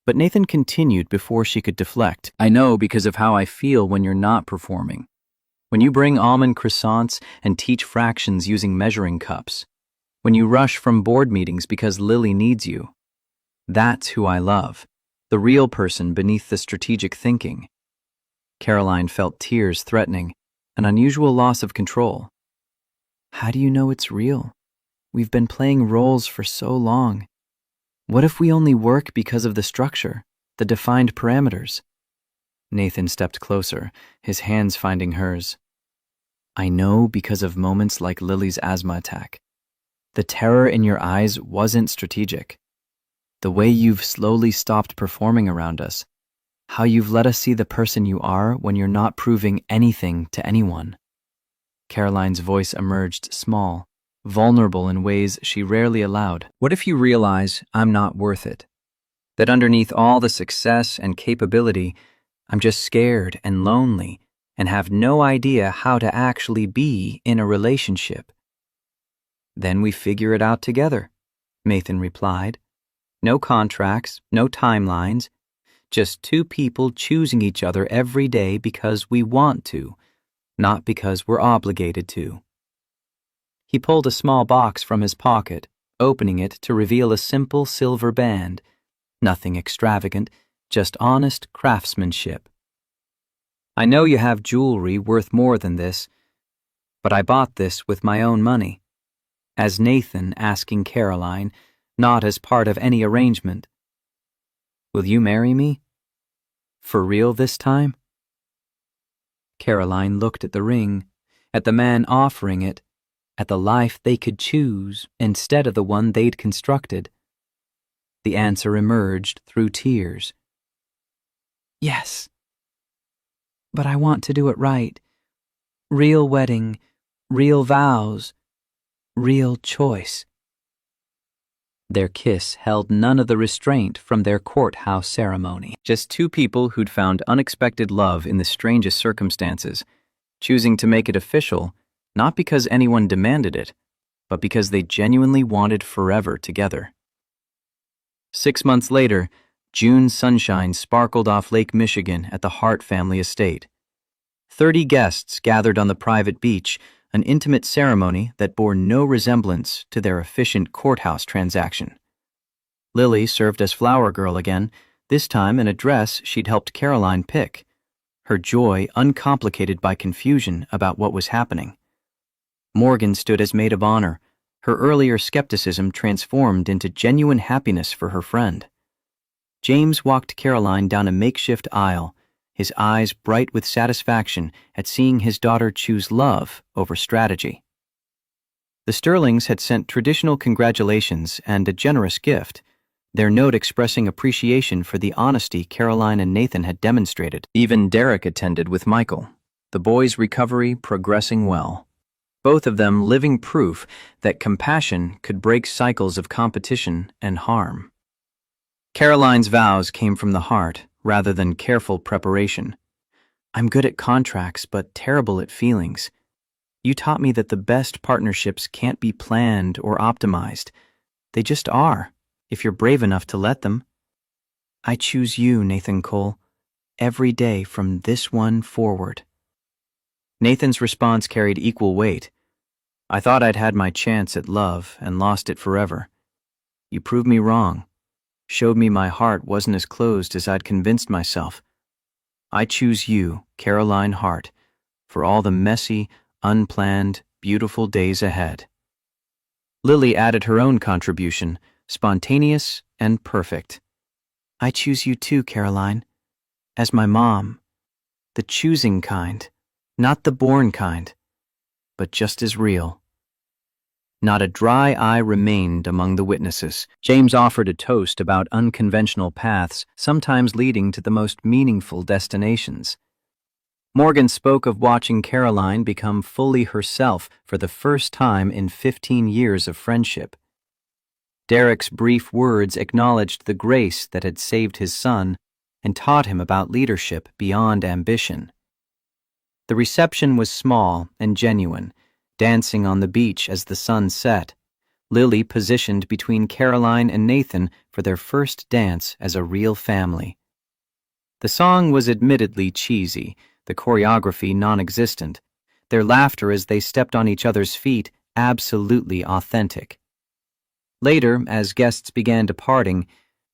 But Nathan continued before she could deflect. "I know because of how I feel when you're not performing. When you bring almond croissants and teach fractions using measuring cups. When you rush from board meetings because Lily needs you. That's who I love. the real person beneath the strategic thinking. Caroline felt tears threatening, an unusual loss of control. How do you know it's real? We've been playing roles for so long. What if we only work because of the structure, the defined parameters? Nathan stepped closer, his hands finding hers. I know because of moments like Lily's asthma attack. The terror in your eyes wasn't strategic. The way you've slowly stopped performing around us, how you've let us see the person you are when you're not proving anything to anyone. Caroline's voice emerged small, vulnerable in ways she rarely allowed. What if you realize I'm not worth it? That underneath all the success and capability, I'm just scared and lonely and have no idea how to actually be in a relationship. Then we figure it out together, Nathan replied. No contracts, no timelines, just two people choosing each other every day because we want to, not because we're obligated to. He pulled a small box from his pocket, opening it to reveal a simple silver band. Nothing extravagant, just honest craftsmanship. I know you have jewelry worth more than this, but I bought this with my own money. As Nathan asking Caroline, not as part of any arrangement. Will you marry me? For real this time? Caroline looked at the ring, at the man offering it, at the life they could choose instead of the one they'd constructed. The answer emerged through tears. Yes. But I want to do it right. Real wedding, real vows, real choice. Their kiss held none of the restraint from their courthouse ceremony. Just two people who'd found unexpected love in the strangest circumstances, choosing to make it official, not because anyone demanded it, but because they genuinely wanted forever together. 6 months later, June sunshine sparkled off Lake Michigan at the Hart family estate. 30 guests gathered on the private beach, an intimate ceremony that bore no resemblance to their efficient courthouse transaction. Lily served as flower girl again, this time in a dress she'd helped Caroline pick, her joy uncomplicated by confusion about what was happening. Morgan stood as maid of honor, her earlier skepticism transformed into genuine happiness for her friend. James walked Caroline down a makeshift aisle, his eyes bright with satisfaction at seeing his daughter choose love over strategy. The Sterlings had sent traditional congratulations and a generous gift, their note expressing appreciation for the honesty Caroline and Nathan had demonstrated. Even Derek attended with Michael, the boy's recovery progressing well. Both of them living proof that compassion could break cycles of competition and harm. Caroline's vows came from the heart, rather than careful preparation. I'm good at contracts, but terrible at feelings. You taught me that the best partnerships can't be planned or optimized. They just are, if you're brave enough to let them. I choose you, Nathan Cole, every day from this one forward. Nathan's response carried equal weight. I thought I'd had my chance at love and lost it forever. You proved me wrong. Showed me my heart wasn't as closed as I'd convinced myself. I choose you, Caroline Hart, for all the messy, unplanned, beautiful days ahead. Lily added her own contribution, spontaneous and perfect. I choose you too, Caroline, as my mom, the choosing kind, not the born kind, but just as real. Not a dry eye remained among the witnesses. James offered a toast about unconventional paths, sometimes leading to the most meaningful destinations. Morgan spoke of watching Caroline become fully herself for the first time in 15 years of friendship. Derek's brief words acknowledged the grace that had saved his son and taught him about leadership beyond ambition. The reception was small and genuine, dancing on the beach as the sun set, Lily positioned between Caroline and Nathan for their first dance as a real family. The song was admittedly cheesy, the choreography non-existent, their laughter as they stepped on each other's feet absolutely authentic. Later, as guests began departing,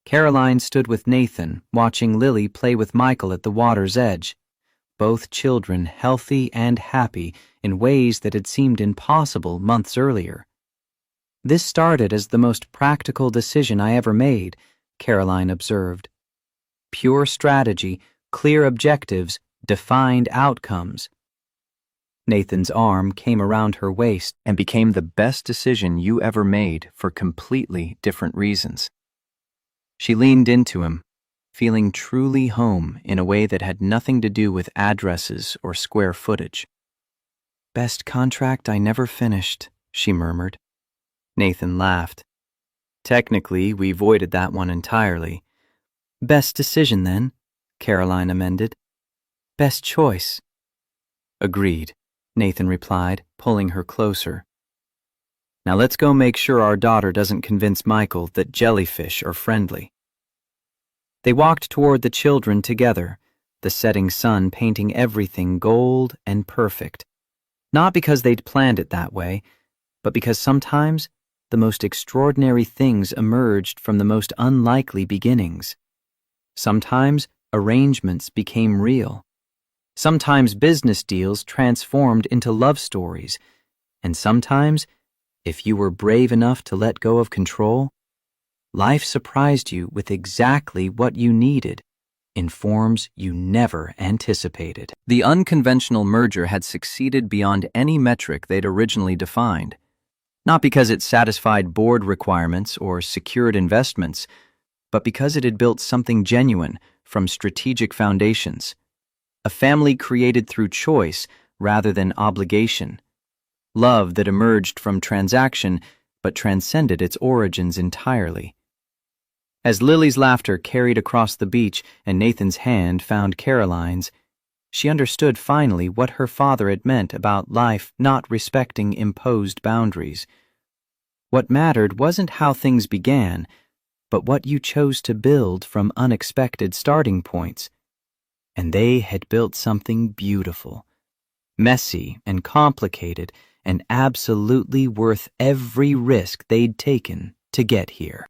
Caroline stood with Nathan, watching Lily play with Michael at the water's edge, both children healthy and happy in ways that had seemed impossible months earlier. "This started as the most practical decision I ever made," Caroline observed. "Pure strategy, clear objectives, defined outcomes." Nathan's arm came around her waist And became the best decision you ever made for completely different reasons. She leaned into him, feeling truly home in a way that had nothing to do with addresses or square footage. "Best contract I never finished," she murmured. Nathan laughed. "Technically, we voided that one entirely." "Best decision, then," Caroline amended. "Best choice." "Agreed," Nathan replied, pulling her closer. "Now let's go make sure our daughter doesn't convince Michael that jellyfish are friendly." They walked toward the children together, the setting sun painting everything gold and perfect. Not because they'd planned it that way, but because sometimes the most extraordinary things emerged from the most unlikely beginnings. Sometimes arrangements became real. Sometimes business deals transformed into love stories. And sometimes, if you were brave enough to let go of control, life surprised you with exactly what you needed in forms you never anticipated. The unconventional merger had succeeded beyond any metric they'd originally defined. Not because it satisfied board requirements or secured investments, but because it had built something genuine from strategic foundations. A family created through choice rather than obligation. Love that emerged from transaction but transcended its origins entirely. As Lily's laughter carried across the beach and Nathan's hand found Caroline's, she understood finally what her father had meant about life not respecting imposed boundaries. What mattered wasn't how things began, but what you chose to build from unexpected starting points. And they had built something beautiful, messy and complicated, and absolutely worth every risk they'd taken to get here.